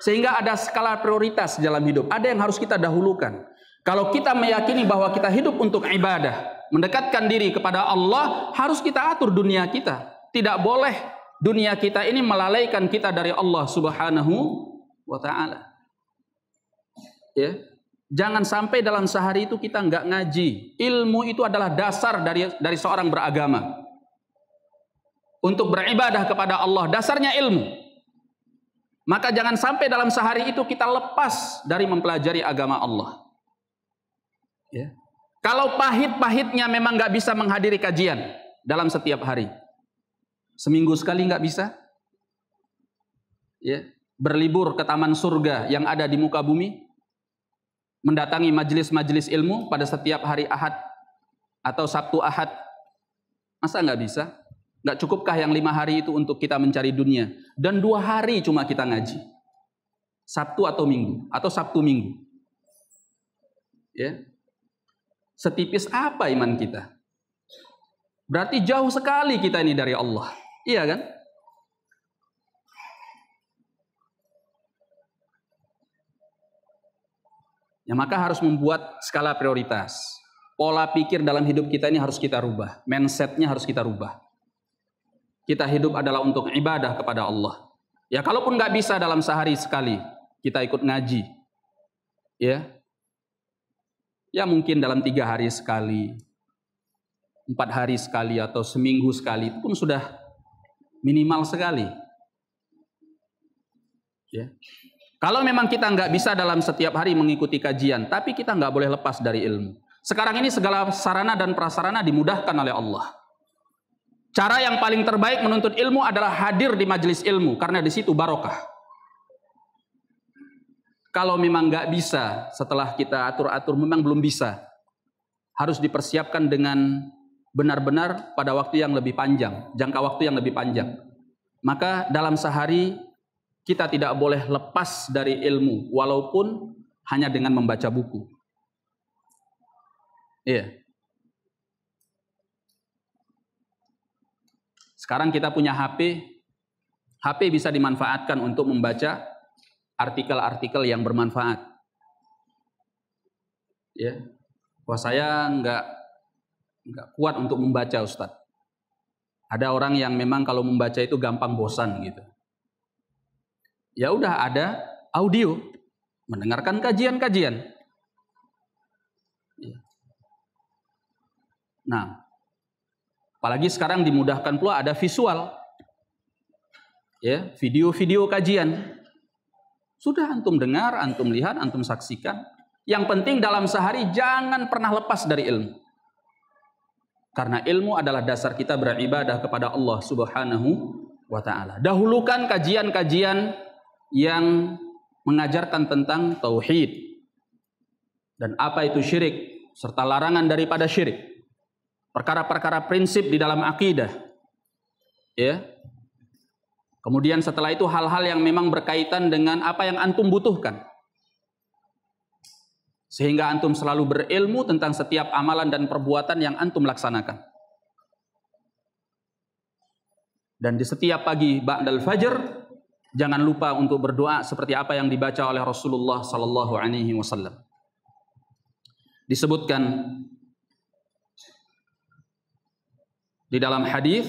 Sehingga ada skala prioritas dalam hidup. Ada yang harus kita dahulukan. Kalau kita meyakini bahwa kita hidup untuk ibadah, mendekatkan diri kepada Allah, harus kita atur dunia kita. Tidak boleh dunia kita ini melalaikan kita dari Allah Subhanahu wa ta'ala. Ya, jangan sampai dalam sehari itu kita nggak ngaji. Ilmu itu adalah dasar dari seorang beragama. Untuk beribadah kepada Allah, dasarnya ilmu. Maka jangan sampai dalam sehari itu kita lepas dari mempelajari agama Allah. Ya. Kalau pahit-pahitnya memang nggak bisa menghadiri kajian dalam setiap hari, seminggu sekali nggak bisa. Ya. Berlibur ke taman surga yang ada di muka bumi, mendatangi majelis-majelis ilmu pada setiap hari Ahad atau Sabtu Ahad. Masa nggak bisa? Nggak cukupkah yang 5 hari itu untuk kita mencari dunia? Dan 2 hari cuma kita ngaji. Sabtu atau Minggu. Atau Sabtu Minggu. Ya. Setipis apa iman kita? Berarti jauh sekali kita ini dari Allah. Iya kan? Ya, maka harus membuat skala prioritas. Pola pikir dalam hidup kita ini harus kita rubah. Mindsetnya harus kita rubah. Kita hidup adalah untuk ibadah kepada Allah. Ya, kalaupun nggak bisa dalam sehari sekali, kita ikut ngaji. Ya mungkin dalam 3 hari sekali, 4 hari sekali, atau seminggu sekali, itu pun sudah minimal sekali. Ya. Kalau memang kita nggak bisa dalam setiap hari mengikuti kajian, tapi kita nggak boleh lepas dari ilmu. Sekarang ini segala sarana dan prasarana dimudahkan oleh Allah. Cara yang paling terbaik menuntut ilmu adalah hadir di majelis ilmu, karena di situ barokah. Kalau memang nggak bisa, setelah kita atur-atur memang belum bisa, harus dipersiapkan dengan benar-benar pada waktu yang lebih panjang, jangka waktu yang lebih panjang. Maka dalam sehari kita tidak boleh lepas dari ilmu, walaupun hanya dengan membaca buku. Iya. Sekarang kita punya HP. HP bisa dimanfaatkan untuk membaca artikel-artikel yang bermanfaat. Ya. Wah, saya nggak kuat untuk membaca, Ustadz. Ada orang yang memang kalau membaca itu gampang bosan gitu. Ya udah, ada audio, mendengarkan kajian-kajian. Nah, Apalagi sekarang dimudahkan pula ada visual. Ya, video-video kajian. Sudah antum dengar, antum lihat, antum saksikan. Yang penting dalam sehari jangan pernah lepas dari ilmu. Karena ilmu adalah dasar kita beribadah kepada Allah Subhanahu wa ta'ala. Dahulukan kajian-kajian yang mengajarkan tentang tauhid dan apa itu syirik serta larangan daripada syirik. Perkara-perkara prinsip di dalam akidah. Ya. Kemudian setelah itu hal-hal yang memang berkaitan dengan apa yang antum butuhkan. Sehingga antum selalu berilmu tentang setiap amalan dan perbuatan yang antum laksanakan. Dan di setiap pagi ba'dal fajr, jangan lupa untuk berdoa seperti apa yang dibaca oleh Rasulullah sallallahu alaihi wasallam. Disebutkan di dalam hadis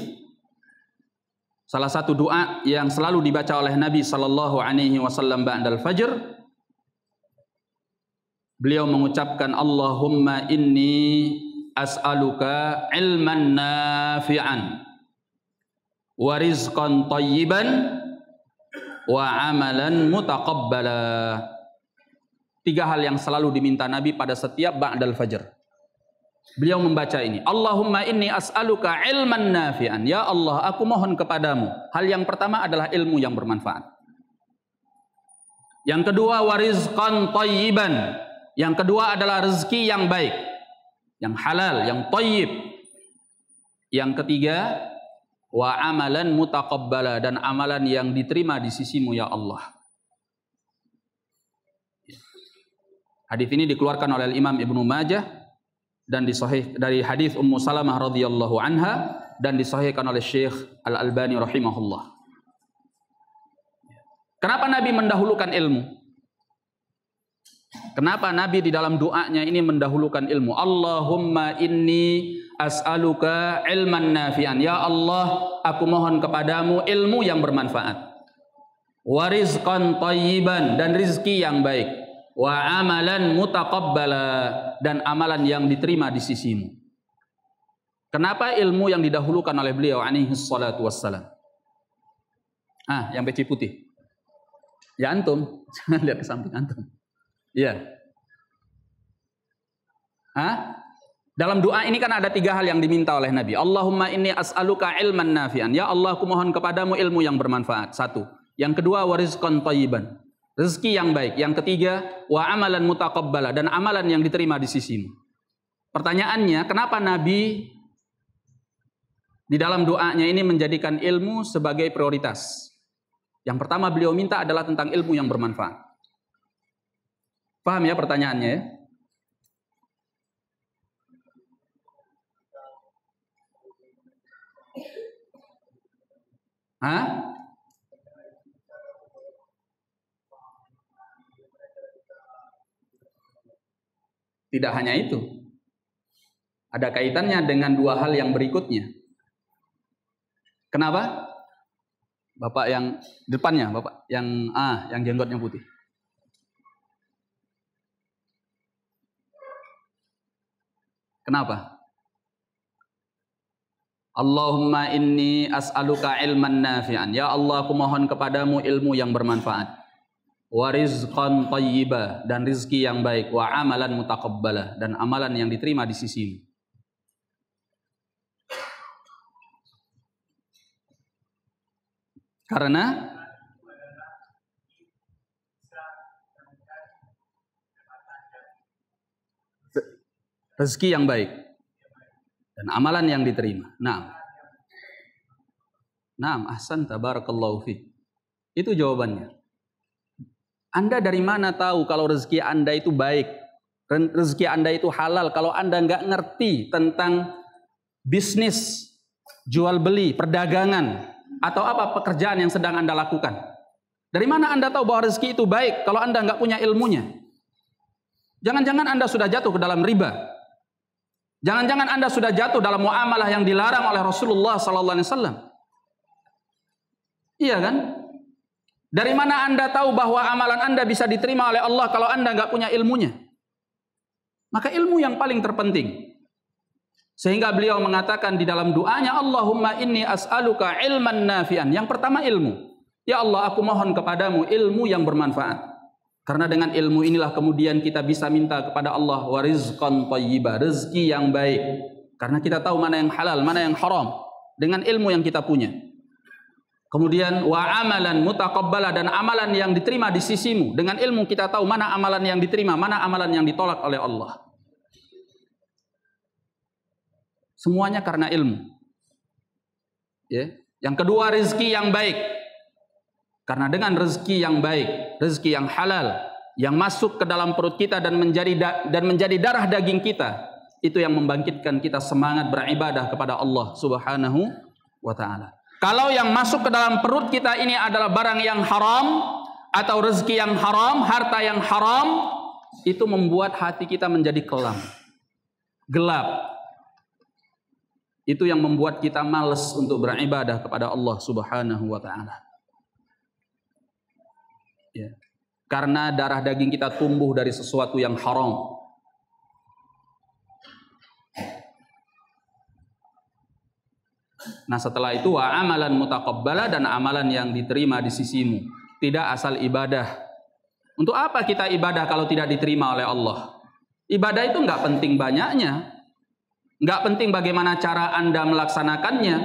salah satu doa yang selalu dibaca oleh Nabi sallallahu alaihi wasallam ba'dal fajr, beliau mengucapkan Allahumma inni as'aluka ilman nafi'an wa rizqan thayyiban wa amalan mutaqabbala. 3 hal yang selalu diminta Nabi pada setiap ba'dal fajr. Beliau membaca ini, Allahumma inni as'aluka ilman nafi'an. Ya Allah, aku mohon kepadamu. Hal yang pertama adalah ilmu yang bermanfaat. Yang kedua, warizqan thayyiban. Yang kedua adalah rezeki yang baik, yang halal, yang thayyib. Yang ketiga, wa amalan mutaqabbala, dan amalan yang diterima di sisimu ya Allah. Hadis ini dikeluarkan oleh Imam Ibnu Majah dan disahih dari hadis Ummu Salamah radhiyallahu anha dan disahihkan oleh Syekh Al-Albani rahimahullah. Kenapa Nabi mendahulukan ilmu? Kenapa Nabi di dalam doanya ini mendahulukan ilmu? Allahumma inni as'aluka ilman nafi'an. Ya Allah, aku mohon kepadamu ilmu yang bermanfaat. Wa rizqan thayyiban, dan rizki yang baik. Wa amalan mutaqabbala, dan amalan yang diterima di sisimu. Kenapa ilmu yang didahulukan oleh beliau alaihi salatu wassalam? Yang peci putih. Ya antum, jangan lihat ke samping antum. Iya. Dalam doa ini kan ada 3 hal yang diminta oleh Nabi. Allahumma inni as'aluka ilman nafi'an. Ya Allah, aku mohon kepadamu ilmu yang bermanfaat. 1. Yang kedua, wa rizqan thayyiban. Rezeki yang baik. Yang ketiga, wa amalan mutaqabbala, dan amalan yang diterima di sisimu. Pertanyaannya, kenapa Nabi di dalam doanya ini menjadikan ilmu sebagai prioritas? Yang pertama beliau minta adalah tentang ilmu yang bermanfaat. Paham ya pertanyaannya ya? Tidak hanya itu. Ada kaitannya dengan 2 hal yang berikutnya. Kenapa? Bapak yang depannya, Bapak yang jenggotnya putih. Kenapa? Allahumma inni as'aluka ilman nafi'an. Ya Allah, aku mohon kepadamu ilmu yang bermanfaat. Wa rizqan thayyiba, dan rizki yang baik. Wa amalan mutaqabbala, dan amalan yang diterima di sisimu. Karena rezeki yang baik dan amalan yang diterima. Naam, ahsan, tabarakallahu fiik. Itu jawabannya. Anda dari mana tahu kalau rezeki Anda itu baik, rezeki Anda itu halal, kalau Anda nggak ngerti tentang bisnis, jual beli, perdagangan, atau apa pekerjaan yang sedang Anda lakukan? Dari mana Anda tahu bahwa rezeki itu baik kalau Anda nggak punya ilmunya? Jangan-jangan Anda sudah jatuh ke dalam riba. Jangan-jangan Anda sudah jatuh dalam muamalah yang dilarang oleh Rasulullah SAW. Iya kan? Dari mana Anda tahu bahwa amalan Anda bisa diterima oleh Allah kalau Anda nggak punya ilmunya? Maka ilmu yang paling terpenting. Sehingga beliau mengatakan di dalam doanya, Allahumma inni as'aluka ilman nafi'an. Yang pertama ilmu. Ya Allah, aku mohon kepadamu ilmu yang bermanfaat. Karena dengan ilmu inilah kemudian kita bisa minta kepada Allah wa rizqan thayyibah, rezeki yang baik. Karena kita tahu mana yang halal, mana yang haram dengan ilmu yang kita punya. Kemudian wa amalan mutaqabbala, dan amalan yang diterima di sisimu. Dengan ilmu kita tahu mana amalan yang diterima, mana amalan yang ditolak oleh Allah. Semuanya karena ilmu. Ya. Yang kedua, rezeki yang baik. Karena dengan rezeki yang baik, rezeki yang halal, yang masuk ke dalam perut kita dan menjadi darah daging kita, itu yang membangkitkan kita semangat beribadah kepada Allah Subhanahu wa taala. Kalau yang masuk ke dalam perut kita ini adalah barang yang haram atau rezeki yang haram, harta yang haram, itu membuat hati kita menjadi kelam, gelap. Itu yang membuat kita malas untuk beribadah kepada Allah Subhanahu wa taala. Ya. Karena darah daging kita tumbuh dari sesuatu yang haram. Nah, setelah itu wa amalan mutaqabbala, dan amalan yang diterima di sisimu. Tidak asal ibadah. Untuk apa kita ibadah kalau tidak diterima oleh Allah? Ibadah itu enggak penting banyaknya. Enggak penting bagaimana cara Anda melaksanakannya.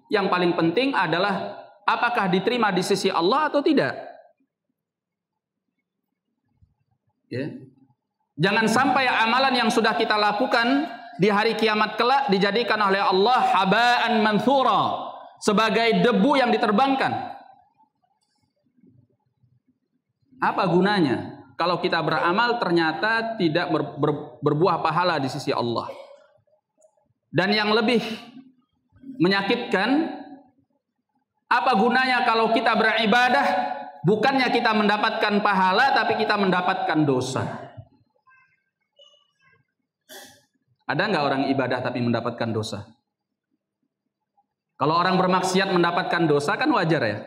Yang paling penting adalah apakah diterima di sisi Allah atau tidak. Ya. Jangan sampai amalan yang sudah kita lakukan di hari kiamat kelak dijadikan oleh Allah haba'an manthura, sebagai debu yang diterbangkan. Apa gunanya kalau kita beramal ternyata tidak berbuah pahala di sisi Allah? Dan yang lebih menyakitkan, apa gunanya kalau kita beribadah, bukannya kita mendapatkan pahala, tapi kita mendapatkan dosa. Ada nggak orang ibadah tapi mendapatkan dosa? Kalau orang bermaksiat mendapatkan dosa kan wajar ya.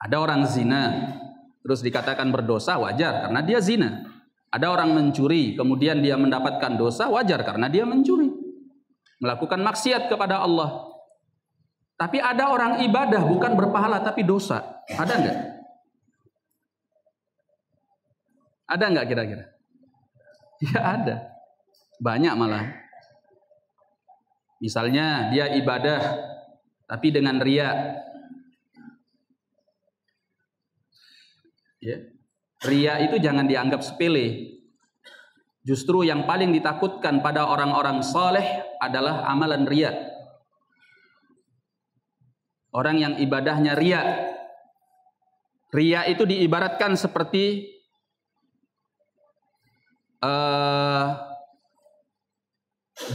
Ada orang zina, terus dikatakan berdosa, wajar karena dia zina. Ada orang mencuri, kemudian dia mendapatkan dosa, wajar karena dia mencuri. Melakukan maksiat kepada Allah. Tapi ada orang ibadah bukan berpahala tapi dosa. Ada enggak? Ada enggak kira-kira? Ya ada. Banyak malah. Misalnya dia ibadah tapi dengan riya. Ya. Riya itu jangan dianggap sepele. Justru yang paling ditakutkan pada orang-orang saleh adalah amalan riya. Orang yang ibadahnya riya. Riya itu diibaratkan seperti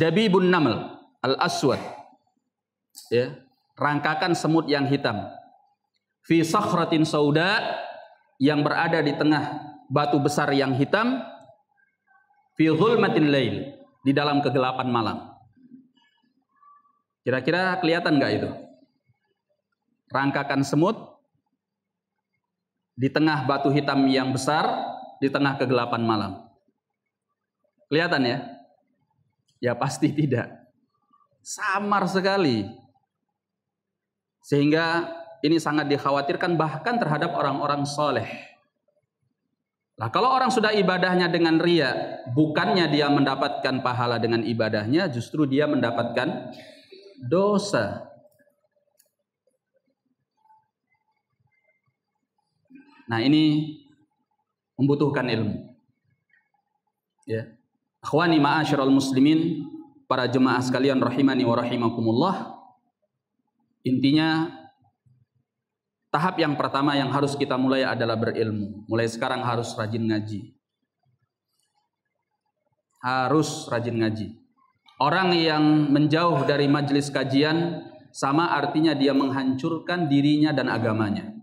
dabibun naml al-aswad. Ya, rangkakan semut yang hitam. Fi sakhratin sauda, yang berada di tengah batu besar yang hitam. Fi zulmatil lail, di dalam kegelapan malam. Kira-kira kelihatan nggak itu? Rangkakan semut di tengah batu hitam yang besar, di tengah kegelapan malam. Kelihatan ya? Ya pasti tidak. Samar sekali. Sehingga ini sangat dikhawatirkan bahkan terhadap orang-orang soleh. Nah, kalau orang sudah ibadahnya dengan riya, bukannya dia mendapatkan pahala dengan ibadahnya, justru dia mendapatkan dosa. Nah, ini membutuhkan ilmu. Ya. Akhwani ma'asyiral muslimin, para jemaah sekalian rahimani wa rahimakumullah. Intinya tahap yang pertama yang harus kita mulai adalah berilmu. Mulai sekarang harus rajin ngaji. Harus rajin ngaji. Orang yang menjauh dari majelis kajian sama artinya dia menghancurkan dirinya dan agamanya.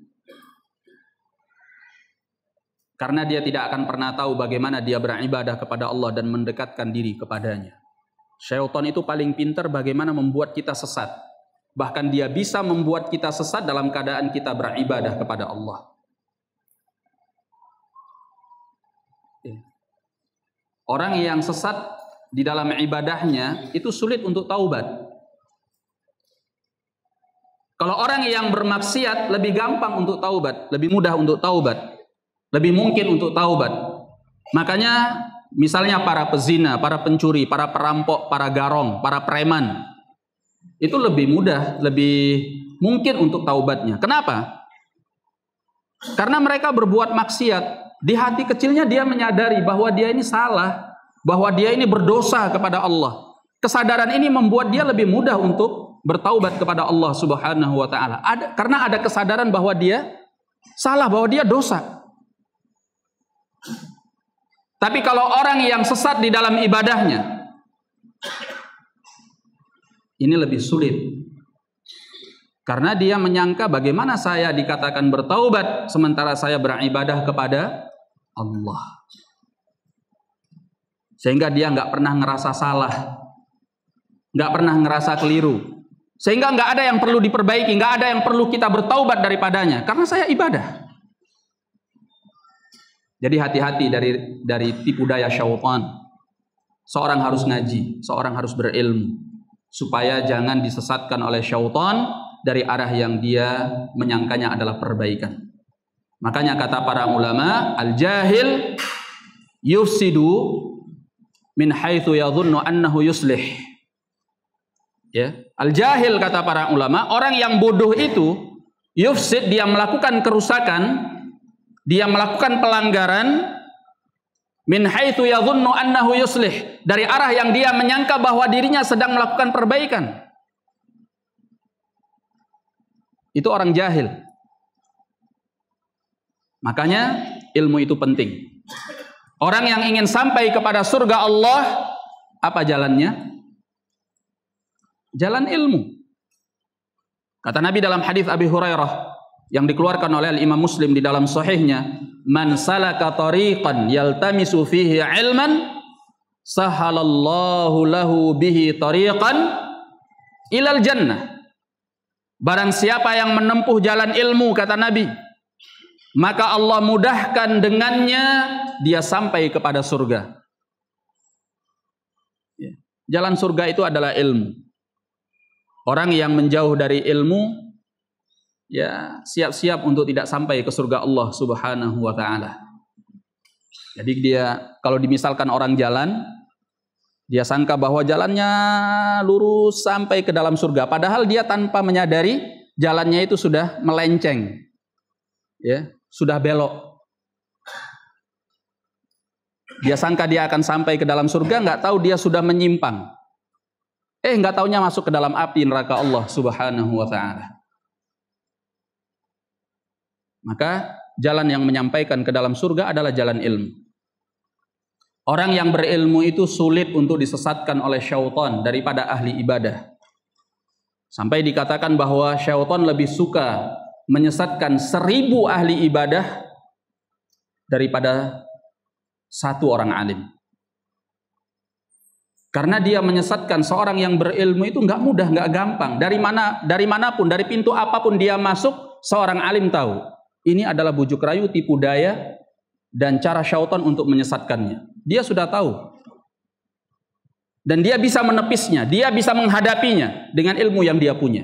Karena dia tidak akan pernah tahu bagaimana dia beribadah kepada Allah dan mendekatkan diri kepadanya. Syaitan itu paling pintar bagaimana membuat kita sesat. Bahkan dia bisa membuat kita sesat dalam keadaan kita beribadah kepada Allah. Orang yang sesat di dalam ibadahnya itu sulit untuk taubat. Kalau orang yang bermaksiat lebih gampang untuk taubat, lebih mudah untuk taubat, lebih mungkin untuk taubat. Makanya misalnya para pezina, para pencuri, para perampok, para garong, para preman, itu lebih mudah, lebih mungkin untuk taubatnya. Kenapa? Karena mereka berbuat maksiat. Di hati kecilnya dia menyadari bahwa dia ini salah, bahwa dia ini berdosa kepada Allah. Kesadaran ini membuat dia lebih mudah untuk bertaubat kepada Allah Subhanahu wa taala. Karena ada kesadaran bahwa dia salah, bahwa dia dosa. Tapi kalau orang yang sesat di dalam ibadahnya, ini lebih sulit. Karena dia menyangka bagaimana saya dikatakan bertaubat sementara saya beribadah kepada Allah. Sehingga dia nggak pernah ngerasa salah, nggak pernah ngerasa keliru. Sehingga nggak ada yang perlu diperbaiki, nggak ada yang perlu kita bertaubat daripadanya. Karena saya ibadah. Jadi hati-hati dari tipu daya syaitan. Seorang harus ngaji, seorang harus berilmu, supaya jangan disesatkan oleh syaitan dari arah yang dia menyangkanya adalah perbaikan. Makanya kata para ulama, al-jahil yufsidu min haitsu yadhunnu annahu yuslih. Ya, al-jahil kata para ulama, orang yang bodoh itu yufsid, dia melakukan kerusakan, dia melakukan pelanggaran min haitsu yadhunnu annahu yuslih, dari arah yang dia menyangka bahwa dirinya sedang melakukan perbaikan. Itu orang jahil. Makanya ilmu itu penting. Orang yang ingin sampai kepada surga Allah, apa jalannya? Jalan ilmu. Kata Nabi dalam hadis Abi Hurairah yang dikeluarkan oleh Imam Muslim di dalam sahihnya, man salaka tariqan yaltamisu fihi ilman sahalallahu lahu bihi tariqan ilal jannah. Barang siapa yang menempuh jalan ilmu, kata Nabi, maka Allah mudahkan dengannya dia sampai kepada surga. Jalan surga itu adalah ilmu. Orang yang menjauh dari ilmu, ya siap-siap untuk tidak sampai ke surga Allah Subhanahu wa taala. Jadi dia, kalau dimisalkan orang jalan, dia sangka bahwa jalannya lurus sampai ke dalam surga, padahal dia tanpa menyadari jalannya itu sudah melenceng. Ya, sudah belok. Dia sangka dia akan sampai ke dalam surga, nggak tahu dia sudah menyimpang. Nggak taunya masuk ke dalam api neraka Allah Subhanahu wa taala. Maka jalan yang menyampaikan ke dalam surga adalah jalan ilmu. Orang yang berilmu itu sulit untuk disesatkan oleh syaitan daripada ahli ibadah. Sampai dikatakan bahwa syaitan lebih suka menyesatkan 1000 ahli ibadah daripada 1 orang alim. Karena dia menyesatkan seorang yang berilmu itu nggak mudah, nggak gampang. Dari manapun, dari pintu apapun dia masuk, seorang alim tahu. Ini adalah bujuk rayu, tipu daya, dan cara syaitan untuk menyesatkannya. Dia sudah tahu. Dan dia bisa menepisnya, dia bisa menghadapinya dengan ilmu yang dia punya.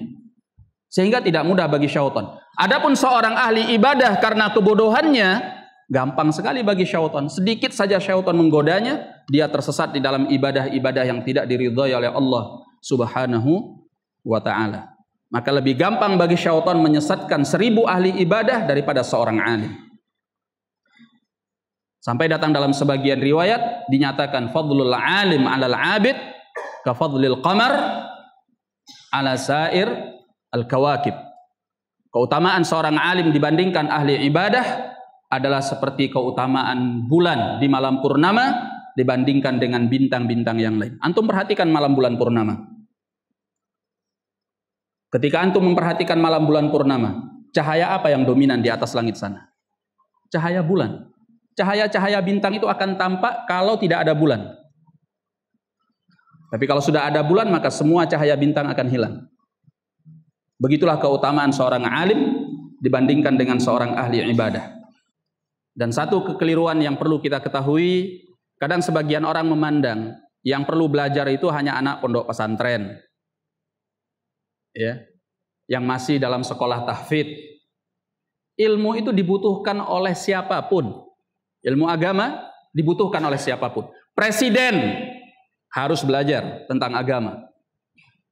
Sehingga tidak mudah bagi syaitan. Adapun seorang ahli ibadah karena kebodohannya, gampang sekali bagi syaitan. Sedikit saja syaitan menggodanya, dia tersesat di dalam ibadah-ibadah yang tidak diridhai oleh Allah Subhanahu wa taala. Maka lebih gampang bagi syaitan menyesatkan 1000 ahli ibadah daripada seorang alim. Sampai datang dalam sebagian riwayat dinyatakan fadlul alim 'alal 'abid ka fadlil qamar 'ala sair al-kawakib. Keutamaan seorang alim dibandingkan ahli ibadah adalah seperti keutamaan bulan di malam purnama dibandingkan dengan bintang-bintang yang lain. Antum perhatikan malam bulan purnama. Ketika antum memperhatikan malam bulan purnama, cahaya apa yang dominan di atas langit sana? Cahaya bulan. Cahaya-cahaya bintang itu akan tampak kalau tidak ada bulan. Tapi kalau sudah ada bulan, maka semua cahaya bintang akan hilang. Begitulah keutamaan seorang alim dibandingkan dengan seorang ahli ibadah. Dan satu kekeliruan yang perlu kita ketahui, kadang sebagian orang memandang Yang perlu belajar itu hanya anak pondok pesantren, ya, yang masih dalam sekolah tahfidz. Ilmu itu dibutuhkan oleh siapapun. Ilmu agama dibutuhkan oleh siapapun. Presiden harus belajar tentang agama.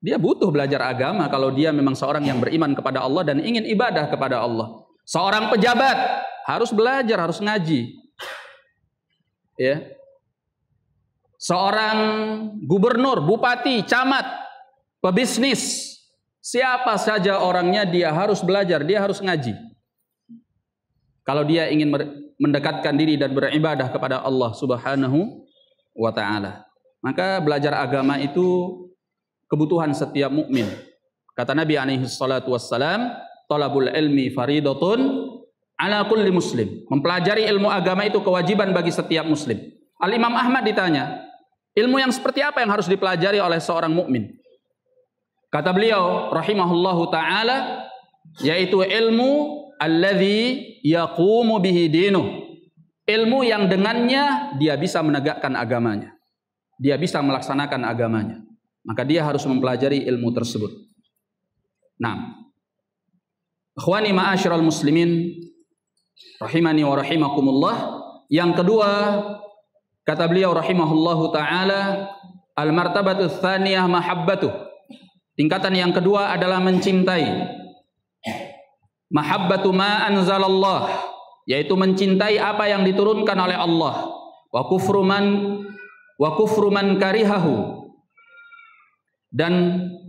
Dia butuh belajar agama kalau dia memang seorang yang beriman kepada Allah dan ingin ibadah kepada Allah. Seorang pejabat harus belajar, harus ngaji. Ya. Seorang gubernur, bupati, camat, pebisnis, siapa saja orangnya dia harus belajar, dia harus ngaji. Kalau dia ingin mendekatkan diri dan beribadah kepada Allah Subhanahu wa ta'ala. Maka belajar agama itu kebutuhan setiap mukmin. Kata Nabi alaihi salatu wassalam, talabul ilmi faridatun ala kulli muslim. Mempelajari ilmu agama itu kewajiban bagi setiap muslim. Al-Imam Ahmad ditanya, ilmu yang seperti apa yang harus dipelajari oleh seorang mukmin? Kata beliau rahimahullahu ta'ala, yaitu ilmu alladzi yaqumu bihi dinuh. Ilmu yang dengannya dia bisa menegakkan agamanya. Dia bisa melaksanakan agamanya. Maka dia harus mempelajari ilmu tersebut. Nah, ikhwani ma'asyiral muslimin rahimani wa rahimakumullah. Yang kedua, kata beliau rahimahullahu taala, al-martabatu tsaniyah mahabbatuh. Tingkatan yang kedua adalah mencintai. Mahabbatu ma anzalallah, yaitu mencintai apa yang diturunkan oleh Allah. Wa kufru man karihahu, dan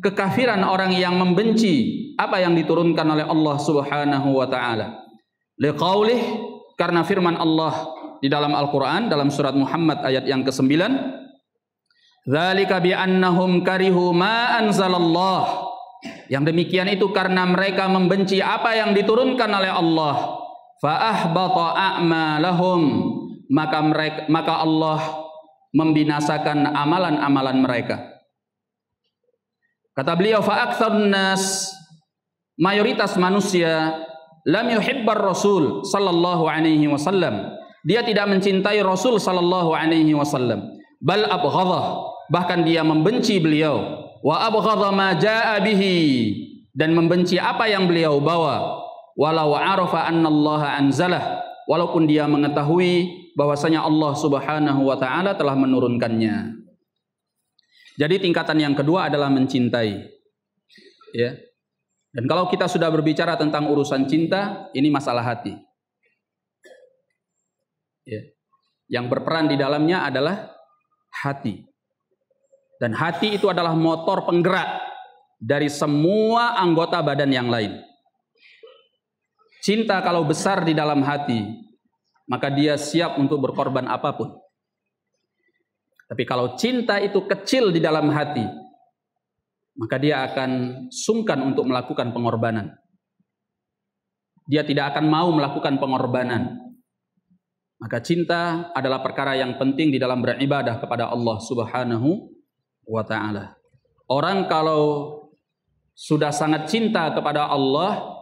kekafiran orang yang membenci apa yang diturunkan oleh Allah Subhanahu wa taala. Liqaulih, karena firman Allah di dalam Al-Qur'an dalam surat Muhammad ayat yang ke-9, dzalika bi annahum karihu ma anzalallah. Yang demikian itu karena mereka membenci apa yang diturunkan oleh Allah. Fa ahbata a'malahum, maka Allah membinasakan amalan-amalan mereka. Kata beliau, fa aktsarun nas, mayoritas manusia, lam yuhibbar Rasul sallallahu alaihi wasallam. Dia tidak mencintai Rasul sallallahu alaihi wasallam. Bal abghadah, bahkan dia membenci beliau. Wa abghadha ma jaa bihi, dan membenci apa yang beliau bawa. Walau arafa annallaha anzalah, walaupun dia mengetahui bahwasanya Allah Subhanahu wa taala telah menurunkannya. Jadi tingkatan yang kedua adalah mencintai. Ya. Dan kalau kita sudah berbicara tentang urusan cinta, ini masalah hati. Ya. Yang berperan di dalamnya adalah hati. Dan hati itu adalah motor penggerak dari semua anggota badan yang lain. Cinta kalau besar di dalam hati, maka dia siap untuk berkorban apapun. Tapi kalau cinta itu kecil di dalam hati, maka dia akan sungkan untuk melakukan pengorbanan. Dia tidak akan mau melakukan pengorbanan. Maka cinta adalah perkara yang penting di dalam beribadah kepada Allah Subhanahu wa ta'ala. Orang kalau sudah sangat cinta kepada Allah,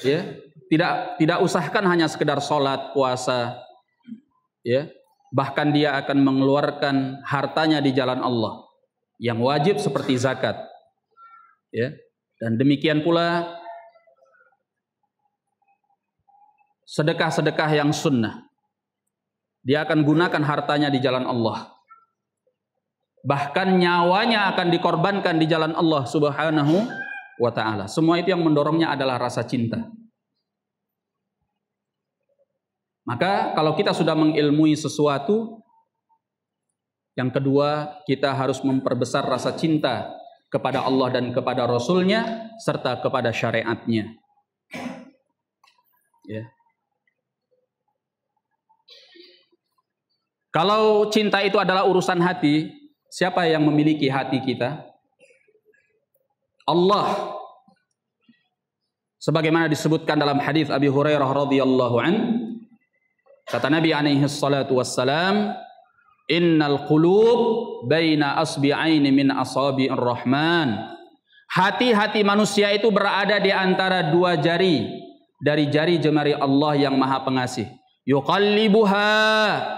ya, tidak usahkan hanya sekedar sholat, puasa, ya, bahkan dia akan mengeluarkan hartanya di jalan Allah yang wajib seperti zakat, ya, dan demikian pula sedekah-sedekah yang sunnah. Dia akan gunakan hartanya di jalan Allah. Bahkan nyawanya akan dikorbankan di jalan Allah Subhanahu wa ta'ala. Semua itu yang mendorongnya adalah rasa cinta. Maka kalau kita sudah mengilmui sesuatu, yang kedua kita harus memperbesar rasa cinta kepada Allah dan kepada Rasulnya serta kepada syariatnya. Ya. Kalau cinta itu adalah urusan hati, siapa yang memiliki hati kita? Allah. Sebagaimana disebutkan dalam hadis Abi Hurairah radhiyallahu an, kata Nabi alaihi salatu wassalam, innal qulub baina asbi'aini min asabi'ir rahman. Hati-hati manusia itu berada di antara dua jari dari jari jemari Allah yang Maha Pengasih. Yuqallibuha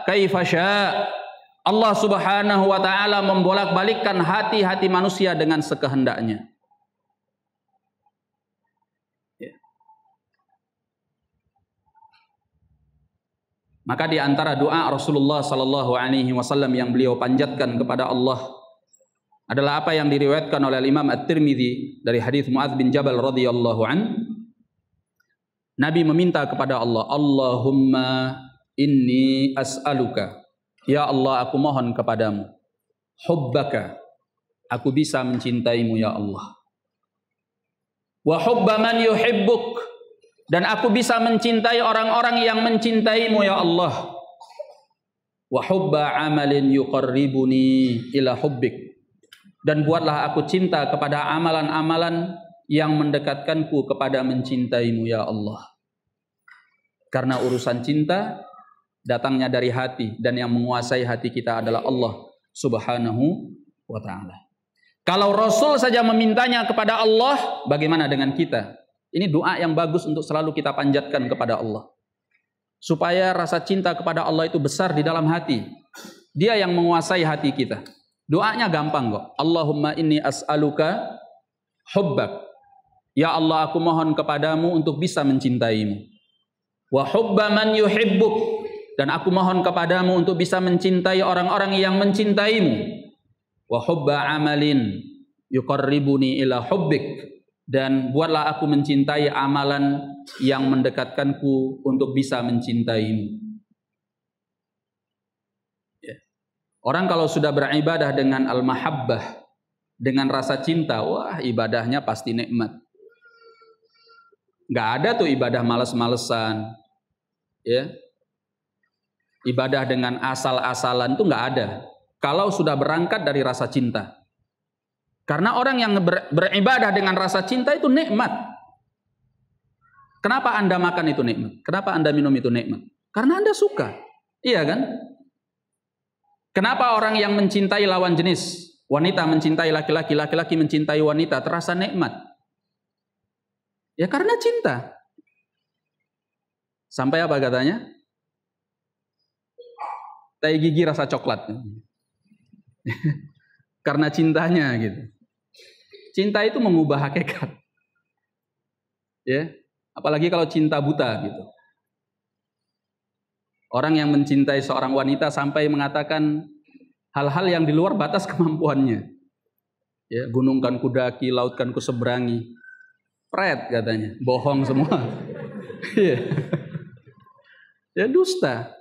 kaifa syaa. Allah Subhanahu wa taala membolak-balikkan hati-hati manusia dengan sekehendaknya. Maka di antara doa Rasulullah sallallahu alaihi wasallam yang beliau panjatkan kepada Allah adalah apa yang diriwayatkan oleh Imam At-Tirmidzi dari hadis Muadz bin Jabal radhiyallahu an. Nabi meminta kepada Allah, Allahumma inni as'aluka, ya Allah aku mohon kepadamu, hubbaka, aku bisa mencintaimu ya Allah. Wa hubba man yuhibbuk, dan aku bisa mencintai orang-orang yang mencintaimu ya Allah. Wa hubba amalin yuqarribuni ila hubbik, dan buatlah aku cinta kepada amalan-amalan yang mendekatkanku kepada mencintaimu ya Allah. Karena urusan cinta datangnya dari hati, dan yang menguasai hati kita adalah Allah Subhanahu wa ta'ala. Kalau Rasul saja memintanya kepada Allah, bagaimana dengan kita? Ini doa yang bagus untuk selalu kita panjatkan kepada Allah. Supaya rasa cinta kepada Allah itu besar di dalam hati. Dia yang menguasai hati kita. Doanya gampang kok. Allahumma inni as'aluka hubbak. Ya Allah, aku mohon kepadamu untuk bisa mencintaimu. Wa hubba man yuhibbuk, dan aku mohon kepadamu untuk bisa mencintai orang-orang yang mencintaimu. Wa hubba amalin yuqarribuni ila hubbik, dan buatlah aku mencintai amalan yang mendekatkanku untuk bisa mencintaimu. Orang kalau sudah beribadah dengan al-mahabbah, dengan rasa cinta, wah ibadahnya pasti nikmat. Nggak ada tuh ibadah males-malesan, ya. Ibadah dengan asal-asalan tuh nggak ada. Kalau sudah berangkat dari rasa cinta. Karena orang yang beribadah dengan rasa cinta itu nikmat. Kenapa Anda makan itu nikmat? Kenapa Anda minum itu nikmat? Karena Anda suka. Iya kan? Kenapa orang yang mencintai lawan jenis, wanita mencintai laki-laki, laki-laki mencintai wanita, terasa nikmat? Ya karena cinta. Sampai apa katanya? Tai gigi rasa coklat. Karena cintanya gitu. Cinta itu mengubah hakikat. Ya, apalagi kalau cinta buta gitu. Orang yang mencintai seorang wanita sampai mengatakan hal-hal yang di luar batas kemampuannya. Ya, gunungkan kudaki, lautkan kuseberangi. Pret katanya, bohong semua. Ya dusta.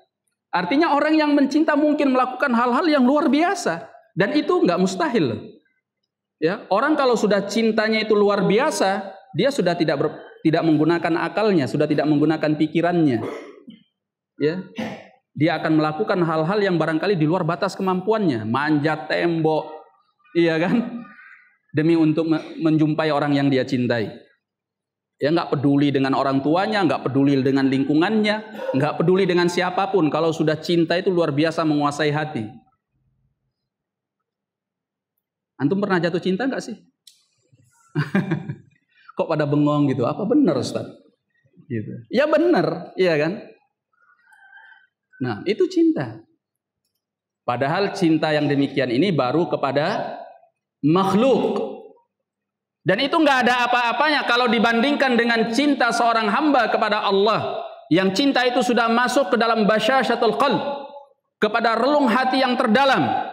Artinya orang yang mencinta mungkin melakukan hal-hal yang luar biasa, dan itu nggak mustahil. Ya, orang kalau sudah cintanya itu luar biasa, dia sudah tidak menggunakan akalnya, sudah tidak menggunakan pikirannya. Ya, dia akan melakukan hal-hal yang barangkali di luar batas kemampuannya, manjat tembok, iya kan, demi untuk menjumpai orang yang dia cintai. Ya, nggak peduli dengan orang tuanya, nggak peduli dengan lingkungannya, nggak peduli dengan siapapun. Kalau sudah cinta itu luar biasa menguasai hati. Antum pernah jatuh cinta nggak sih? Kok pada bengong gitu? Apa benar Ustaz? Gitu. Ya benar, iya kan? Nah, itu cinta. Padahal cinta yang demikian ini baru kepada makhluk. Dan itu nggak ada apa-apanya kalau dibandingkan dengan cinta seorang hamba kepada Allah. Yang cinta itu sudah masuk ke dalam basyashatul qalb, kepada relung hati yang terdalam.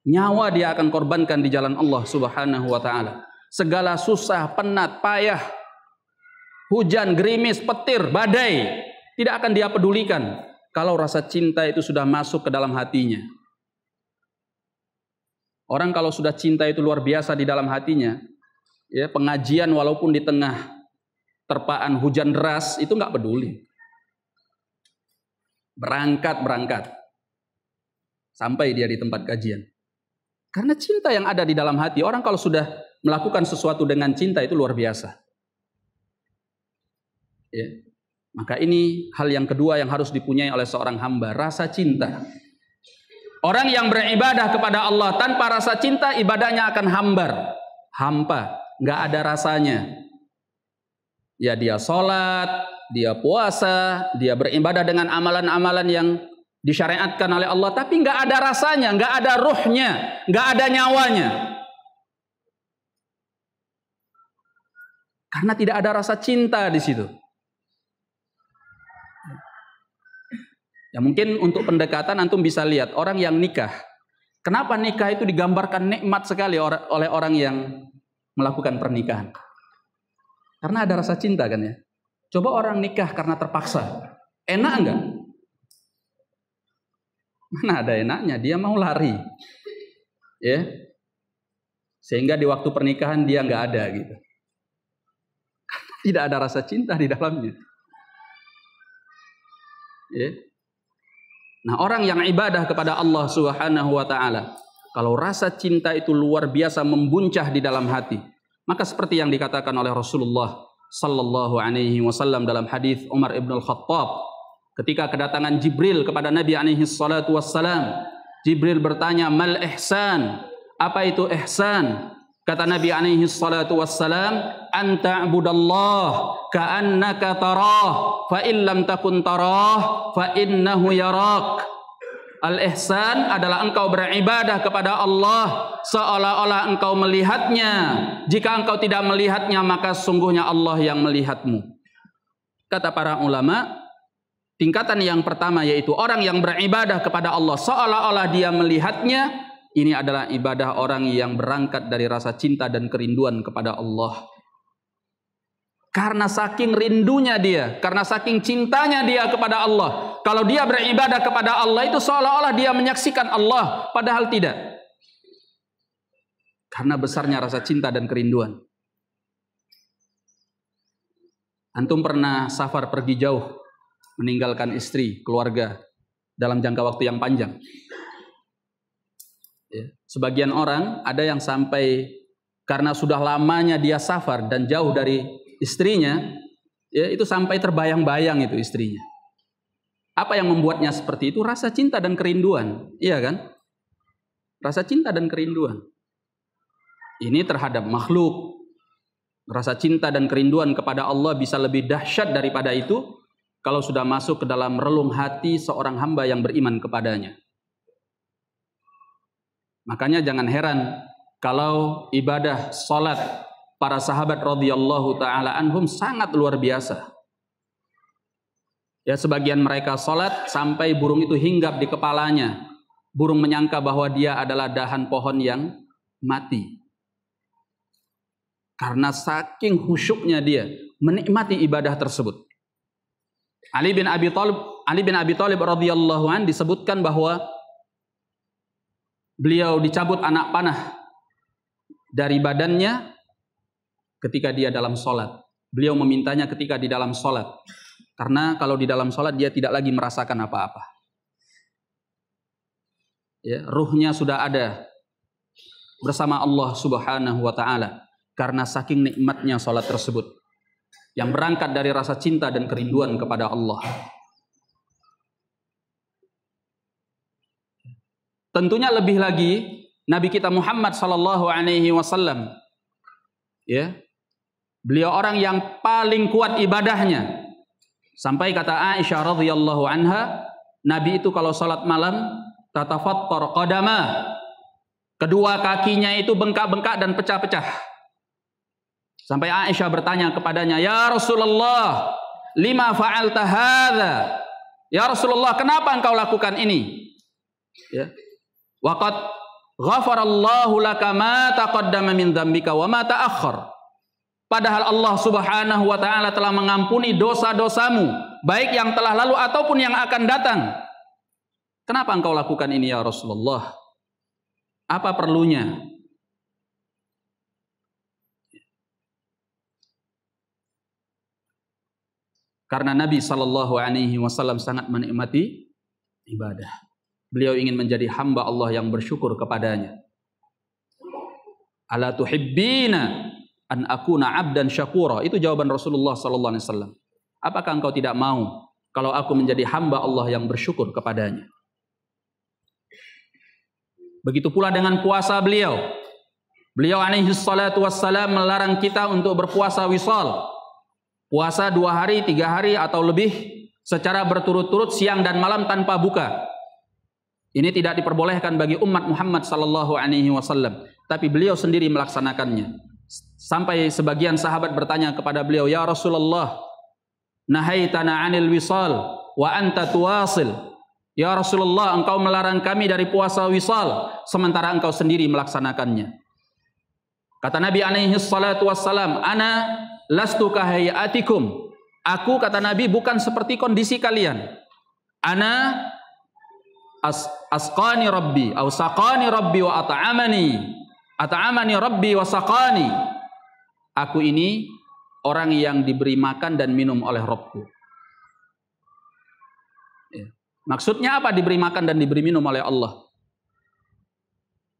Nyawa dia akan korbankan di jalan Allah Subhanahu wa ta'ala. Segala susah, penat, payah, hujan, gerimis, petir, badai, tidak akan dia pedulikan kalau rasa cinta itu sudah masuk ke dalam hatinya. Orang kalau sudah cinta itu luar biasa di dalam hatinya, ya, pengajian walaupun di tengah terpaan hujan deras itu nggak peduli. Berangkat sampai dia di tempat kajian. Karena cinta yang ada di dalam hati. Orang kalau sudah melakukan sesuatu dengan cinta itu luar biasa. Ya. Maka ini hal yang kedua yang harus dipunyai oleh seorang hamba, rasa cinta. Orang yang beribadah kepada Allah tanpa rasa cinta, ibadahnya akan hampa, nggak ada rasanya. Ya dia sholat, dia puasa, dia beribadah dengan amalan-amalan yang disyariatkan oleh Allah, tapi nggak ada rasanya, nggak ada ruhnya, nggak ada nyawanya. Karena tidak ada rasa cinta di situ. Ya mungkin untuk pendekatan antum bisa lihat orang yang nikah. Kenapa nikah itu digambarkan nikmat sekali oleh orang yang melakukan pernikahan? Karena ada rasa cinta kan ya. Coba orang nikah karena terpaksa, enak enggak? Mana ada enaknya, dia mau lari. Ya. Sehingga di waktu pernikahan dia enggak ada gitu. Karena tidak ada rasa cinta di dalamnya. Ya. Nah, orang yang ibadah kepada Allah Subhanahu wa taala, kalau rasa cinta itu luar biasa membuncah di dalam hati, maka seperti yang dikatakan oleh Rasulullah sallallahu alaihi wasallam dalam hadis Umar ibn al-Khattab, ketika kedatangan Jibril kepada Nabi alaihi salatu wassalam, Jibril bertanya, "Mal ihsan?" Apa itu ihsan? Kata Nabi alaihi salatu wassalam, "Anta abudallah ka'annaka tarah, fa in lam takun tarah, fa innahu yarak." Al-ihsan adalah engkau beribadah kepada Allah seolah-olah engkau melihatnya. Jika engkau tidak melihatnya, maka sungguhnya Allah yang melihatmu. Kata para ulama, tingkatan yang pertama yaitu orang yang beribadah kepada Allah seolah-olah dia melihatnya. Ini adalah ibadah orang yang berangkat dari rasa cinta dan kerinduan kepada Allah. Karena saking rindunya dia, karena saking cintanya dia kepada Allah. Kalau dia beribadah kepada Allah itu seolah-olah dia menyaksikan Allah, padahal tidak. Karena besarnya rasa cinta dan kerinduan. Antum pernah safar pergi jauh, meninggalkan istri, keluarga dalam jangka waktu yang panjang. Ya. Sebagian orang ada yang sampai karena sudah lamanya dia safar dan jauh dari istrinya, ya itu sampai terbayang-bayang itu istrinya. Apa yang membuatnya seperti itu? Rasa cinta dan kerinduan, iya kan? Rasa cinta dan kerinduan. Ini terhadap makhluk. Rasa cinta dan kerinduan kepada Allah bisa lebih dahsyat daripada itu kalau sudah masuk ke dalam relung hati seorang hamba yang beriman kepadanya. Makanya jangan heran kalau ibadah salat para sahabat radhiyallahu taala anhum sangat luar biasa. Ya, sebagian mereka salat sampai burung itu hinggap di kepalanya. Burung menyangka bahwa dia adalah dahan pohon yang mati. Karena saking khusyuknya dia menikmati ibadah tersebut. Ali bin Abi Thalib radhiyallahu anhu disebutkan bahwa beliau dicabut anak panah dari badannya ketika dia dalam sholat. Beliau memintanya ketika di dalam sholat. Karena kalau di dalam sholat dia tidak lagi merasakan apa-apa. Ya, ruhnya sudah ada bersama Allah Subhanahu wa ta'ala. Karena saking nikmatnya sholat tersebut. Yang berangkat dari rasa cinta dan kerinduan kepada Allah. Tentunya lebih lagi Nabi kita Muhammad sallallahu alaihi wasallam, ya, beliau orang yang paling kuat ibadahnya. Sampai kata Aisyah radhiyallahu anha, Nabi itu kalau salat malam tatafattar qadama, kedua kakinya itu bengkak-bengkak dan pecah-pecah. Sampai Aisyah bertanya kepadanya, "Ya Rasulullah, lima fa'alta hadza?" Ya Rasulullah, kenapa engkau lakukan ini? Ya. Waqad ghafarallahu laka ma taqaddama min dzambika wa ma ta'akhkhar. Padahal Allah Subhanahu wa taala telah mengampuni dosa-dosamu, baik yang telah lalu ataupun yang akan datang. Kenapa engkau lakukan ini ya Rasulullah? Apa perlunya? Karena Nabi sallallahu alaihi wasallam sangat menikmati ibadah. Beliau ingin menjadi hamba Allah yang bersyukur kepadanya. Ala tuhibbina an akuna abdan syakura. Itu jawaban Rasulullah sallallahu alaihi wasallam. Apakah engkau tidak mau kalau aku menjadi hamba Allah yang bersyukur kepadanya? Begitu pula dengan puasa beliau. Beliau alaihi salatu wassalam melarang kita untuk berpuasa wisal. Puasa 2 hari, 3 hari atau lebih secara berturut-turut siang dan malam tanpa buka. Ini tidak diperbolehkan bagi umat Muhammad sallallahu alaihi wasallam, tapi beliau sendiri melaksanakannya. Sampai sebagian sahabat bertanya kepada beliau, "Ya Rasulullah, nahaitana 'anil wisal wa anta tuwasil." Ya Rasulullah, engkau melarang kami dari puasa wisal sementara engkau sendiri melaksanakannya. Kata Nabi alaihi salatu wassalam, "Ana lastu kahayatikum." Aku, kata Nabi, bukan seperti kondisi kalian. Ana asqani rabbi au saqani rabbi wa at'amani rabbi wa saqani. Aku ini orang yang diberi makan dan minum oleh Rabbku. Ya. Maksudnya apa diberi makan dan diberi minum oleh Allah?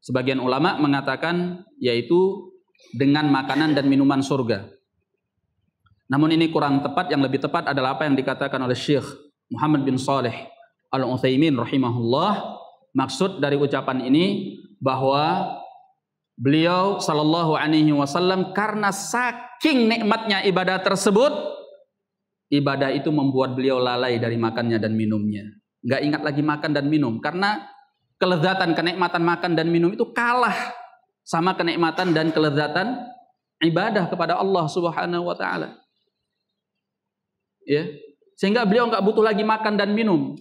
Sebagian ulama mengatakan yaitu dengan makanan dan minuman surga. Namun ini kurang tepat, yang lebih tepat adalah apa yang dikatakan oleh Syekh Muhammad bin Shalih Al-Utsaimin rahimahullah. Maksud dari ucapan ini bahwa beliau sallallahu alaihi wasallam karena saking nikmatnya ibadah tersebut, ibadah itu membuat beliau lalai dari makannya dan minumnya. Nggak ingat lagi makan dan minum karena kelezatan, kenikmatan makan dan minum itu kalah sama kenikmatan dan kelezatan ibadah kepada Allah Subhanahu wa taala. Ya. Sehingga beliau nggak butuh lagi makan dan minum.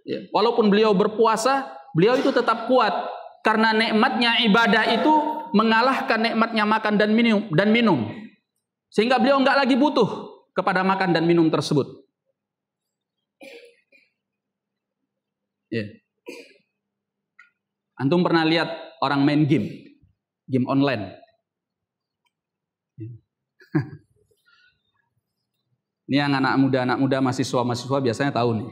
Ya. Walaupun beliau berpuasa, beliau itu tetap kuat karena nikmatnya ibadah itu mengalahkan nikmatnya makan dan minum. Sehingga beliau nggak lagi butuh kepada makan dan minum tersebut. Ya. Antum pernah lihat orang main game online? Ini yang anak muda mahasiswa biasanya tahu nih.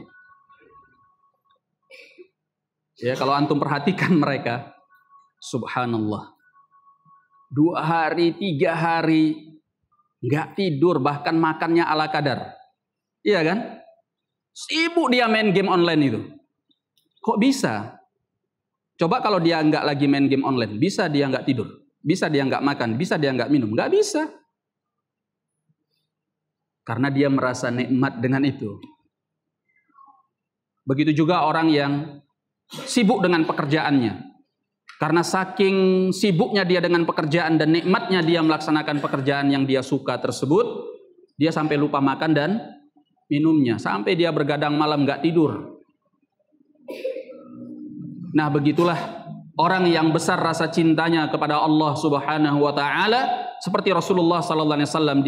Ya, kalau antum perhatikan mereka, subhanallah, 2 hari, 3 hari nggak tidur, bahkan makannya ala kadar. Iya kan? Sibuk dia main game online itu. Kok bisa? Coba kalau dia nggak lagi main game online, bisa dia nggak tidur, bisa dia nggak makan, bisa dia nggak minum? Nggak bisa. Karena dia merasa nikmat dengan itu. Begitu juga orang yang sibuk dengan pekerjaannya. Karena saking sibuknya dia dengan pekerjaan dan nikmatnya dia melaksanakan pekerjaan yang dia suka tersebut, dia sampai lupa makan dan minumnya. Sampai dia bergadang malam nggak tidur. Nah, begitulah orang yang besar rasa cintanya kepada Allah Subhanahu wa taala, seperti Rasulullah sallallahu alaihi wasallam,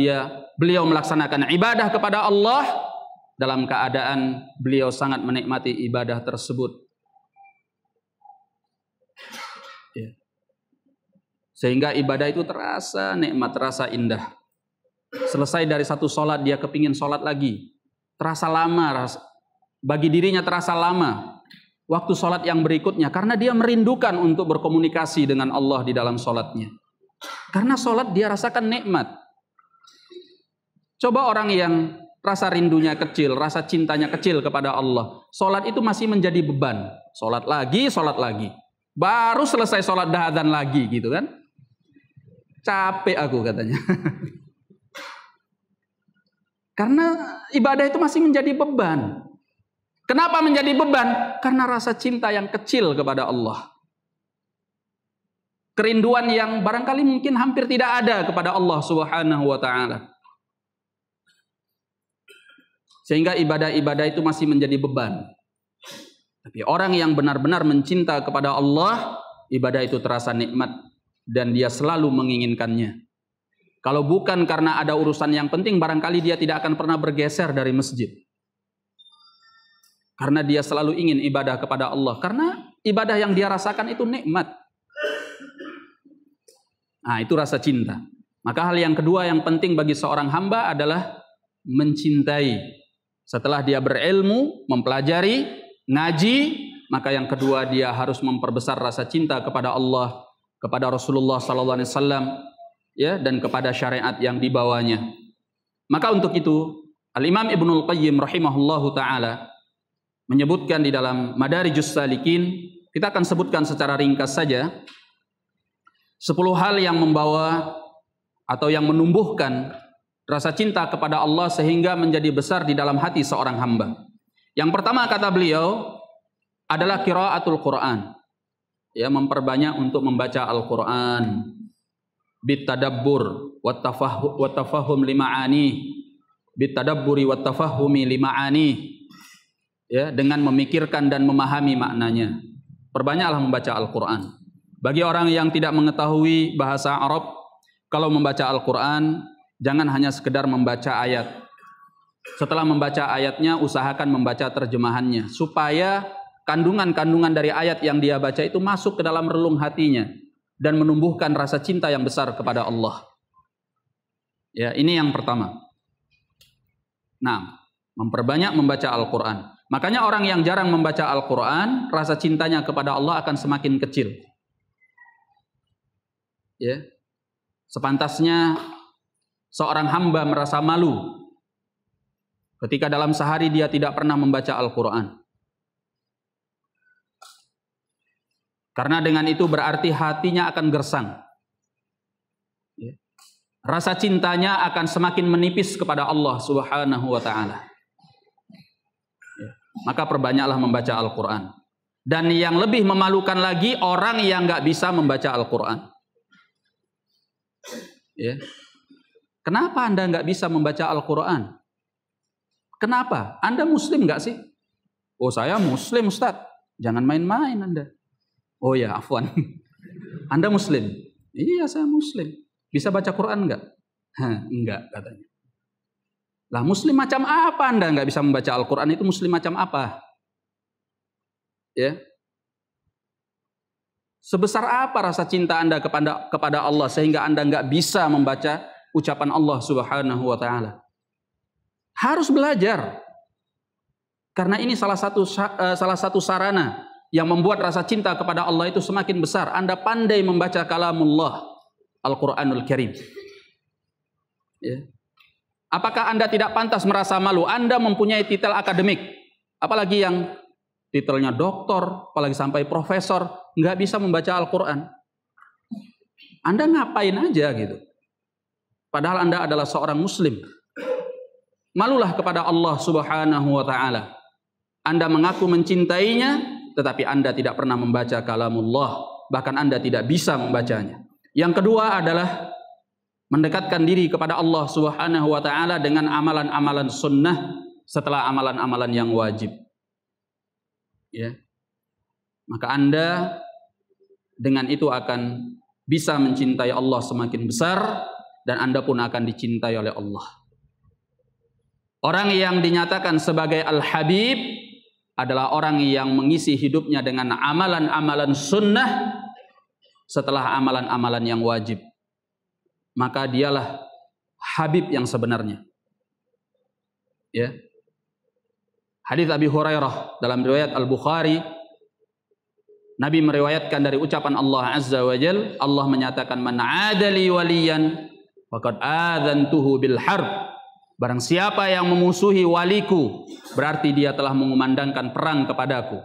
beliau melaksanakan ibadah kepada Allah dalam keadaan beliau sangat menikmati ibadah tersebut. Ya. Sehingga ibadah itu terasa nikmat, terasa indah. Selesai dari satu sholat dia kepingin sholat lagi. Terasa lama, bagi dirinya terasa lama waktu sholat yang berikutnya, karena dia merindukan untuk berkomunikasi dengan Allah di dalam sholatnya. Karena sholat dia rasakan nikmat. Coba orang yang rasa rindunya kecil, rasa cintanya kecil kepada Allah, sholat itu masih menjadi beban. Sholat lagi. Baru selesai sholat dah adzan lagi gitu kan. Capek aku katanya. Karena ibadah itu masih menjadi beban. Kenapa menjadi beban? Karena rasa cinta yang kecil kepada Allah. Kerinduan yang barangkali mungkin hampir tidak ada kepada Allah Subhanahu wa taala. Sehingga ibadah-ibadah itu masih menjadi beban. Tapi orang yang benar-benar mencinta kepada Allah, ibadah itu terasa nikmat dan dia selalu menginginkannya. Kalau bukan karena ada urusan yang penting, barangkali dia tidak akan pernah bergeser dari masjid. Karena dia selalu ingin ibadah kepada Allah. Karena ibadah yang dia rasakan itu nikmat. Nah, itu rasa cinta. Maka hal yang kedua yang penting bagi seorang hamba adalah mencintai. Setelah dia berilmu, mempelajari, ngaji, maka yang kedua dia harus memperbesar rasa cinta kepada Allah, kepada Rasulullah SAW, ya, dan kepada syariat yang dibawanya. Maka untuk itu Al-Imam Ibnul Qayyim rahimahullahu ta'ala menyebutkan di dalam Madarijus Salikin, kita akan sebutkan secara ringkas saja 10 hal yang membawa atau yang menumbuhkan rasa cinta kepada Allah sehingga menjadi besar di dalam hati seorang hamba. Yang pertama kata beliau adalah qiraatul Quran. Ya, memperbanyak untuk membaca Al-Quran. Bitadabbur wa tafahum lima'ani. Bitadabburi wa tafahumi lima'ani. Ya, dengan memikirkan dan memahami maknanya. Perbanyaklah membaca Al-Quran. Bagi orang yang tidak mengetahui bahasa Arab, kalau membaca Al-Quran, jangan hanya sekedar membaca ayat. Setelah membaca ayatnya, usahakan membaca terjemahannya. Supaya kandungan-kandungan dari ayat yang dia baca itu masuk ke dalam relung hatinya. Dan menumbuhkan rasa cinta yang besar kepada Allah. Ya, ini yang pertama. Nah, memperbanyak membaca Al-Quran. Makanya orang yang jarang membaca Al-Quran, rasa cintanya kepada Allah akan semakin kecil. Ya, sepantasnya seorang hamba merasa malu ketika dalam sehari dia tidak pernah membaca Al-Quran. Karena dengan itu berarti hatinya akan gersang. Ya. Rasa cintanya akan semakin menipis kepada Allah Subhanahu wa ta'ala. Ya. Maka perbanyaklah membaca Al-Quran. Dan yang lebih memalukan lagi, orang yang nggak bisa membaca Al-Quran. Ya. Kenapa Anda nggak bisa membaca Al-Quran? Kenapa? Anda Muslim nggak sih? Oh, saya Muslim, Ustadz. Jangan main-main Anda. Oh ya, afwan. Anda Muslim? Iya, saya Muslim. Bisa baca Quran nggak? Enggak, katanya. Lah, Muslim macam apa Anda nggak bisa membaca Al-Quran? Itu Muslim macam apa? Ya. Sebesar apa rasa cinta Anda kepada Allah sehingga Anda nggak bisa membaca ucapan Allah Subhanahu wa ta'ala? Harus belajar. Karena ini salah satu sarana yang membuat rasa cinta kepada Allah itu semakin besar. Anda pandai membaca kalamullah, Al-Quranul Karim. Ya. Apakah Anda tidak pantas merasa malu? Anda mempunyai titel akademik. Apalagi yang titelnya doktor, apalagi sampai profesor, nggak bisa membaca Al-Quran. Anda ngapain aja gitu? Padahal Anda adalah seorang Muslim. Malulah kepada Allah Subhanahu wa ta'ala. Anda mengaku mencintainya, tetapi Anda tidak pernah membaca kalamullah. Bahkan Anda tidak bisa membacanya. Yang kedua adalah mendekatkan diri kepada Allah Subhanahu wa ta'ala dengan amalan-amalan sunnah setelah amalan-amalan yang wajib. Ya. Maka Anda dengan itu akan bisa mencintai Allah semakin besar dan Anda pun akan dicintai oleh Allah. Orang yang dinyatakan sebagai Al-Habib adalah orang yang mengisi hidupnya dengan amalan-amalan sunnah setelah amalan-amalan yang wajib. Maka dialah Habib yang sebenarnya. Ya. Hadis Abi Hurairah dalam riwayat Al-Bukhari, Nabi meriwayatkan dari ucapan Allah Azza wa Jal, Allah menyatakan, man adali waliyan faqad adzantuhu bil harb. Barang siapa yang memusuhi waliku, berarti dia telah mengumandangkan perang kepadaku.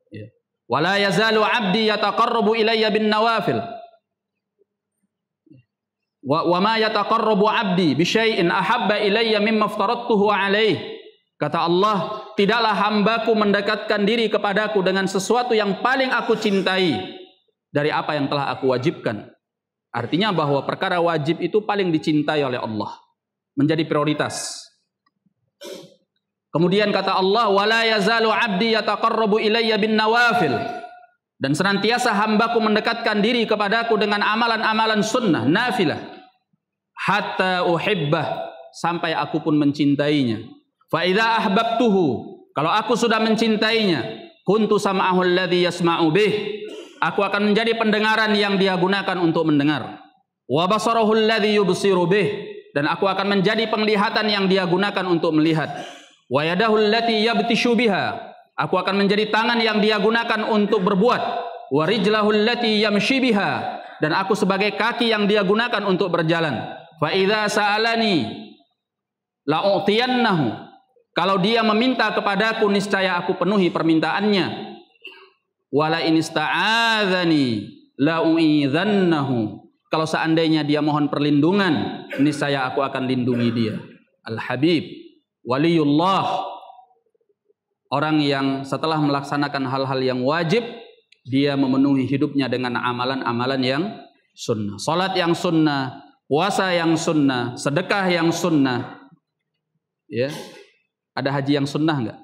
Ya. Wala yazalu abdi yataqarrabu ilayya bin nawafil. Wa ma yataqarrabu abdi bi syai'in ahabba ilayya mimma aftaradtuhu alaih. Kata Allah, tidaklah hambaku mendekatkan diri kepadaku dengan sesuatu yang paling aku cintai dari apa yang telah aku wajibkan. Artinya bahwa perkara wajib itu paling dicintai oleh Allah, menjadi prioritas. Kemudian kata Allah, wala yazalu abdi yataqarrabu ilayya bin nawafil. Dan senantiasa hambaku mendekatkan diri kepadaku dengan amalan-amalan sunnah, nafilah. Hatta uhibbah, sampai aku pun mencintainya. Fa idza ahbabtuhu, kalau aku sudah mencintainya, kuntu sam'ahu alladhi yasma'u bih, aku akan menjadi pendengaran yang dia gunakan untuk mendengar. Wa basarahu alladhi yubsiru bih, dan aku akan menjadi penglihatan yang dia gunakan untuk melihat. Wa yadahu allati yabtishu biha, aku akan menjadi tangan yang dia gunakan untuk berbuat. Wa rijlahu allati yamshi biha, dan aku sebagai kaki yang dia gunakan untuk berjalan. Fa idza sa'alani la'utiyannahu, kalau dia meminta kepadaku niscaya aku penuhi permintaannya. Wala in ista'adzani la'u'idzannahu, kalau seandainya dia mohon perlindungan, niscaya aku akan lindungi dia. Al-Habib, Waliullah, orang yang setelah melaksanakan hal-hal yang wajib, dia memenuhi hidupnya dengan amalan-amalan yang sunnah. Salat yang sunnah, puasa yang sunnah, sedekah yang sunnah. Ya, ada haji yang sunnah enggak?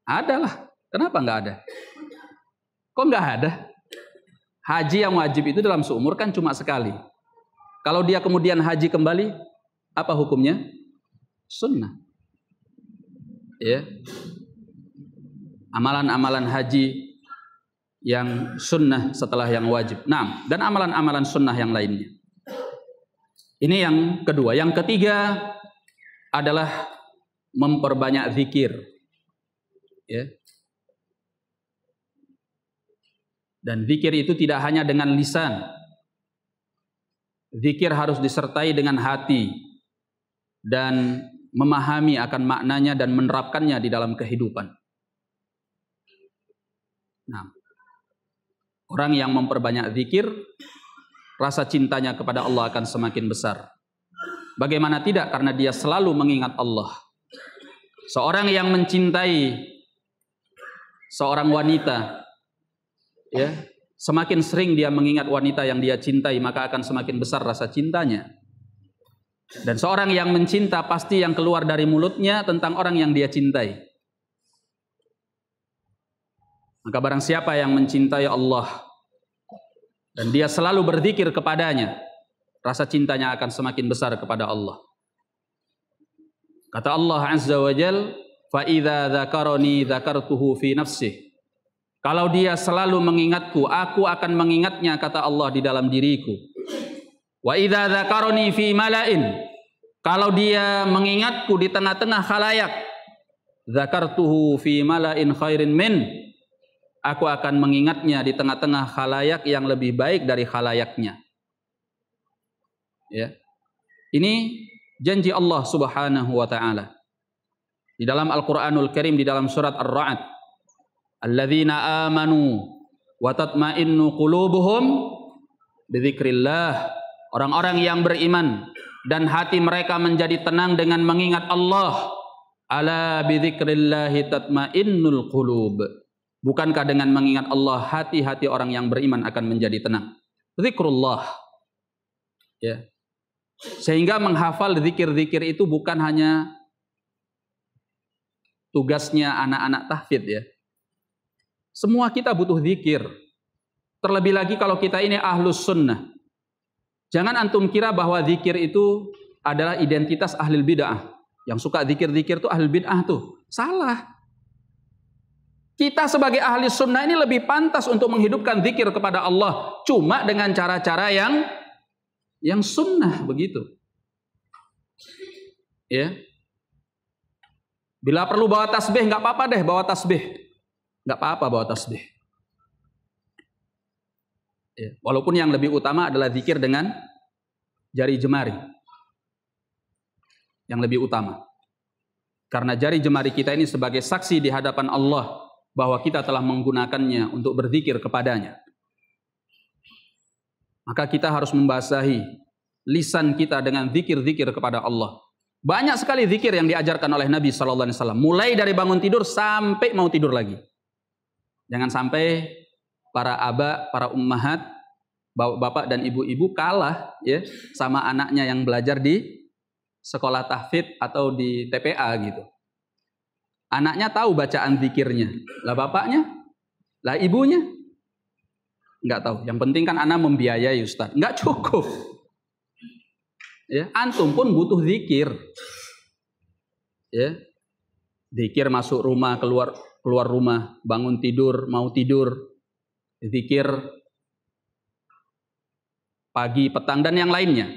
Ada lah. Kenapa enggak ada? Kok enggak ada? Haji yang wajib itu dalam seumur kan cuma sekali. Kalau dia kemudian haji kembali, apa hukumnya? Sunnah. Ya. Amalan-amalan haji yang sunnah setelah yang wajib. Nah, dan amalan-amalan sunnah yang lainnya. Ini yang kedua. Yang ketiga adalah memperbanyak zikir. Ya. Dan zikir itu tidak hanya dengan lisan. Zikir harus disertai dengan hati dan memahami akan maknanya dan menerapkannya di dalam kehidupan. Nah, orang yang memperbanyak zikir, rasa cintanya kepada Allah akan semakin besar. Bagaimana tidak, karena dia selalu mengingat Allah. Seorang yang mencintai seorang wanita, ya, semakin sering dia mengingat wanita yang dia cintai, maka akan semakin besar rasa cintanya. Dan seorang yang mencinta, pasti yang keluar dari mulutnya tentang orang yang dia cintai. Maka barang siapa yang mencintai Allah dan dia selalu berzikir kepadanya, rasa cintanya akan semakin besar kepada Allah. Kata Allah Azza wa Jal, fa idza dzakarani dzakartuhu fi nafsihi. Kalau dia selalu mengingatku, aku akan mengingatnya, kata Allah, di dalam diriku. Wa idza dzakarani fi mala'in. Kalau dia mengingatku di tengah-tengah khalayak, dzakartuhu fi mala'in khairin min. Aku akan mengingatnya di tengah-tengah khalayak yang lebih baik dari khalayaknya. Ya. Ini janji Allah Subhanahu wa taala. Di dalam Al-Qur'anul Karim, di dalam surat Ar-Ra'd, alladzina amanu wa tatma'innu qulubuhum bidzikrillah. Orang-orang yang beriman dan hati mereka menjadi tenang dengan mengingat Allah. Ala bidzikrillah tatma'innul qulub. Bukankah dengan mengingat Allah hati-hati orang yang beriman akan menjadi tenang? Zikrullah. Ya. Sehingga menghafal zikir-zikir itu bukan hanya tugasnya anak-anak tahfidz, ya. Semua kita butuh zikir. Terlebih lagi kalau kita ini ahlus sunnah. Jangan antum kira bahwa zikir itu adalah identitas ahlul bid'ah. Yang suka zikir-zikir itu ahlul bid'ah tuh. Salah. Kita sebagai ahli sunnah ini lebih pantas untuk menghidupkan zikir kepada Allah. Cuma dengan cara-cara yang sunnah, begitu. Ya. Bila perlu bawa tasbih, nggak apa-apa deh bawa tasbih. Nggak apa-apa bawa tasbih. Ya. Walaupun yang lebih utama adalah zikir dengan jari jemari. Yang lebih utama. Karena jari jemari kita ini sebagai saksi di hadapan Allah bahwa kita telah menggunakannya untuk berzikir kepadanya. Maka kita harus membasahi lisan kita dengan zikir-zikir kepada Allah. Banyak sekali zikir yang diajarkan oleh Nabi SAW. Mulai dari bangun tidur sampai mau tidur lagi. Jangan sampai para aba, para ummahat, bapak dan ibu-ibu kalah, ya, sama anaknya yang belajar di sekolah tahfidz atau di TPA gitu. Anaknya tahu bacaan zikirnya, lah bapaknya, lah ibunya nggak tahu. Yang penting kan anak membiayai Ustaz. Nggak cukup. Ya, antum pun butuh zikir. Ya, zikir masuk rumah, keluar rumah, bangun tidur, mau tidur, zikir pagi, petang dan yang lainnya.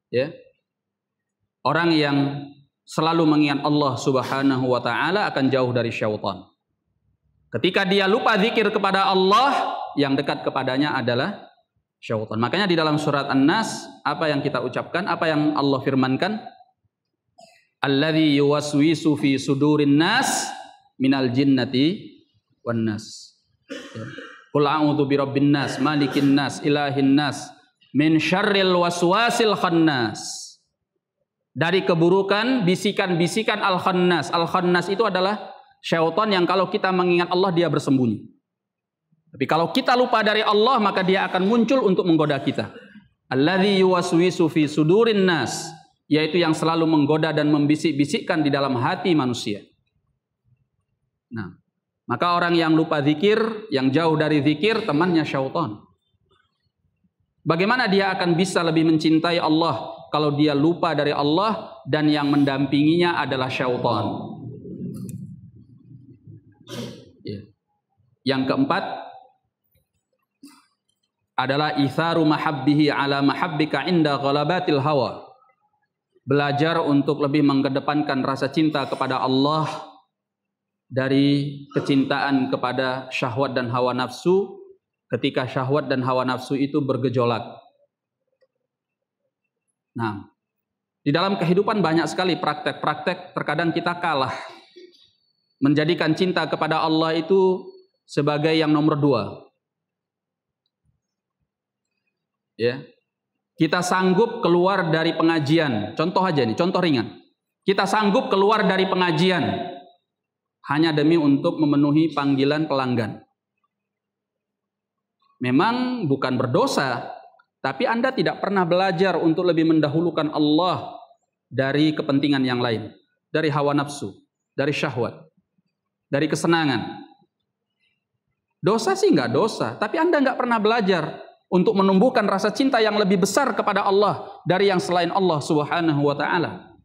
Ya, orang yang selalu mengingat Allah Subhanahu wa taala akan jauh dari syaitan. Ketika dia lupa zikir kepada Allah, yang dekat kepadanya adalah syaitan. Makanya di dalam surat An-Nas, apa yang kita ucapkan, apa yang Allah firmankan? Alladzi yuwaswisu fi sudurin nas minal jinnati wan nas. Qul a'udzu birabbin nas, malikin nas, ilahin nas, min syarril waswasil khannas. Dari keburukan bisikan-bisikan al-khannas. Al-khannas itu adalah syaitan yang kalau kita mengingat Allah dia bersembunyi. Tapi kalau kita lupa dari Allah maka dia akan muncul untuk menggoda kita. Alladzi yuwaswisu fi sudurin nas, yaitu yang selalu menggoda dan membisik-bisikkan di dalam hati manusia. Nah, maka orang yang lupa zikir, yang jauh dari zikir, temannya syaitan. Bagaimana dia akan bisa lebih mencintai Allah kalau dia lupa dari Allah dan yang mendampinginya adalah syaitan? Yang keempat adalah itharu mahabbihi ala mahabbika inda ghalabatil hawa. Belajar untuk lebih mengedepankan rasa cinta kepada Allah dari kecintaan kepada syahwat dan hawa nafsu ketika syahwat dan hawa nafsu itu bergejolak. Nah, di dalam kehidupan banyak sekali praktek-praktek terkadang kita kalah. Menjadikan cinta kepada Allah itu sebagai yang nomor 2. Ya. Kita sanggup keluar dari pengajian. Contoh aja nih, contoh ringan. Kita sanggup keluar dari pengajian hanya demi untuk memenuhi panggilan pelanggan. Memang bukan berdosa, tapi Anda tidak pernah belajar untuk lebih mendahulukan Allah dari kepentingan yang lain, dari hawa nafsu, dari syahwat, dari kesenangan. Dosa sih nggak dosa, tapi Anda nggak pernah belajar untuk menumbuhkan rasa cinta yang lebih besar kepada Allah dari yang selain Allah Subhanahu wa ta'ala.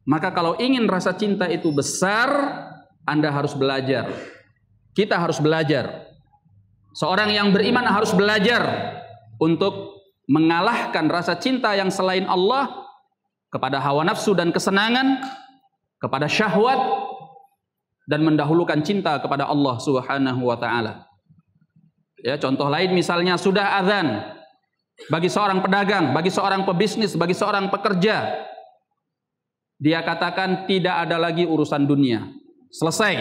Maka kalau ingin rasa cinta itu besar, Anda harus belajar. Kita harus belajar. Seorang yang beriman harus belajar untuk mengalahkan rasa cinta yang selain Allah kepada hawa nafsu dan kesenangan, kepada syahwat, dan mendahulukan cinta kepada Allah Subhanahu wa ta'ala. Ya, contoh lain misalnya sudah azan bagi seorang pedagang, bagi seorang pebisnis, bagi seorang pekerja. Dia katakan tidak ada lagi urusan dunia. Selesai.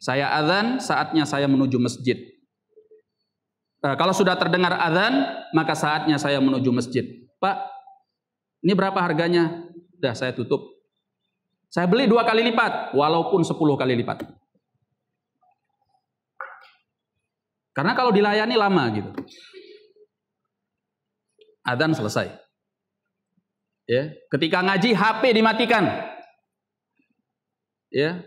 Saya azan, saatnya saya menuju masjid. Kalau sudah terdengar azan, maka saatnya saya menuju masjid. Pak, ini berapa harganya? Sudah saya tutup. Saya beli 2 kali lipat, walaupun 10 kali lipat. Karena kalau dilayani lama gitu. Adzan selesai. Ya, ketika ngaji HP dimatikan. Ya.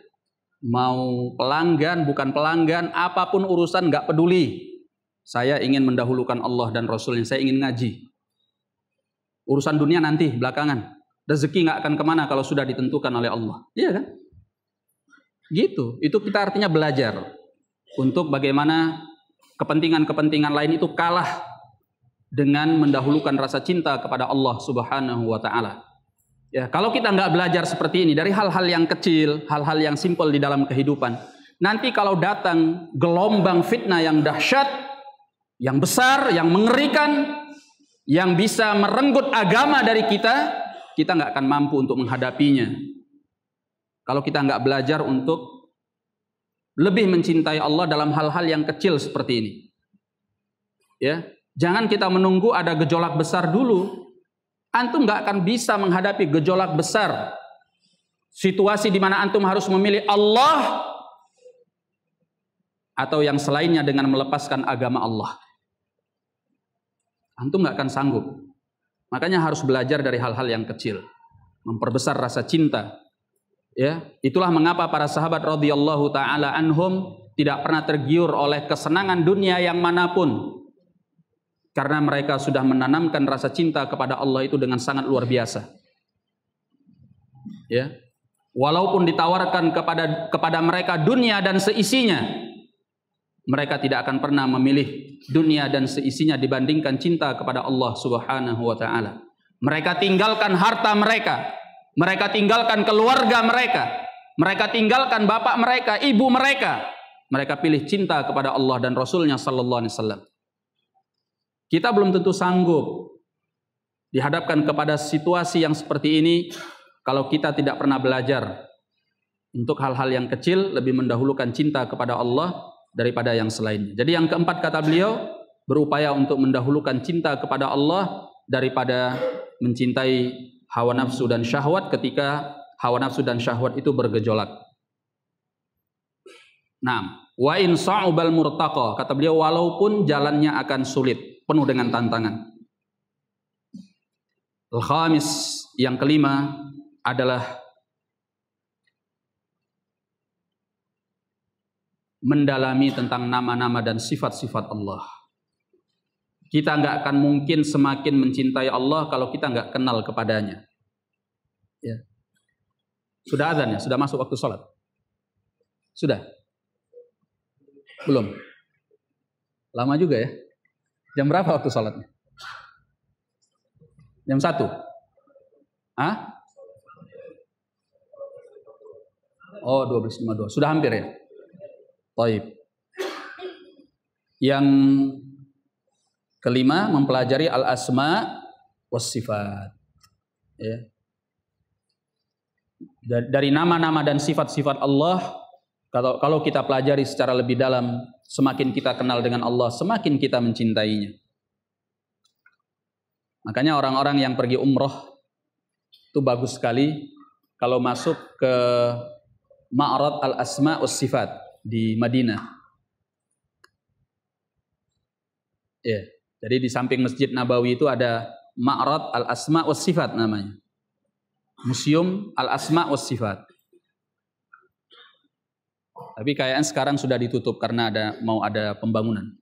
Mau pelanggan, bukan pelanggan, apapun urusan nggak peduli. Saya ingin mendahulukan Allah dan Rasulnya. Saya ingin ngaji. Urusan dunia nanti belakangan. Rezeki nggak akan kemana kalau sudah ditentukan oleh Allah. Iya kan? Gitu. Itu kita artinya belajar untuk bagaimana kepentingan-kepentingan lain itu kalah dengan mendahulukan rasa cinta kepada Allah Subhanahu wa ta'ala. Ya, kalau kita nggak belajar seperti ini dari hal-hal yang kecil, hal-hal yang simpel di dalam kehidupan, nanti kalau datang gelombang fitnah yang dahsyat, yang besar, yang mengerikan, yang bisa merenggut agama dari kita nggak akan mampu untuk menghadapinya. Kalau kita nggak belajar untuk lebih mencintai Allah dalam hal-hal yang kecil seperti ini. Ya, jangan kita menunggu ada gejolak besar dulu. Antum nggak akan bisa menghadapi gejolak besar. Situasi di mana antum harus memilih Allah atau yang selainnya dengan melepaskan agama Allah. Antum nggak akan sanggup. Makanya harus belajar dari hal-hal yang kecil, memperbesar rasa cinta. Ya, itulah mengapa para sahabat radhiyallahu taala anhum tidak pernah tergiur oleh kesenangan dunia yang manapun. Karena mereka sudah menanamkan rasa cinta kepada Allah itu dengan sangat luar biasa. Ya. Walaupun ditawarkan kepada mereka dunia dan seisinya, mereka tidak akan pernah memilih dunia dan seisinya dibandingkan cinta kepada Allah Subhanahu wa taala. Mereka tinggalkan harta mereka, mereka tinggalkan keluarga mereka, mereka tinggalkan bapak mereka, ibu mereka. Mereka pilih cinta kepada Allah dan Rasulnya sallallahu alaihi wasallam. Kita belum tentu sanggup dihadapkan kepada situasi yang seperti ini kalau kita tidak pernah belajar untuk hal-hal yang kecil, lebih mendahulukan cinta kepada Allah daripada yang selainnya. Jadi yang keempat kata beliau, berupaya untuk mendahulukan cinta kepada Allah daripada mencintai hawa nafsu dan syahwat ketika hawa nafsu dan syahwat itu bergejolak. Nah, wa in sa'ubal murtaqa, kata beliau, walaupun jalannya akan sulit, penuh dengan tantangan. Al-khamis, yang kelima adalah mendalami tentang nama-nama dan sifat-sifat Allah. Kita nggak akan mungkin semakin mencintai Allah kalau kita nggak kenal kepadanya. Ya. Sudah azan ya? Sudah masuk waktu sholat? Sudah? Belum? Lama juga ya? Jam berapa waktu sholatnya? Jam 1? Hah? Oh, 12.52. Sudah hampir ya? Baik. Yang kelima, mempelajari al-asma was sifat. Ya. Dari nama-nama dan sifat-sifat Allah, kalau kita pelajari secara lebih dalam, semakin kita kenal dengan Allah, semakin kita mencintainya. Makanya orang-orang yang pergi umroh itu bagus sekali kalau masuk ke Ma'rad al-asma was sifat di Madinah. Ya. Jadi di samping Masjid Nabawi itu ada Ma'rad al-asma was sifat namanya. Museum al-asma was sifat. Tapi kayaknya sekarang sudah ditutup karena mau ada pembangunan.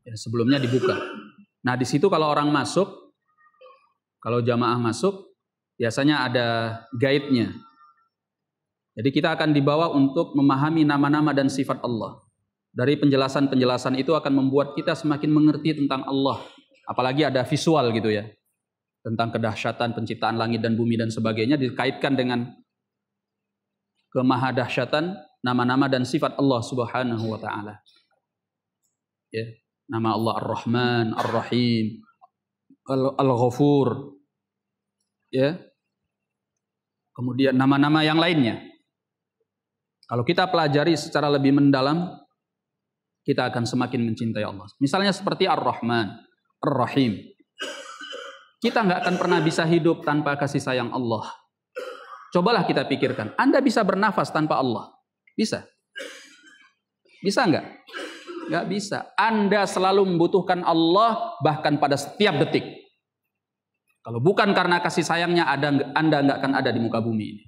Ya, sebelumnya dibuka. Nah, di situ kalau orang masuk, kalau jamaah masuk, biasanya ada guide-nya. Jadi kita akan dibawa untuk memahami nama-nama dan sifat Allah. Dari penjelasan-penjelasan itu akan membuat kita semakin mengerti tentang Allah. Apalagi ada visual gitu ya. Tentang kedahsyatan penciptaan langit dan bumi dan sebagainya, dikaitkan dengan kemahadahsyatan nama-nama dan sifat Allah Subhanahu wa taala. Ya, nama Allah Ar-Rahman, Ar-Rahim, Al-Ghafur. Ya. Kemudian nama-nama yang lainnya. Kalau kita pelajari secara lebih mendalam, kita akan semakin mencintai Allah. Misalnya seperti Ar-Rahman, Ar-Rahim. Kita nggak akan pernah bisa hidup tanpa kasih sayang Allah. Cobalah kita pikirkan, Anda bisa bernafas tanpa Allah? Bisa? Bisa nggak? Nggak bisa. Anda selalu membutuhkan Allah bahkan pada setiap detik. Kalau bukan karena kasih sayangnya, Anda nggak akan ada di muka bumi ini.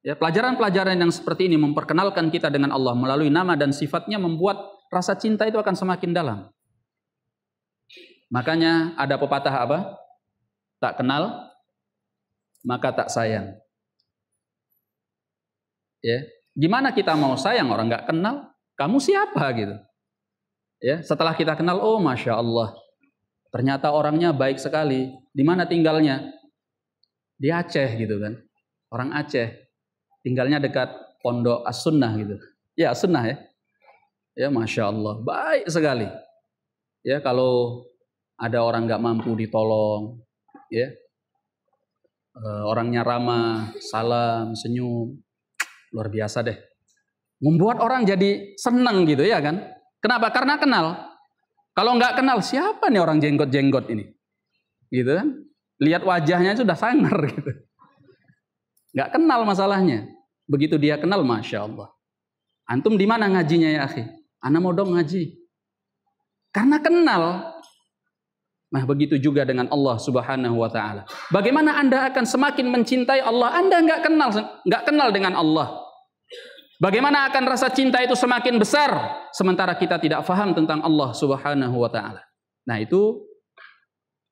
Ya, pelajaran-pelajaran yang seperti ini memperkenalkan kita dengan Allah melalui nama dan sifatnya, membuat rasa cinta itu akan semakin dalam. Makanya ada pepatah apa? Tak kenal, maka tak sayang. Ya, gimana kita mau sayang orang nggak kenal? Kamu siapa gitu? Ya, setelah kita kenal, oh masya Allah, ternyata orangnya baik sekali. Di mana tinggalnya? Di Aceh gitu kan? Orang Aceh. Tinggalnya dekat Pondok As-Sunnah gitu. Ya, As-Sunnah ya. Ya, masya Allah, baik sekali. Ya, kalau ada orang nggak mampu ditolong, ya, orangnya ramah, salam, senyum, luar biasa deh. Membuat orang jadi senang gitu ya kan? Kenapa? Karena kenal. Kalau nggak kenal, siapa nih orang jenggot-jenggot ini? Gitu kan? Lihat wajahnya sudah sangar gitu. Nggak kenal masalahnya. Begitu dia kenal, masya Allah. Antum di mana ngajinya ya akhi? Ana mau dong ngaji. Karena kenal. Nah, begitu juga dengan Allah Subhanahu wa taala. Bagaimana Anda akan semakin mencintai Allah? Anda nggak kenal dengan Allah. Bagaimana akan rasa cinta itu semakin besar sementara kita tidak faham tentang Allah Subhanahu wa taala. Nah, itu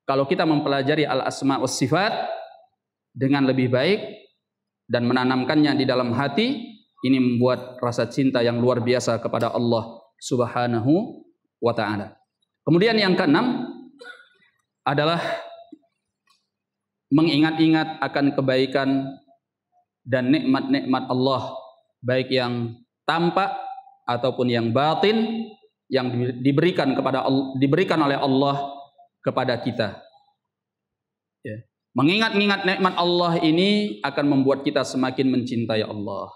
kalau kita mempelajari al-asma was sifat dengan lebih baik dan menanamkannya di dalam hati, ini membuat rasa cinta yang luar biasa kepada Allah Subhanahu wa taala. Kemudian yang keenam adalah mengingat-ingat akan kebaikan dan nikmat-nikmat Allah, baik yang tampak ataupun yang batin, yang diberikan oleh Allah kepada kita. Ya. Mengingat-ingat nikmat Allah ini akan membuat kita semakin mencintai Allah.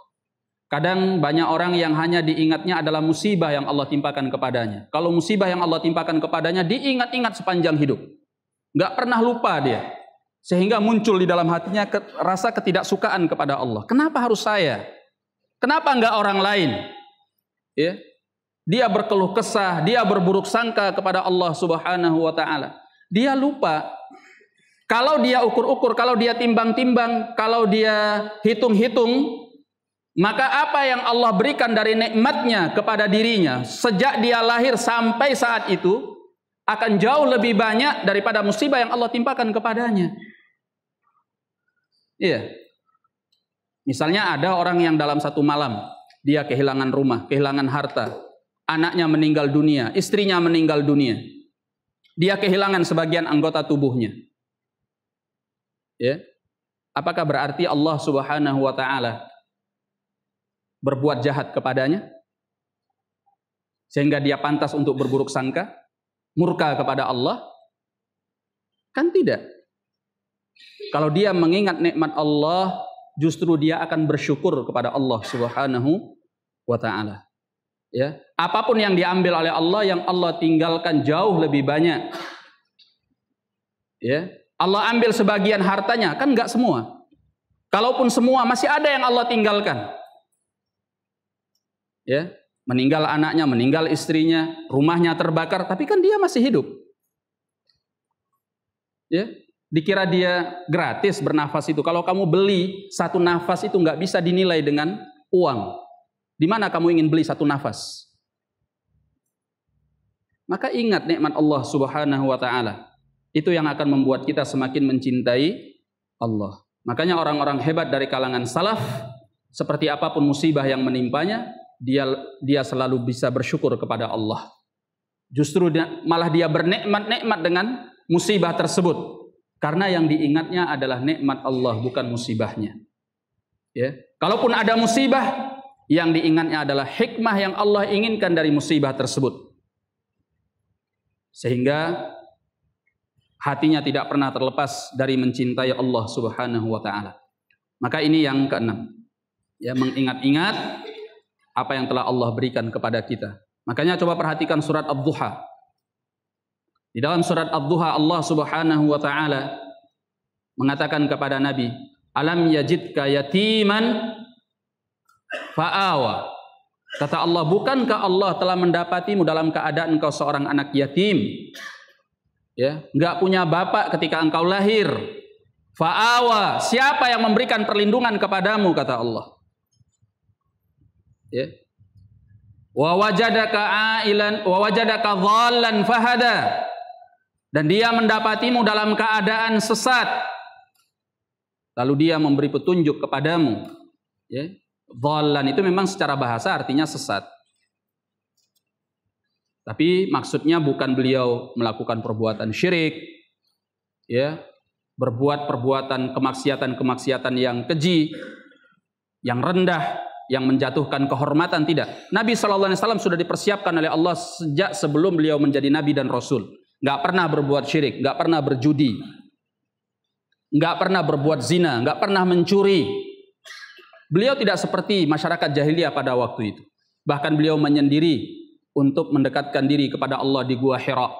Kadang banyak orang yang hanya diingatnya adalah musibah yang Allah timpakan kepadanya. Kalau musibah yang Allah timpakan kepadanya diingat-ingat sepanjang hidup. Nggak pernah lupa dia. Sehingga muncul di dalam hatinya rasa ketidaksukaan kepada Allah. Kenapa harus saya? Kenapa nggak orang lain? Ya. Dia berkeluh kesah, dia berburuk sangka kepada Allah Subhanahu wa taala. Dia lupa. Kalau dia ukur-ukur, kalau dia timbang-timbang, kalau dia hitung-hitung, maka apa yang Allah berikan dari nikmatnya kepada dirinya sejak dia lahir sampai saat itu akan jauh lebih banyak daripada musibah yang Allah timpakan kepadanya. Iya. Misalnya ada orang yang dalam satu malam dia kehilangan rumah, kehilangan harta, anaknya meninggal dunia, istrinya meninggal dunia. Dia kehilangan sebagian anggota tubuhnya. Ya. Apakah berarti Allah Subhanahu wa taala berbuat jahat kepadanya sehingga dia pantas untuk berburuk sangka, murka kepada Allah? Kan tidak. Kalau dia mengingat nikmat Allah, justru dia akan bersyukur kepada Allah Subhanahu wa taala. Ya, apapun yang diambil oleh Allah, yang Allah tinggalkan jauh lebih banyak. Ya, Allah ambil sebagian hartanya, kan enggak semua. Kalaupun semua, masih ada yang Allah tinggalkan. Ya, meninggal anaknya, meninggal istrinya, rumahnya terbakar, tapi kan dia masih hidup. Ya, dikira dia gratis bernafas itu. Kalau kamu beli satu nafas itu nggak bisa dinilai dengan uang. Di mana kamu ingin beli satu nafas? Maka ingat nikmat Allah Subhanahu wa taala. Itu yang akan membuat kita semakin mencintai Allah. Makanya orang-orang hebat dari kalangan salaf, seperti apapun musibah yang menimpanya, dia selalu bisa bersyukur kepada Allah. Justru malah dia bernikmat-nikmat dengan musibah tersebut. Karena yang diingatnya adalah nikmat Allah, bukan musibahnya. Ya. Kalaupun ada musibah, yang diingatnya adalah hikmah yang Allah inginkan dari musibah tersebut. Sehingga hatinya tidak pernah terlepas dari mencintai Allah Subhanahu wa taala. Maka ini yang keenam. Ya, mengingat-ingat apa yang telah Allah berikan kepada kita. Makanya coba perhatikan surat Ad-Duha. Di dalam surat Ad-Duha Allah Subhanahu wa taala mengatakan kepada Nabi, "Alam yajidka yatiman fa'awa." Kata Allah, bukankah Allah telah mendapatimu dalam keadaan engkau seorang anak yatim? Ya, enggak punya bapak ketika engkau lahir. Fa'awa, siapa yang memberikan perlindungan kepadamu, kata Allah. Ya. Wa wajadaka ailan wa wajadaka dhallan fahada. Dan dia mendapatimu dalam keadaan sesat. Lalu dia memberi petunjuk kepadamu. Ya. Dhallan itu memang secara bahasa artinya sesat. Tapi maksudnya bukan beliau melakukan perbuatan syirik, ya, berbuat perbuatan kemaksiatan yang keji, yang rendah, yang menjatuhkan kehormatan, tidak. Nabi SAW sudah dipersiapkan oleh Allah sejak sebelum beliau menjadi Nabi dan Rasul. Nggak pernah berbuat syirik, nggak pernah berjudi, nggak pernah berbuat zina, nggak pernah mencuri. Beliau tidak seperti masyarakat jahiliyah pada waktu itu. Bahkan beliau menyendiri untuk mendekatkan diri kepada Allah di Gua Hira.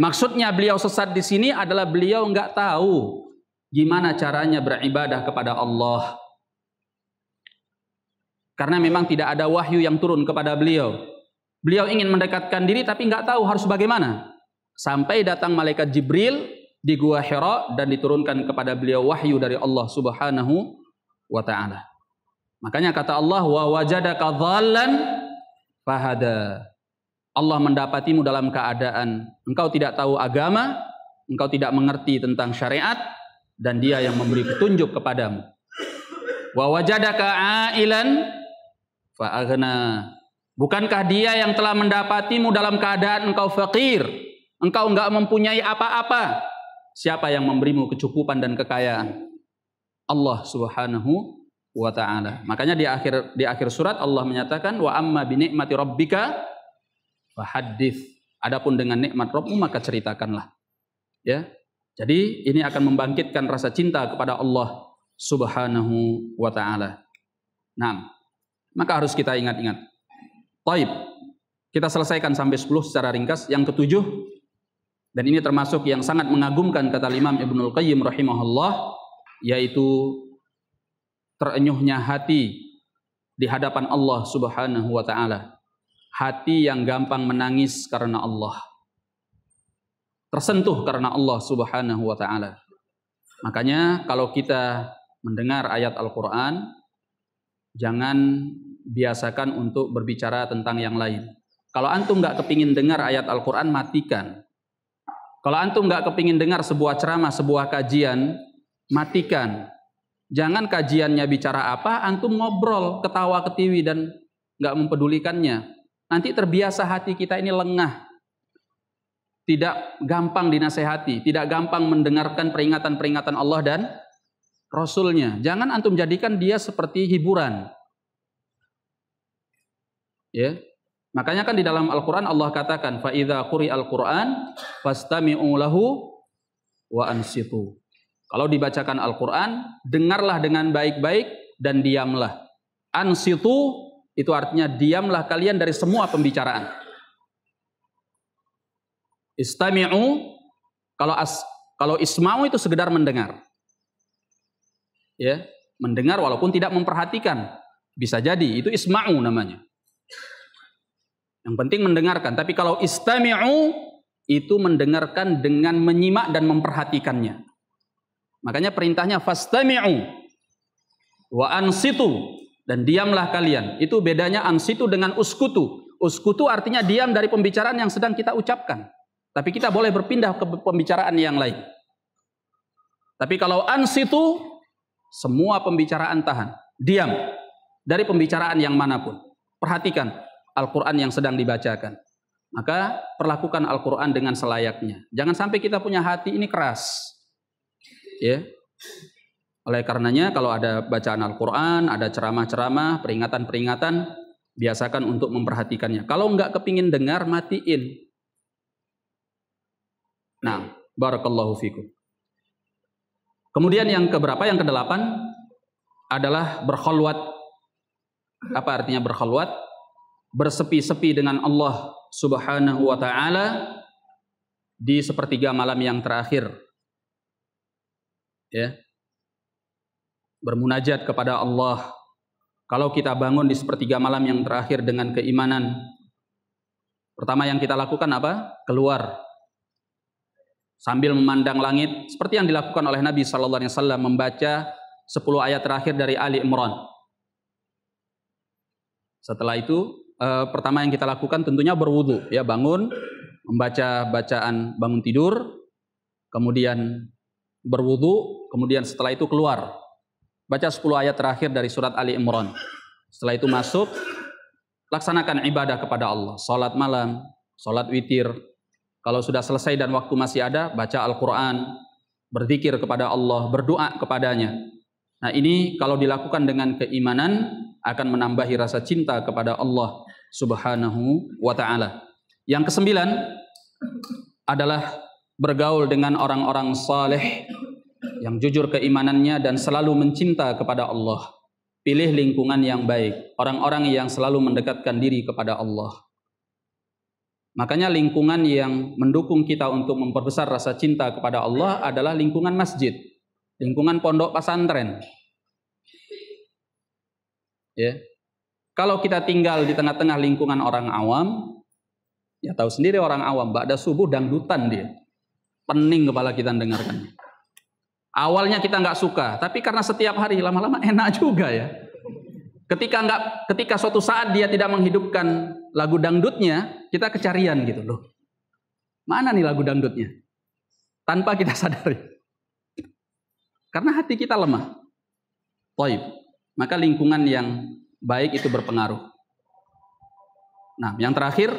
Maksudnya beliau sesat di sini adalah beliau nggak tahu gimana caranya beribadah kepada Allah. Karena memang tidak ada wahyu yang turun kepada beliau. Beliau ingin mendekatkan diri tapi nggak tahu harus bagaimana. Sampai datang malaikat Jibril di Gua Hira dan diturunkan kepada beliau wahyu dari Allah Subhanahu wa taala. Makanya kata Allah, wa wajadaka dhallan fahada. Allah mendapatimu dalam keadaan engkau tidak tahu agama, engkau tidak mengerti tentang syariat, dan dia yang memberi petunjuk kepadamu. Wa wajadaka ailan fa'aghna. Bukankah dia yang telah mendapatimu dalam keadaan engkau fakir, engkau enggak mempunyai apa-apa? Siapa yang memberimu kecukupan dan kekayaan? Allah Subhanahu wa ta'ala. Makanya di akhir surat Allah menyatakan, wa amma bi ni'mati rabbika fahaddits. Adapun dengan nikmat Rabbmu maka ceritakanlah. Ya. Jadi ini akan membangkitkan rasa cinta kepada Allah Subhanahu wa ta'ala. Nah, maka harus kita ingat-ingat. Taib. Kita selesaikan sampai 10 secara ringkas. Yang ketujuh, dan ini termasuk yang sangat mengagumkan kata Imam Ibnul Qayyim rahimahullah, yaitu terenyuhnya hati di hadapan Allah Subhanahu wa taala. Hati yang gampang menangis karena Allah. Tersentuh karena Allah Subhanahu wa taala. Makanya kalau kita mendengar ayat Al-Qur'an, jangan biasakan untuk berbicara tentang yang lain. Kalau antum nggak kepingin dengar ayat Al-Quran, matikan. Kalau antum nggak kepingin dengar sebuah ceramah, sebuah kajian, matikan. Jangan kajiannya bicara apa, antum ngobrol, ketawa ketiwi dan nggak mempedulikannya. Nanti terbiasa hati kita ini lengah. Tidak gampang dinasehati, tidak gampang mendengarkan peringatan-peringatan Allah dan Rasulnya. Jangan antum jadikan dia seperti hiburan. Ya. Makanya kan di dalam Al-Quran Allah katakan, فَإِذَا قُرِئَ الْقُرْآنِ فَاسْتَمِعُوا لَهُ وَأَنْصِتُوا. Kalau dibacakan Al-Quran, dengarlah dengan baik-baik dan diamlah. Ansitu itu artinya diamlah kalian dari semua pembicaraan. Istami'u, kalau isma'u itu sekedar mendengar. Ya, mendengar walaupun tidak memperhatikan. Bisa jadi itu isma'u namanya. Yang penting mendengarkan. Tapi kalau istami'u itu mendengarkan dengan menyimak dan memperhatikannya. Makanya perintahnya fastami'u wa ansitu, dan diamlah kalian. Itu bedanya ansitu dengan uskutu. Uskutu artinya diam dari pembicaraan yang sedang kita ucapkan. Tapi kita boleh berpindah ke pembicaraan yang lain. Tapi kalau ansitu, semua pembicaraan tahan. Diam dari pembicaraan yang manapun. Perhatikan Al-Quran yang sedang dibacakan. Maka perlakukan Al-Quran dengan selayaknya. Jangan sampai kita punya hati ini keras. Ya. Oleh karenanya kalau ada bacaan Al-Quran, ada ceramah-ceramah, peringatan-peringatan, biasakan untuk memperhatikannya. Kalau enggak kepingin dengar, matiin. Nah, barakallahu fikum. Kemudian yang keberapa? Yang ke-8 adalah berkhalwat. Apa artinya berkhalwat? Bersepi-sepi dengan Allah Subhanahu wa ta'ala di sepertiga malam yang terakhir. Ya. Bermunajat kepada Allah. Kalau kita bangun di sepertiga malam yang terakhir dengan keimanan, pertama yang kita lakukan apa? Keluar sambil memandang langit, seperti yang dilakukan oleh Nabi SAW, membaca 10 ayat terakhir dari Ali Imran. Setelah itu pertama yang kita lakukan tentunya berwudu, ya, bangun, membaca bacaan bangun tidur, kemudian berwudu, kemudian setelah itu keluar, baca 10 ayat terakhir dari surat Ali Imran. Setelah itu masuk, laksanakan ibadah kepada Allah, salat malam, salat witir. Kalau sudah selesai dan waktu masih ada, baca Al-Quran, berzikir kepada Allah, berdoa kepadanya. Nah, ini kalau dilakukan dengan keimanan akan menambahi rasa cinta kepada Allah Subhanahu wa ta'ala. Yang ke-9 adalah bergaul dengan orang-orang saleh yang jujur keimanannya dan selalu mencinta kepada Allah. Pilih lingkungan yang baik, orang-orang yang selalu mendekatkan diri kepada Allah. Makanya lingkungan yang mendukung kita untuk memperbesar rasa cinta kepada Allah adalah lingkungan masjid, lingkungan pondok pesantren. Ya. Kalau kita tinggal di tengah-tengah lingkungan orang awam, ya tahu sendiri orang awam, ba'da subuh dangdutan dia. Pening kepala kita dengarkannya. Awalnya kita nggak suka, tapi karena setiap hari lama-lama enak juga ya. Ketika suatu saat dia tidak menghidupkan lagu dangdutnya, kita kecarian gitu loh. Mana nih lagu dangdutnya? Tanpa kita sadari. Karena hati kita lemah. Taib. Maka lingkungan yang baik itu berpengaruh. Nah, yang terakhir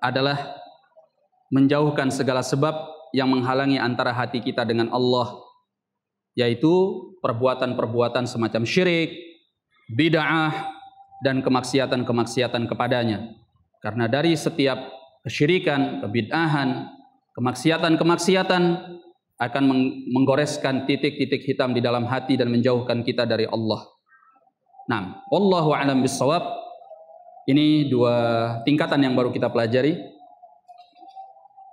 adalah menjauhkan segala sebab yang menghalangi antara hati kita dengan Allah, yaitu perbuatan-perbuatan semacam syirik, bid'ah, dan kemaksiatan-kemaksiatan kepadanya. Karena dari setiap kesyirikan, kebid'ahan, kemaksiatan-kemaksiatan akan menggoreskan titik-titik hitam di dalam hati dan menjauhkan kita dari Allah. Nah, wallahu a'lam bissawab. Ini dua tingkatan yang baru kita pelajari.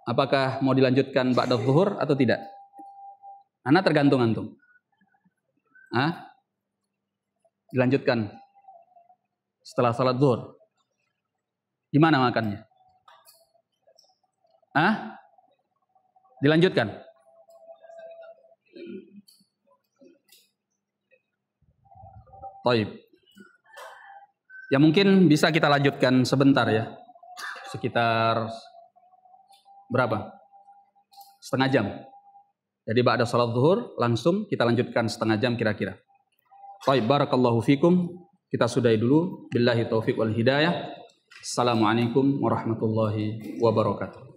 Apakah mau dilanjutkan ba'da zuhur atau tidak? Karena tergantung antum. Dilanjutkan setelah salat zuhur. Gimana makannya? Dilanjutkan. Taib. Ya mungkin bisa kita lanjutkan sebentar ya. Sekitar berapa? Setengah jam. Jadi ba'da salat zuhur langsung kita lanjutkan setengah jam kira-kira. Taib, barakallahu fikum. Kita sudahi dulu. Billahi taufiq wal hidayah. Assalamualaikum warahmatullahi wabarakatuh.